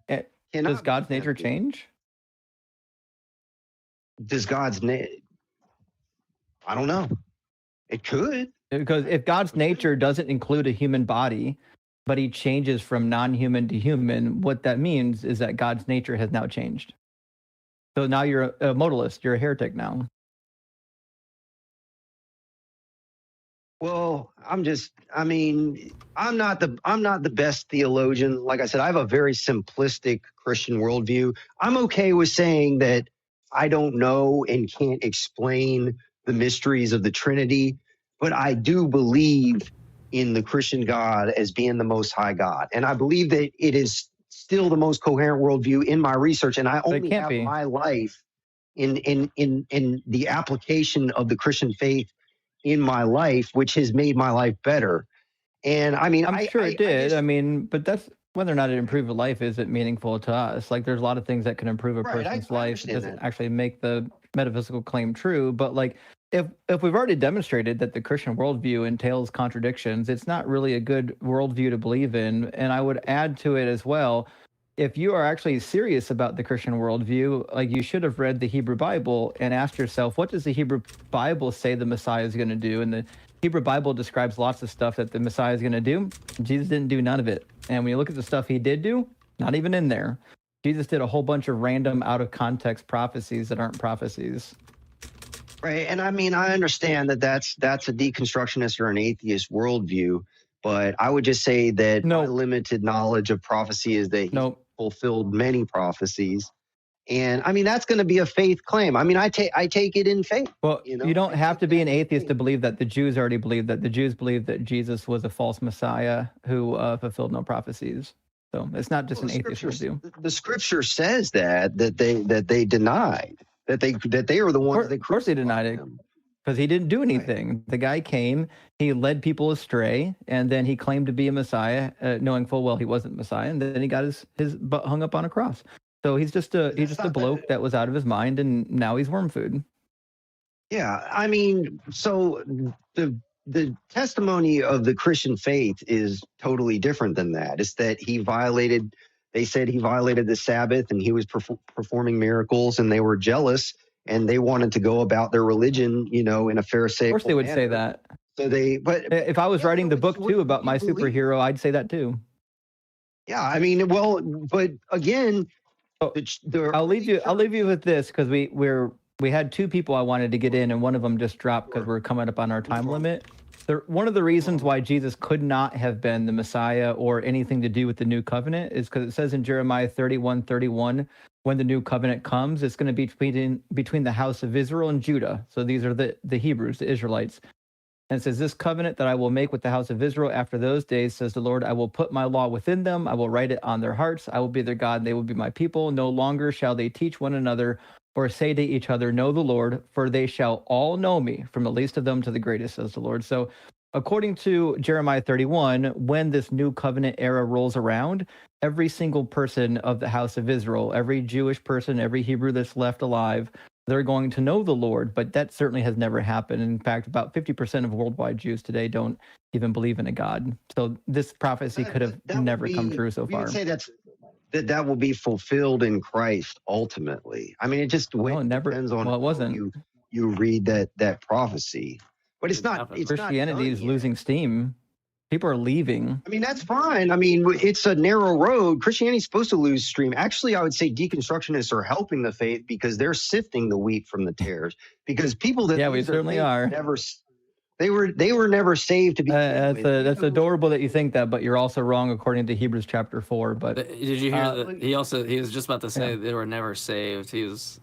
Does God's nature change? Does God's I don't know. It could. Because if God's nature doesn't include a human body, but He changes from non-human to human, what that means is that God's nature has now changed. So now you're a modalist. You're a heretic now. Well, I'm not the best theologian. Like I said, I have a very simplistic Christian worldview. I'm okay with saying that I don't know and can't explain the mysteries of the Trinity, but I do believe in the Christian God as being the Most High God. And I believe that it is still the most coherent worldview in my research. And I only have my life in the application of the Christian faith in my life, which has made my life better. And I mean, I'm sure it did. I mean, but that's whether or not it improved a life isn't meaningful to us. Like, there's a lot of things that can improve a person's life. It doesn't actually make the metaphysical claim true. But like, if we've already demonstrated that the Christian worldview entails contradictions, it's not really a good worldview to believe in. And I would add to it as well, if you are actually serious about the Christian worldview, like, you should have read the Hebrew Bible and asked yourself, what does the Hebrew Bible say the Messiah is going to do? And the Hebrew Bible describes lots of stuff that the Messiah is going to do. Jesus didn't do none of it. And when you look at the stuff he did do, not even in there. Jesus did a whole bunch of random out of context prophecies that aren't prophecies. Right. And I mean, I understand that that's a deconstructionist or an atheist worldview, but I would just say that my limited knowledge of prophecy is that he fulfilled many prophecies. And I mean, that's going to be a faith claim. I mean, I take it in faith. Well, you don't have to be an atheist to believe that. The Jews already believed that. The Jews believed that Jesus was a false Messiah who fulfilled no prophecies. So it's not just an atheist view. The scripture says that they denied that they were the ones that. Of course, they denied it because he didn't do anything. Right. The guy came, he led people astray, and then he claimed to be a Messiah, knowing full well he wasn't Messiah, and then he got his butt hung up on a cross. So he's just a bloke that was out of his mind, and now he's worm food. Yeah, I mean, so the testimony of the Christian faith is totally different than that. It's that they said he violated the Sabbath, and he was performing miracles, and they were jealous, and they wanted to go about their religion, in a Pharisaical. Of course, they would say that. So but if I was writing the book too about my superhero, I'd say that too. Yeah, I mean, well, but again. I'll leave you with this, because we had two people I wanted to get in, and one of them just dropped because we're coming up on our time limit. One of the reasons why Jesus could not have been the Messiah or anything to do with the new covenant is because it says in Jeremiah 31:31, when the new covenant comes, it's going to be between the house of Israel and Judah. So these are the Hebrews, the Israelites. And it says, this covenant that I will make with the house of Israel after those days, says the Lord, I will put my law within them. I will write it on their hearts. I will be their God, and they will be my people. No longer shall they teach one another or say to each other, know the Lord, for they shall all know me, from the least of them to the greatest, says the Lord. So according to Jeremiah 31, when this new covenant era rolls around, every single person of the house of Israel, every Jewish person, every Hebrew that's left alive, they're going to know the Lord, but that certainly has never happened. In fact, about 50% of worldwide Jews today don't even believe in a God. So this prophecy could have never come true so far. We would say that will be fulfilled in Christ ultimately. I mean, it just depends on how you read that prophecy. But it's not. Christianity is losing steam. People are leaving. I mean, that's fine. I mean, it's a narrow road. Christianity's supposed to lose steam. Actually, I would say deconstructionists are helping the faith because they're sifting the wheat from the tares. Because people that we certainly are. They were never saved to be. That's adorable that you think that, but you're also wrong according to Hebrews chapter 4. But did you hear that? He was just about to say they were never saved. He was.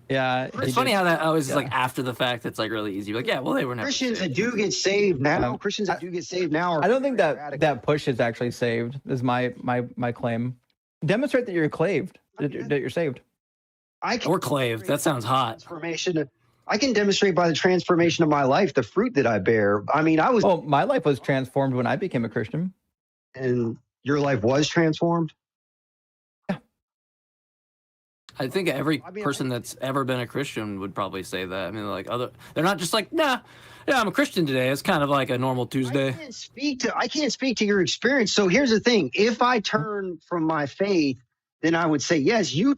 Yeah, it's funny how that always is like after the fact. It's like really easy. Like, well, they were never Christians that do get saved now. Christians that do get saved now. I don't think that push is actually saved. Is my claim. Demonstrate that you're claved. That you're saved. Or claved. That sounds hot. Transformation. I can demonstrate by the transformation of my life the fruit that I bear. I mean, my life was transformed when I became a Christian. And your life was transformed? I think every person that's ever been a Christian would probably say that. I mean, they're not just like, yeah, I'm a Christian today. It's kind of like a normal Tuesday. I can't speak to your experience. So here's the thing. If I turn from my faith, then I would say, yes, you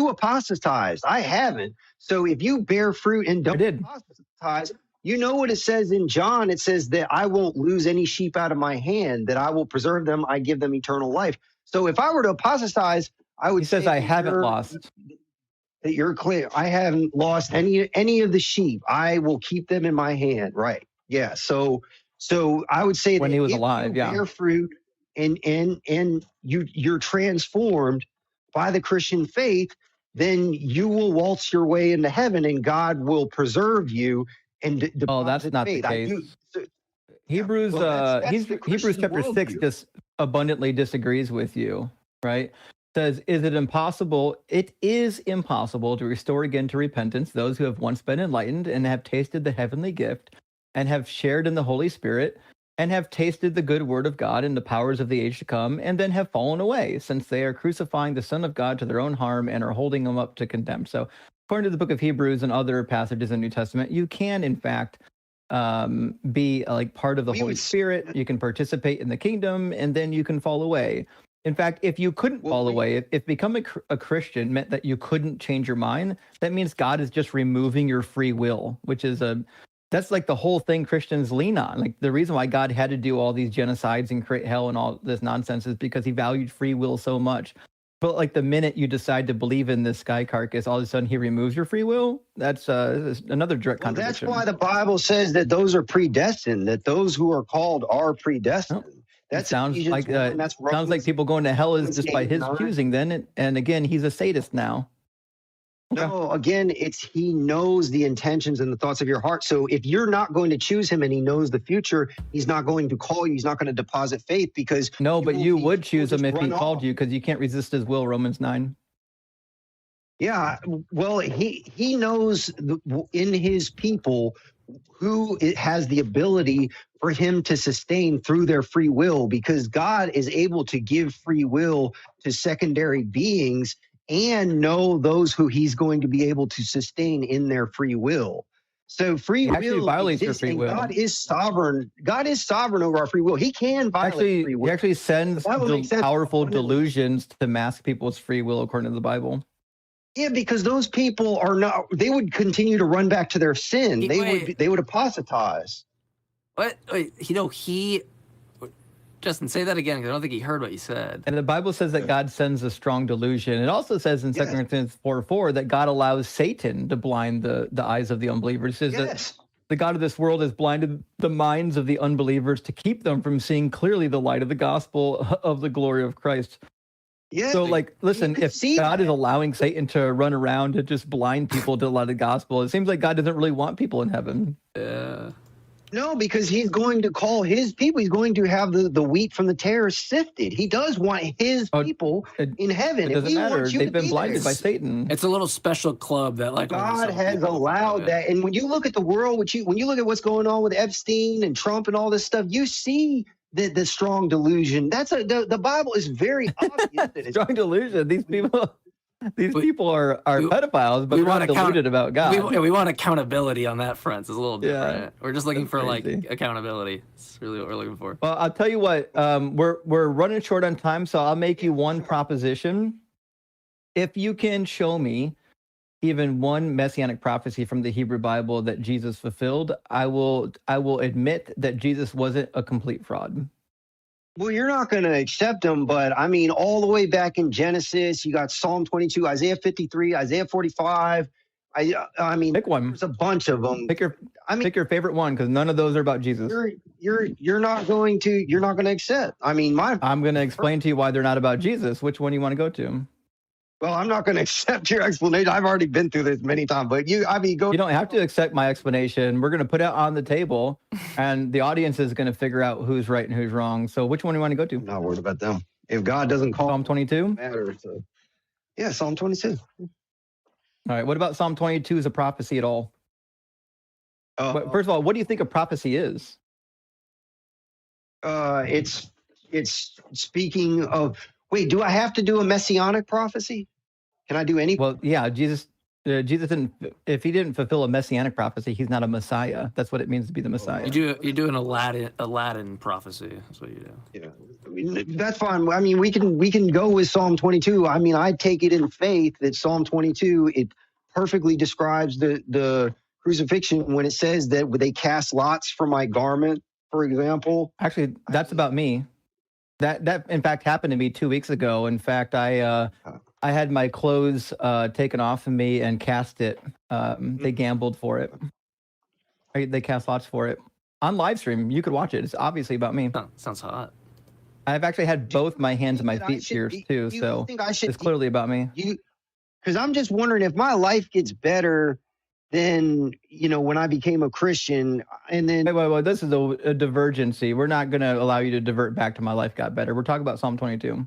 apostatized. I haven't. So if you bear fruit and don't apostatize, you know what it says in John. It says that I won't lose any sheep out of my hand, that I will preserve them. I give them eternal life. So if I were to apostatize, I would say I haven't lost. That you're clear. I haven't lost any of the sheep. I will keep them in my hand. Right. Yeah. So I would say when that he was alive, bear fruit and you're transformed by the Christian faith, then you will waltz your way into heaven, and God will preserve you. And Oh, that's not the case. Hebrews, Hebrews chapter 6 just abundantly disagrees with you, right? Says, is it impossible? It is impossible to restore again to repentance those who have once been enlightened and have tasted the heavenly gift and have shared in the Holy Spirit and have tasted the good word of God and the powers of the age to come, and then have fallen away, since they are crucifying the Son of God to their own harm and are holding him up to contempt. So according to the book of Hebrews and other passages in the New Testament, you can, in fact, be like part of the Holy Spirit. You can participate in the kingdom, and then you can fall away. In fact, if you couldn't fall away, if becoming a Christian meant that you couldn't change your mind, that means God is just removing your free will, which is that's like the whole thing Christians lean on. Like the reason why God had to do all these genocides and create hell and all this nonsense is because he valued free will so much. But like the minute you decide to believe in this sky carcass, all of a sudden he removes your free will. That's another direct contradiction. That's why the Bible says that those are predestined, that those who are called are predestined. That sounds like sounds like people going to hell is just by his choosing then. And again, he's a sadist now. No, again, he knows the intentions and the thoughts of your heart. So if you're not going to choose him and he knows the future, he's not going to call you. He's not going to deposit faith because... No, but you would choose him if he called you, because you can't resist his will, Romans 9. Yeah, well, he knows in his people who has the ability for him to sustain through their free will, because God is able to give free will to secondary beings and know those who he's going to be able to sustain in their free will. So free will violates your free will. God is sovereign. God is sovereign over our free will. He can violate free will. He actually sends powerful delusions to mask people's free will, according to the Bible. Yeah, because those people are not. They would continue to run back to their sin. They would apostatize. What? Wait, Justin, say that again, because I don't think he heard what you said. And the Bible says that God sends a strong delusion. It also says in 2 Corinthians 4:4 that God allows Satan to blind the eyes of the unbelievers. It says that the God of this world has blinded the minds of the unbelievers to keep them from seeing clearly the light of the gospel of the glory of Christ. Yeah. So, like, listen, if God is allowing Satan to run around to just blind people to the light of the gospel, it seems like God doesn't really want people in heaven. Yeah. No, because he's going to call his people. He's going to have the wheat from the tares sifted. He does want his people in heaven. It doesn't matter. They've been blinded by Satan. It's a little special club that, like, God has allowed that. And when you look at the world, when you look at what's going on with Epstein and Trump and all this stuff, you see the strong delusion. The Bible is very obvious. Strong delusion. These people are pedophiles, but they're deluded about God. We want accountability on that front. It's a little different. Yeah, we're just looking for crazy. Like accountability. It's really what we're looking for. Well, I'll tell you what. We're running short on time, so I'll make you one proposition. If you can show me even one messianic prophecy from the Hebrew Bible that Jesus fulfilled, I will admit that Jesus wasn't a complete fraud. Well, you're not going to accept them, but I mean, all the way back in Genesis, you got Psalm 22, Isaiah 53, Isaiah 45. I mean, pick one. There's a bunch of them. Pick your favorite one, because none of those are about Jesus. You're not going to accept. I mean, I'm going to explain to you why they're not about Jesus. Which one do you want to go to? Well, I'm not going to accept your explanation. I've already been through this many times, but you don't have to accept my explanation. We're going to put it on the table, and the audience is going to figure out who's right and who's wrong. So which one do you want to go to? I'm not worried about them. If God doesn't call Psalm 22? Matter, so. Yeah, Psalm 22. All right. What about Psalm 22 as a prophecy at all? First of all, what do you think a prophecy is? It's speaking of... Wait, do I have to do a messianic prophecy? Can I do any? Well, yeah, Jesus didn't. If he didn't fulfill a messianic prophecy, he's not a Messiah. That's what it means to be the Messiah. You do an Aladdin prophecy. That's what you do. Yeah, I mean, that's fine. I mean, we can go with Psalm 22. I mean, I take it in faith that Psalm 22 it perfectly describes the crucifixion when it says that they cast lots for my garment, for example. Actually, that's about me. That in fact happened to me 2 weeks ago. In fact, I had my clothes taken off of me and cast it. They gambled for it. They cast lots for it on live stream. You could watch it. It's obviously about me. Sounds hot. I've actually had both my hands and my feet pierced too, so it's clearly about me. Because I'm just wondering if my life gets better than, when I became a Christian, and then Wait. This is a divergency. We're not going to allow you to divert back to my life got better. We're talking about Psalm 22.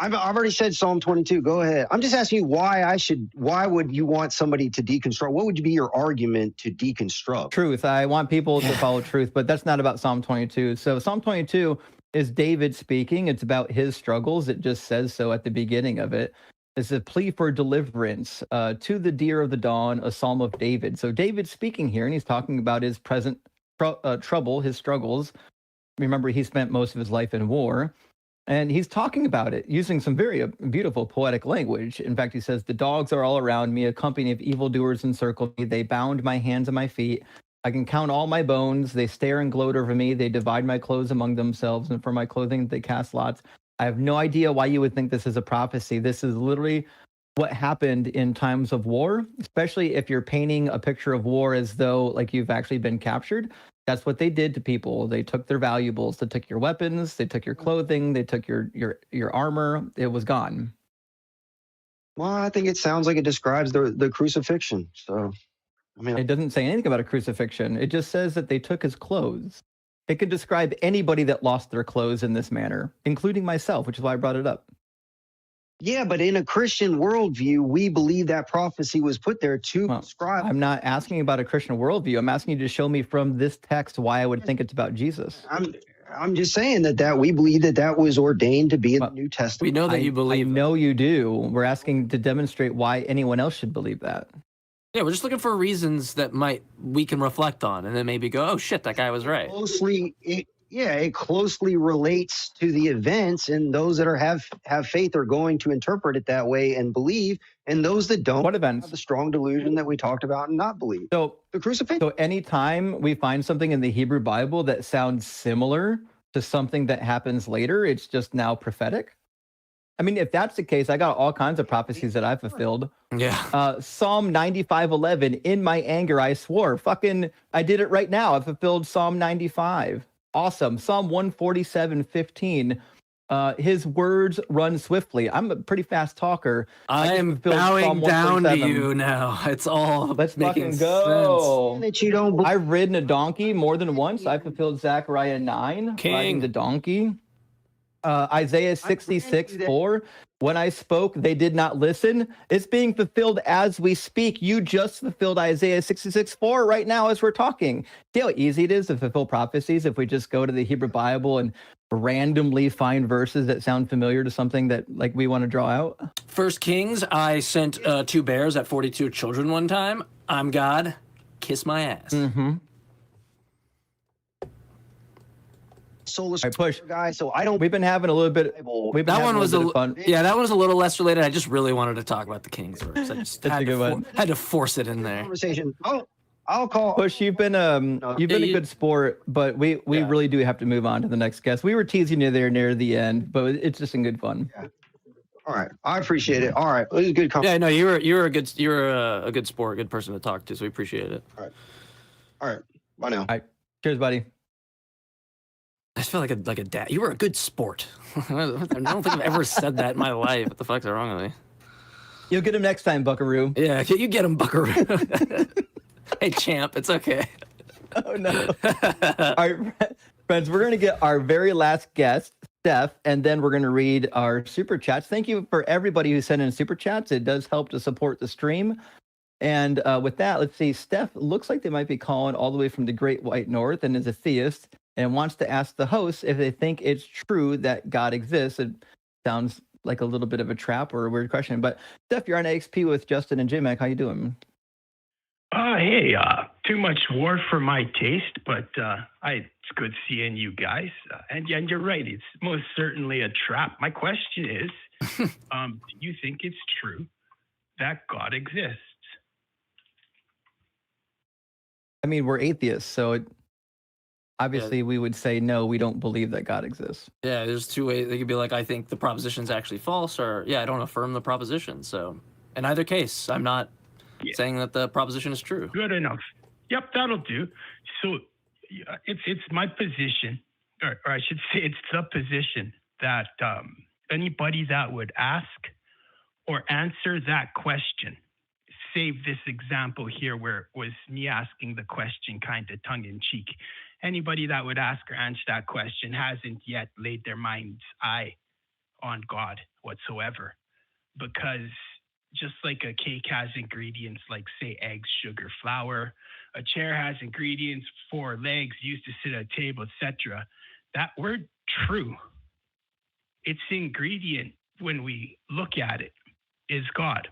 I've already said Psalm 22. Go ahead. I'm just asking you why would you want somebody to deconstruct? What would be your argument to deconstruct? Truth. I want people to follow truth, but that's not about Psalm 22. So Psalm 22 is David speaking. It's about his struggles. It just says so at the beginning of it. It's a plea for deliverance to the deer of the dawn, a psalm of David. So David's speaking here, and he's talking about his present trouble, his struggles. Remember, he spent most of his life in war. And he's talking about it using some very beautiful poetic language. In fact, he says, "The dogs are all around me, a company of evildoers encircle me. They bound my hands and my feet. I can count all my bones. They stare and gloat over me. They divide my clothes among themselves, and for my clothing they cast lots." I have no idea why you would think this is a prophecy. This is literally what happened in times of war, especially if you're painting a picture of war as though like you've actually been captured. That's what they did to people. They took their valuables. They took your weapons. They took your clothing. They took your armor. It was gone. Well, I think it sounds like it describes the crucifixion. So, It doesn't say anything about a crucifixion. It just says that they took his clothes. It could describe anybody that lost their clothes in this manner, including myself, which is why I brought it up. yeah, but in a Christian worldview, we believe that prophecy was put there to describe. I'm not asking about a Christian worldview. I'm asking you to show me from this text why I would think it's about Jesus. I'm just saying that we believe that was ordained to be in the New Testament. We know that you believe. I know you do. We're asking to demonstrate why anyone else should believe that. Yeah, we're just looking for reasons that we can reflect on, and then maybe go, "Oh shit, that guy was right." It closely relates to the events, and those that have faith are going to interpret it that way and believe, and those that don't, What events? have the strong delusion that we talked about and not believe. So The crucifixion. So anytime we find something in the Hebrew Bible that sounds similar to something that happens later, it's just now prophetic. I mean, if that's the case, I got all kinds of prophecies that I fulfilled. Yeah. Psalm 95:11, in my anger I swore. I did it right now. I fulfilled Psalm 95. Awesome. Psalm 147:15. His words run swiftly. I'm a pretty fast talker. I am bowing down to you now. It's all Let's making fucking go. That you don't believe. I've ridden a donkey more than once. I fulfilled Zechariah 9, riding the donkey. Isaiah 66:4. When I spoke, they did not listen. It's being fulfilled as we speak. You just fulfilled Isaiah 66:4 right now as we're talking. See how easy it is to fulfill prophecies if we just go to the Hebrew Bible and randomly find verses that sound familiar to something that like we want to draw out? First Kings, I sent 2 bears at 42 children one time. I'm God. Kiss my ass. Mm-hmm. Soulless I push. guy, so I don't. We've been having a little bit. We've been That having one a was little bit of fun. yeah, that one was a little less related. I just really wanted to talk about the Kings verse. I just That's a good one. had to force it in there. Conversation. I'll call. Push, you've been a good sport, but we really do have to move on to the next guest. We were teasing you there near the end, but it's just in good fun. Yeah. All right, I appreciate it. All right, it was a good conversation. Yeah, no, you were a good sport, good person to talk to, so we appreciate it. All right, bye now. All right, cheers, buddy. I just feel like a dad. You were a good sport. I don't think I've ever said that in my life. What the fuck's wrong with me? You'll get him next time, Buckaroo. Yeah, you get him, Buckaroo. Hey, champ, it's okay. Oh no! All right, friends, we're gonna get our very last guest, Steph, and then we're gonna read our super chats. Thank you for everybody who sent in super chats. It does help to support the stream. And with that, let's see. Steph looks like they might be calling all the way from the Great White North and is a theist and wants to ask the hosts if they think it's true that God exists. It sounds like a little bit of a trap or a weird question, but Steph, you're on AXP with Justin and JMike. How you doing? Hey, too much war for my taste, but it's good seeing you guys. And you're right, it's most certainly a trap. My question is, do you think it's true that God exists? I mean, we're atheists, so obviously we would say no, we don't believe that God exists. Yeah, there's 2 ways. They could be like, I think the proposition's actually false, or yeah, I don't affirm the proposition. So in either case, I'm not saying that the proposition is true. Good enough. Yep, that'll do. So it's my position, or I should say it's the position that anybody that would ask or answer that question. Save this example here where it was me asking the question kind of tongue in cheek. Anybody that would ask or answer that question hasn't yet laid their mind's eye on God whatsoever. Because just like a cake has ingredients like, say, eggs, sugar, flour, a chair has ingredients, 4 legs used to sit at a table, etc. That word true, its ingredient when we look at it is God.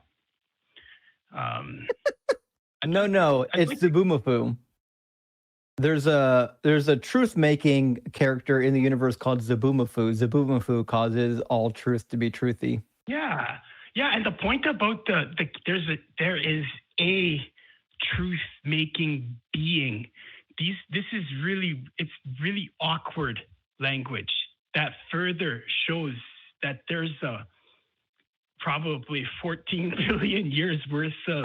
No, it's Zabumafu. There's a truth-making character in the universe called Zabumafu. Zabumafu causes all truth to be truthy. Yeah, and the point about there is a truth-making being. It's really awkward language that further shows that there's probably 14 billion years worth of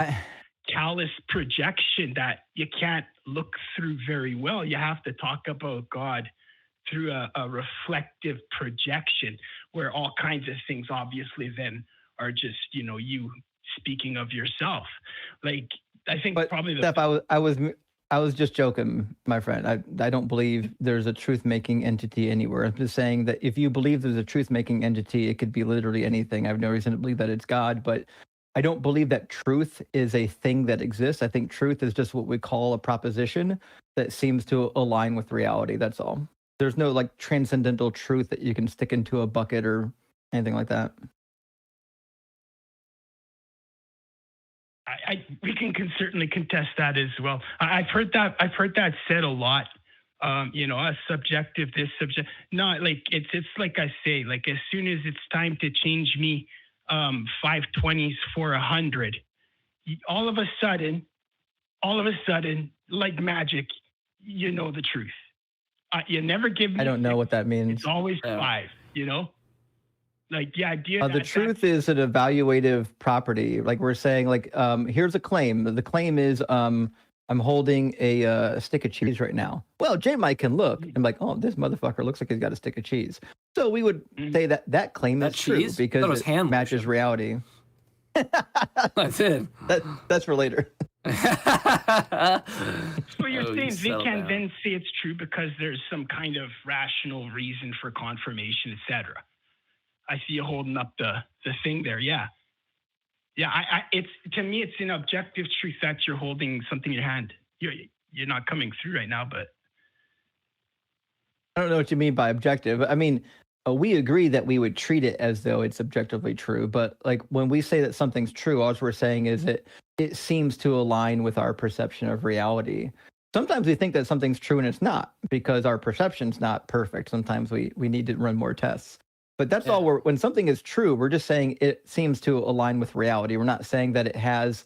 callous projection that you can't look through very well. You have to talk about God through a reflective projection where all kinds of things obviously then are just, you speaking of yourself. Like, I think probably Steph, I was just joking, my friend. I don't believe there's a truth-making entity anywhere. I'm just saying that if you believe there's a truth-making entity, it could be literally anything. I have no reason to believe that it's God, but I don't believe that truth is a thing that exists. I think truth is just what we call a proposition that seems to align with reality. That's all. There's no like transcendental truth that you can stick into a bucket or anything like that. We can certainly contest that as well. I've heard that said a lot. A subjective, this subject. Not like it's like I say, like as soon as it's time to change me 520s for 100, all of a sudden, like magic, you know the truth. You never give me. I don't know what that means. It's always 5. Like the idea the truth is an evaluative property. Like we're saying, like here's a claim. The claim is I'm holding a stick of cheese right now. Well, JMike can look and be like, oh, this motherfucker looks like he's got a stick of cheese. So we would say that claim is true because it matches reality. That's it. That's for later. So you're saying they can then say it's true because there's some kind of rational reason for confirmation, etc. I see you holding up the thing there. Yeah. It's to me, it's an objective truth that you're holding something in your hand. You're not coming through right now, but I don't know what you mean by objective. I mean, we agree that we would treat it as though it's objectively true, but like when we say that something's true, all we're saying is that it seems to align with our perception of reality. Sometimes we think that something's true and it's not because our perception's not perfect. Sometimes we need to run more tests. But that's all when something is true, we're just saying it seems to align with reality. We're not saying that it has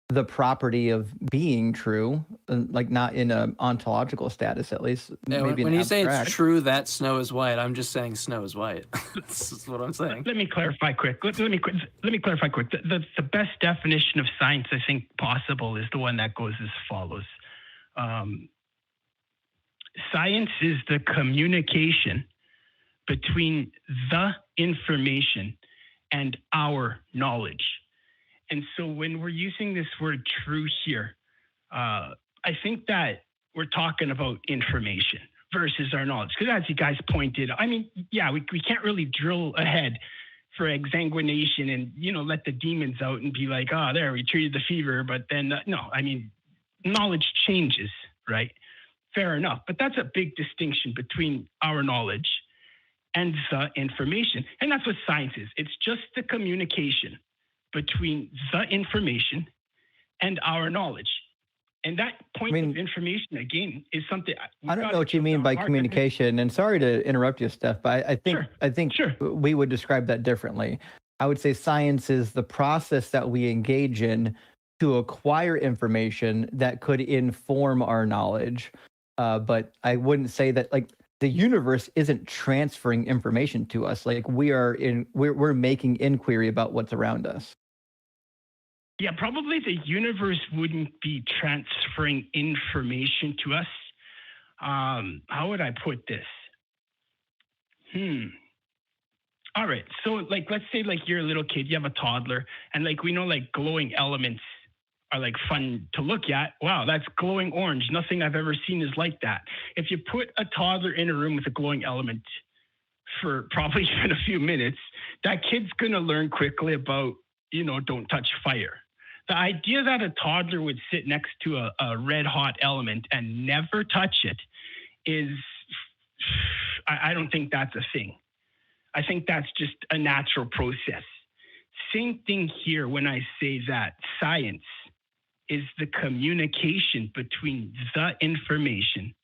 the property of being true, like not in an ontological status, at least. Yeah, maybe when you say it's true that snow is white, I'm just saying snow is white. That's what I'm saying. Let me clarify quick. Let me clarify quick. The best definition of science I think possible is the one that goes as follows. Science is the communication between the information and our knowledge. And so when we're using this word true here, I think that we're talking about information versus our knowledge. Because as you guys pointed, I mean, yeah, we can't really drill ahead for exsanguination and, let the demons out and be like, oh, there, we treated the fever. But then, no, I mean, knowledge changes, right? Fair enough. But that's a big distinction between our knowledge and the information. And that's what science is. It's just the communication between the information and our knowledge. And that point of information, again, is something... I don't know what you mean by communication. And sorry to interrupt you, Steph, but I think we would describe that differently. I would say science is the process that we engage in to acquire information that could inform our knowledge. But I wouldn't say that, like, the universe isn't transferring information to us. Like we're making inquiry about what's around us. Yeah, probably the universe wouldn't be transferring information to us. How would I put this? All right. So like, let's say like you're a little kid, you have a toddler, and like we know like glowing elements are like fun to look at. Wow, that's glowing orange. Nothing I've ever seen is like that. If you put a toddler in a room with a glowing element for probably even a few minutes, that kid's gonna learn quickly about, don't touch fire. The idea that a toddler would sit next to a red hot element and never touch it is, I don't think that's a thing. I think that's just a natural process. Same thing here when I say that science is the communication between the information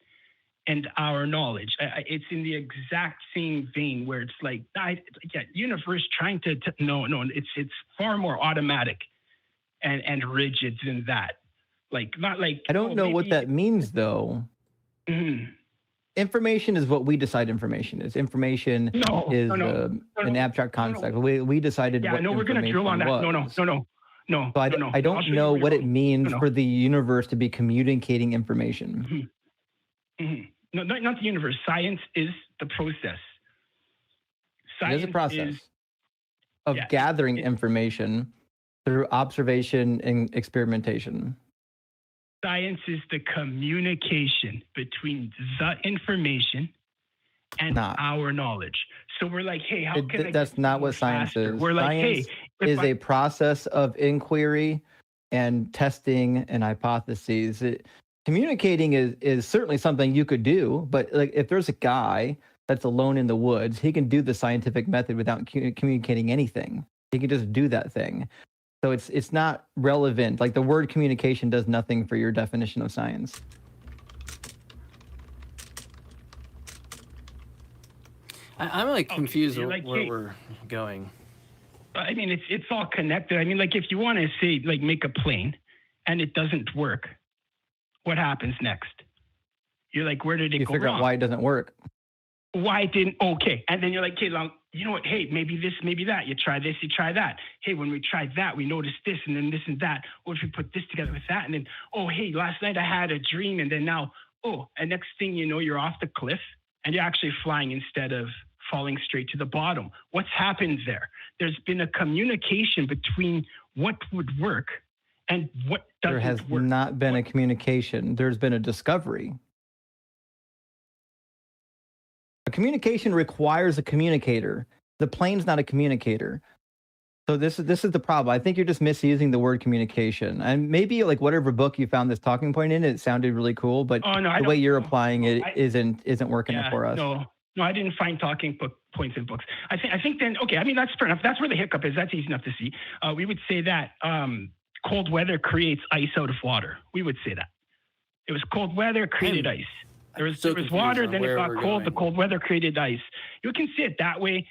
and our knowledge. It's in the exact same vein where it's like, universe trying to no, it's far more automatic and rigid than that. Like, not like, I don't know what that means though. Mm-hmm. Information is what we decide information is. Information is an abstract concept. We decided what we're going to drill on that. Was. No. So I don't know what it means for the universe to be communicating information. Mm-hmm. Mm-hmm. No, not the universe. Science is the process. It is a process of gathering information through observation and experimentation. Science is the communication between the information and our knowledge. So we're like, hey, how can that's not what science faster? is. We're like, science hey, is a process of inquiry and testing and hypotheses. Communicating is certainly something you could do, but like if there's a guy that's alone in the woods, he can do the scientific method without communicating anything. He can just do that thing. So it's not relevant. Like the word communication does nothing for your definition of science. I'm like confused where we're going. I mean, it's all connected. I mean, like if you want to say like make a plane and it doesn't work, what happens next? You're like, where did it go wrong? You figure out why it doesn't work. Why didn't, okay. And then you're like, okay, you know what? Hey, maybe this, maybe that. You try this, you try that. Hey, when we tried that, we noticed this and then this and that. What if we put this together with that? And then, oh, hey, last night I had a dream. And then now, and next thing you know, you're off the cliff and you're actually flying instead of falling straight to the bottom. What's happened there? There's been a communication between what would work and what doesn't work. There has not been a communication. There's been a discovery. A communication requires a communicator. The plane's not a communicator. So this is the problem. I think you're just misusing the word communication. And maybe like whatever book you found this talking point in, it sounded really cool, but the way you're applying it isn't working for us. No, I didn't find talking points in books. I think then, okay, I mean, that's fair enough. That's where the hiccup is. That's easy enough to see. We would say that cold weather creates ice out of water. We would say that. It was cold weather created ice. There was water, then it got cold. The cold weather created ice. You can see it that way.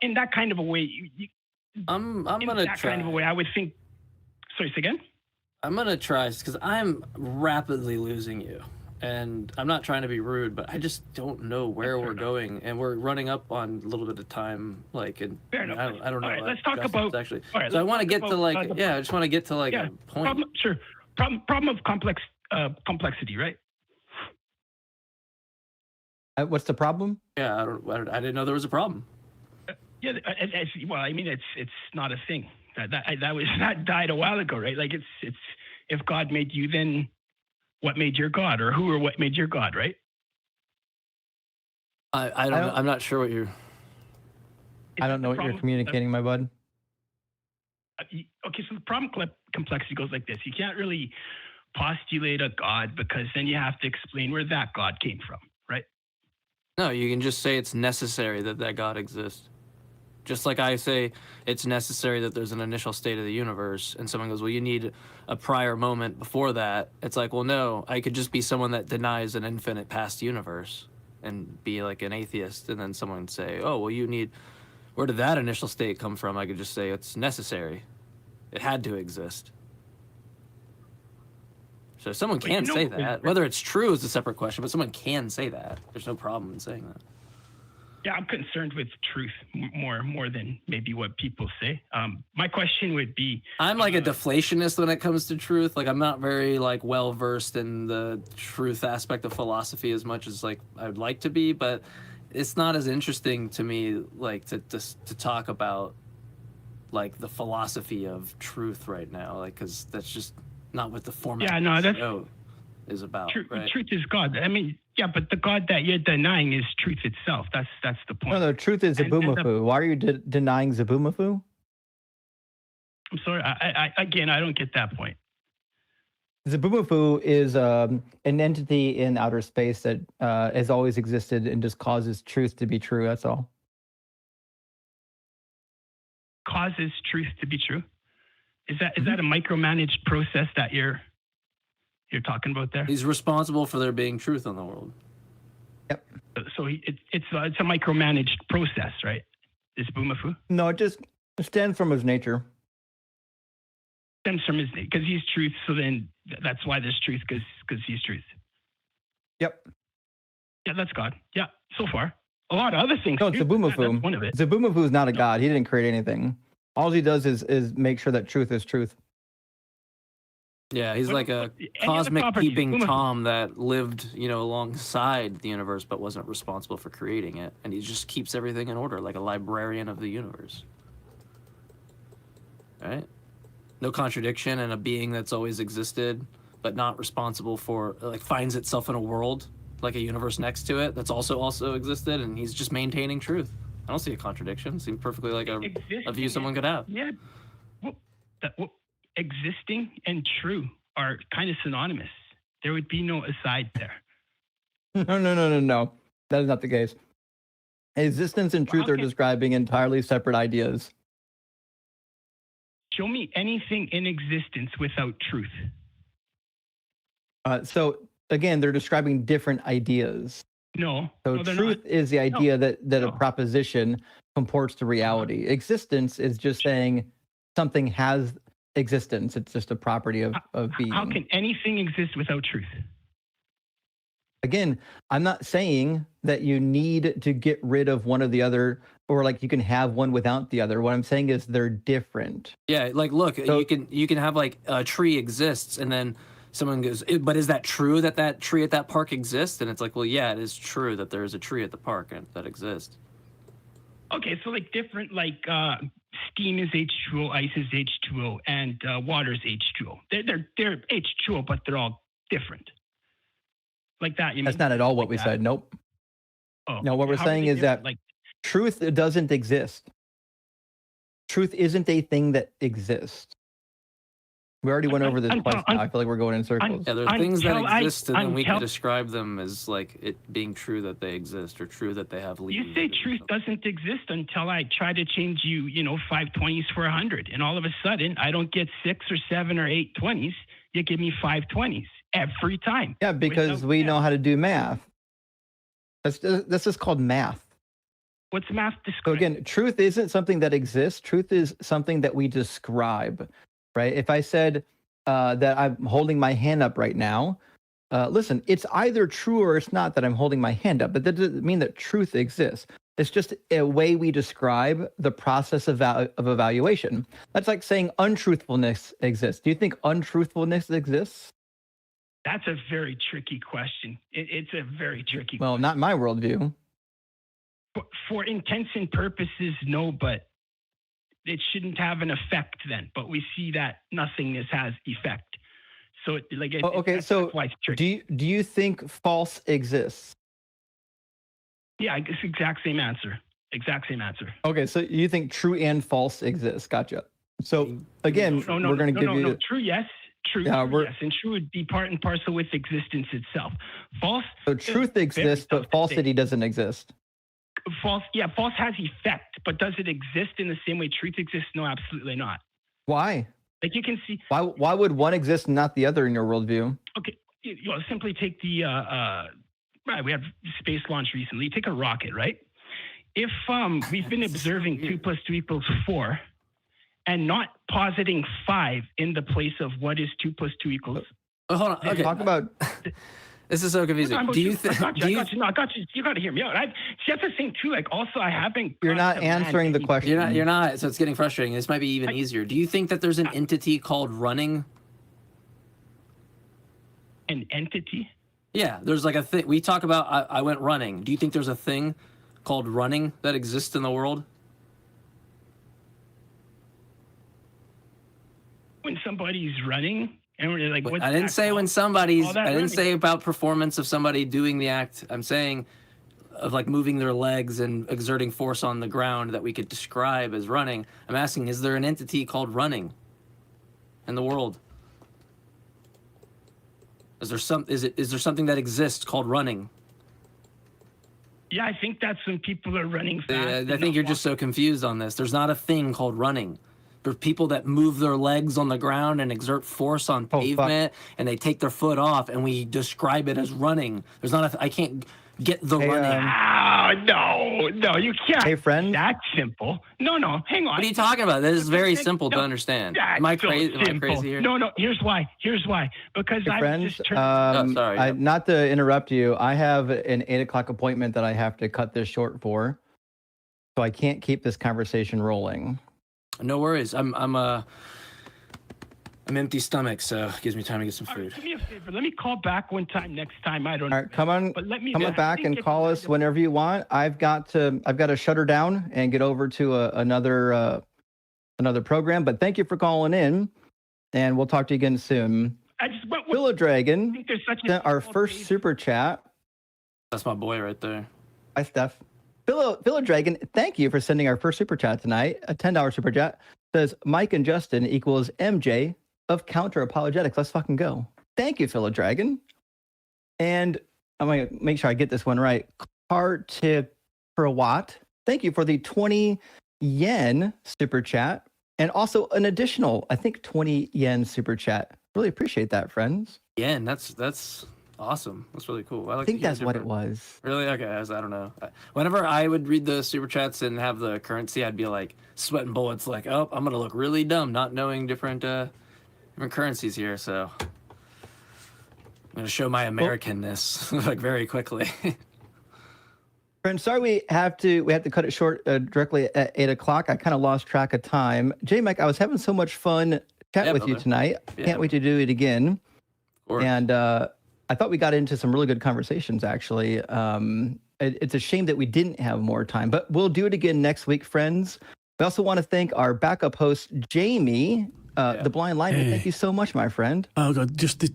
In that kind of a way. I'm gonna try. Kind of a way, I would think. Sorry, say again. I'm gonna try because I'm rapidly losing you, and I'm not trying to be rude, but I just don't know where we're going, and we're running up on a little bit of time. Like, and I don't know. All right, let's talk about actually. All right, so I want to get to like, I just want to get to like a point. Problem of complexity, right? What's the problem? Yeah, I didn't know there was a problem. Well, I mean, it's not a thing. That died a while ago, right? Like it's if God made you, then what made your God, or who or what made your God, right? I don't know. I'm not sure what you're. I don't know what you're communicating, my bud. Okay, so the problem complexity goes like this. You can't really postulate a God because then you have to explain where that God came from, right? No, you can just say it's necessary that God exists. Just like I say, it's necessary that there's an initial state of the universe, and someone goes, well, you need a prior moment before that. It's like, well, no, I could just be someone that denies an infinite past universe and be like an atheist, and then someone would say, oh, well, where did that initial state come from? I could just say it's necessary. It had to exist. So someone can say that. Whether it's true is a separate question, but someone can say that. There's no problem in saying that. Yeah, I'm concerned with truth more than maybe what people say. My question would be... I'm like a deflationist when it comes to truth. Like, I'm not very like well-versed in the truth aspect of philosophy as much as like I would like to be, but it's not as interesting to me, like to talk about like the philosophy of truth right now, like because that's just not what the format of the show is about. Right? Truth is God. I mean, yeah, but the God that you're denying is truth itself. That's the point. No, truth is Zabumafu. Why are you denying Zabumafu? I'm sorry. I again, I don't get that point. Zabumafu is an entity in outer space that has always existed and just causes truth to be true. That's all. Causes truth to be true. Is that a micromanaged process that you're talking about there? He's responsible for there being truth in the world. Yep. So it's a micromanaged process, right? Is Zabumafu? No, it just stems from his nature. Stems from his because he's truth. So then that's why there's truth because he's truth. Yep. Yeah, that's God. Yeah, so far. A lot of other things. No, it's Zabumafu. That's one of it. Zabumafu is not a god. He didn't create anything. All he does is make sure that truth is truth. Yeah, he's like a cosmic peeping Tom that lived, alongside the universe, but wasn't responsible for creating it, and he just keeps everything in order, like a librarian of the universe. Right? No contradiction, and a being that's always existed, but not responsible for, like, finds itself in a world, like a universe next to it, that's also existed, and he's just maintaining truth. I don't see a contradiction. It seems perfectly like a view someone could have. Yeah. Existing and true are kind of synonymous. There would be no aside there. No. That is not the case. Existence and truth are describing entirely separate ideas. Show me anything in existence without truth. So again, they're describing different ideas. No. So truth is the idea that a proposition comports to reality. Existence is just saying something has existence. It's just a property of being. How can anything exist without truth? Again, I'm not saying that you need to get rid of one or the other, or like you can have one without the other. What I'm saying is they're different. Yeah, like look, you can have like a tree exists, and then someone goes, but is that true that tree at that park exists? And it's like, well, yeah, it is true that there is a tree at the park that exists. Okay, so like different, like steam is H2O, ice is H2O, and water is H2O. They're H2O, but they're all different. Like that. That's not at all what we said. Nope. Oh, no, what we're saying is that truth doesn't exist. Truth isn't a thing that exists. We already went over this twice now. I feel like we're going in circles. Yeah, there are things that exist, and then we can describe them as like it being true that they exist or true that they have leaves. You say truth doesn't exist until I try to change you, 5 20s for 100. And all of a sudden, I don't get 6 or 7 or 8 20s. You give me 5 20s every time. Yeah, because we know how to do math. This is called math. What's math describe? So again, truth isn't something that exists. Truth is something that we describe. Right? If I said that I'm holding my hand up right now, listen, it's either true or it's not that I'm holding my hand up, but that doesn't mean that truth exists. It's just a way we describe the process of evaluation. That's like saying untruthfulness exists. Do you think untruthfulness exists? That's a very tricky question. It's a very tricky question. Well, not in my worldview. For intents and purposes, no, but it shouldn't have an effect then, but we see that nothingness has effect. So so why it's tricky. Do you think false exists? Yeah, it's exact same answer. Okay, so you think true and false exist. Gotcha. So again, we're going to give you true, yes. True, yes, and true would be part and parcel with existence itself. False. So truth exists, but falsity doesn't exist. False has effect, but does it exist in the same way truth exists? No, absolutely not. Why? Like you can see. Why would one exist and not the other in your worldview? Okay, simply take the right. We had space launch recently. You take a rocket, right? If we've been observing 2 + 2 = 4, and not positing 5 in the place of what is 2 + 2 =. Hold on. Okay. Talk about. This is so confusing. Do you think? I got you. No, I got you. You got to hear me out. See, that's the thing too. Like, also, I haven't. You're not answering the question. You're not. So it's getting frustrating. This might be even easier. Do you think that there's an entity called running? An entity? Yeah, there's like a thing. We talk about. I went running. Do you think there's a thing called running that exists in the world? When somebody's running, and we're like, what's I didn't that say called? when somebody's. All that I didn't running. say about performance of somebody doing the act. I'm saying of like moving their legs and exerting force on the ground that we could describe as running. I'm asking, is there an entity called running in the world? Is there something that exists called running? Yeah, I think that's when people are running fast. I think you're just so confused on this. There's not a thing called running. There's people that move their legs on the ground and exert force on pavement, and they take their foot off, and we describe it as running. There's not I can't get the running. No, you can't. Hey, friend. That's simple. No, hang on. What are you talking about? This is very simple to understand. Am I crazy? Am I crazy here? No. Here's why. Because Hey, I friends, just turned. Sorry. not to interrupt you, I have an 8 o'clock appointment that I have to cut this short for, so I can't keep this conversation rolling. No worries. I'm empty stomach, so it gives me time to get some All right, food. do me a favor. Let me call back one time next time. I don't know. All right, come on, But let me come on back and call us whenever you want. I've got to shut her down and get over to another program. But thank you for calling in, and we'll talk to you again soon. I just went with. Philo I Dragon think there's such a sent our simple first page. super chat. That's my boy right there. Hi, Steph. Philo Dragon, thank you for sending our first super chat tonight. A $10 super chat says Mike and Justin equals MJ of Counter Apologetics. Let's fucking go. Thank you, Philo Dragon. And I'm going to make sure I get this one right. Cartiperawat, thank you for the 20 yen super chat. And also an additional, I think, 20 yen super chat. Really appreciate that, friends. Yeah, and that's awesome. That's really cool. I think that's what it was. Really? Okay, I don't know. Whenever I would read the super chats and have the currency, I'd be like sweating bullets, like, oh, I'm gonna look really dumb not knowing different currencies here. So I'm gonna show my Americanness like very quickly. Friends, sorry we have to cut it short directly at 8 o'clock. I kind of lost track of time. JMike, I was having so much fun chatting with you brother. tonight. Yeah. Can't wait to do it again. Or, And I thought we got into some really good conversations, actually. It's a shame that we didn't have more time, but we'll do it again next week, friends. We also want to thank our backup host, Jamie, the blind lineman. Hey. Thank you so much, my friend. Oh God, just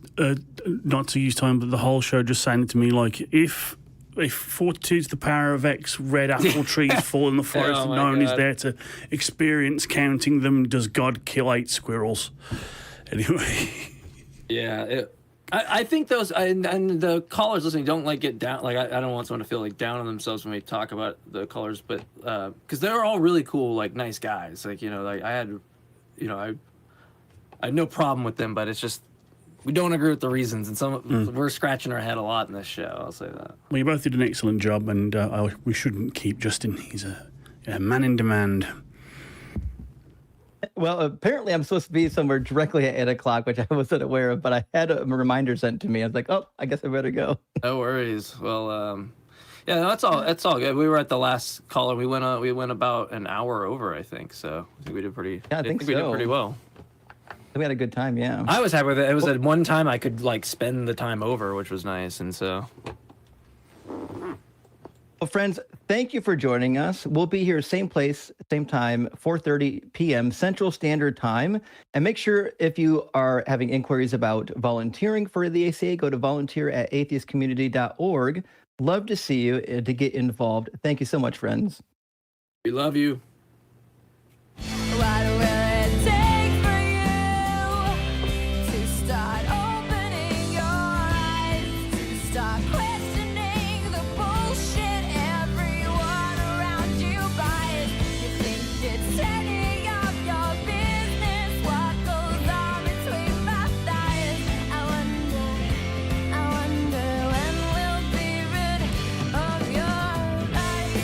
not to use time, but the whole show just saying it to me like if 42's the power of X, red apple trees fall in the forest, Oh and my no one is God. there to experience counting them. Does God kill 8 squirrels? Anyway, yeah, I think those and the callers listening don't like get down. Like I don't want someone to feel like down on themselves when we talk about the callers, but because they're all really cool, like nice guys. Like like I had no problem with them, but it's just we don't agree with the reasons, and we're scratching our head a lot in this show. I'll say that. well, you both did an excellent job, and we shouldn't keep Justin. He's a man in demand. Well, apparently I'm supposed to be somewhere directly at 8 o'clock, which I wasn't aware of, but I had a reminder sent to me. I was like, oh, I guess I better go. No worries. Well, yeah, no, that's all. That's all good. We were at the last caller. We went about an hour over, I think. So I think we did pretty. Yeah, I think we did so. pretty well. We had a good time, yeah. I was happy with it. It was at one time I could like spend the time over, which was nice, and so. Well, friends, thank you for joining us. We'll be here same place, same time, 4:30 p.m. Central Standard Time. And make sure if you are having inquiries about volunteering for the ACA, go to volunteer@atheistcommunity.org. Love to see you to get involved. Thank you so much, friends. We love you. What will it take for you to start opening your eyes, to start questioning the bullshit everyone around you buys? You think it's any of your business what goes on between my thighs? I wonder when we'll be rid of your lies.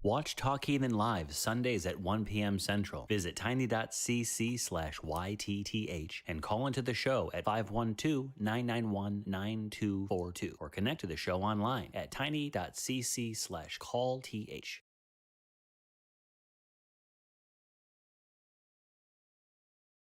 Watch Talk Heathen live Sundays at 1 p.m. Central. Visit tiny.cc/YTTH and call into the show at 512-991-9242 or connect to the show online at tiny.cc/callth.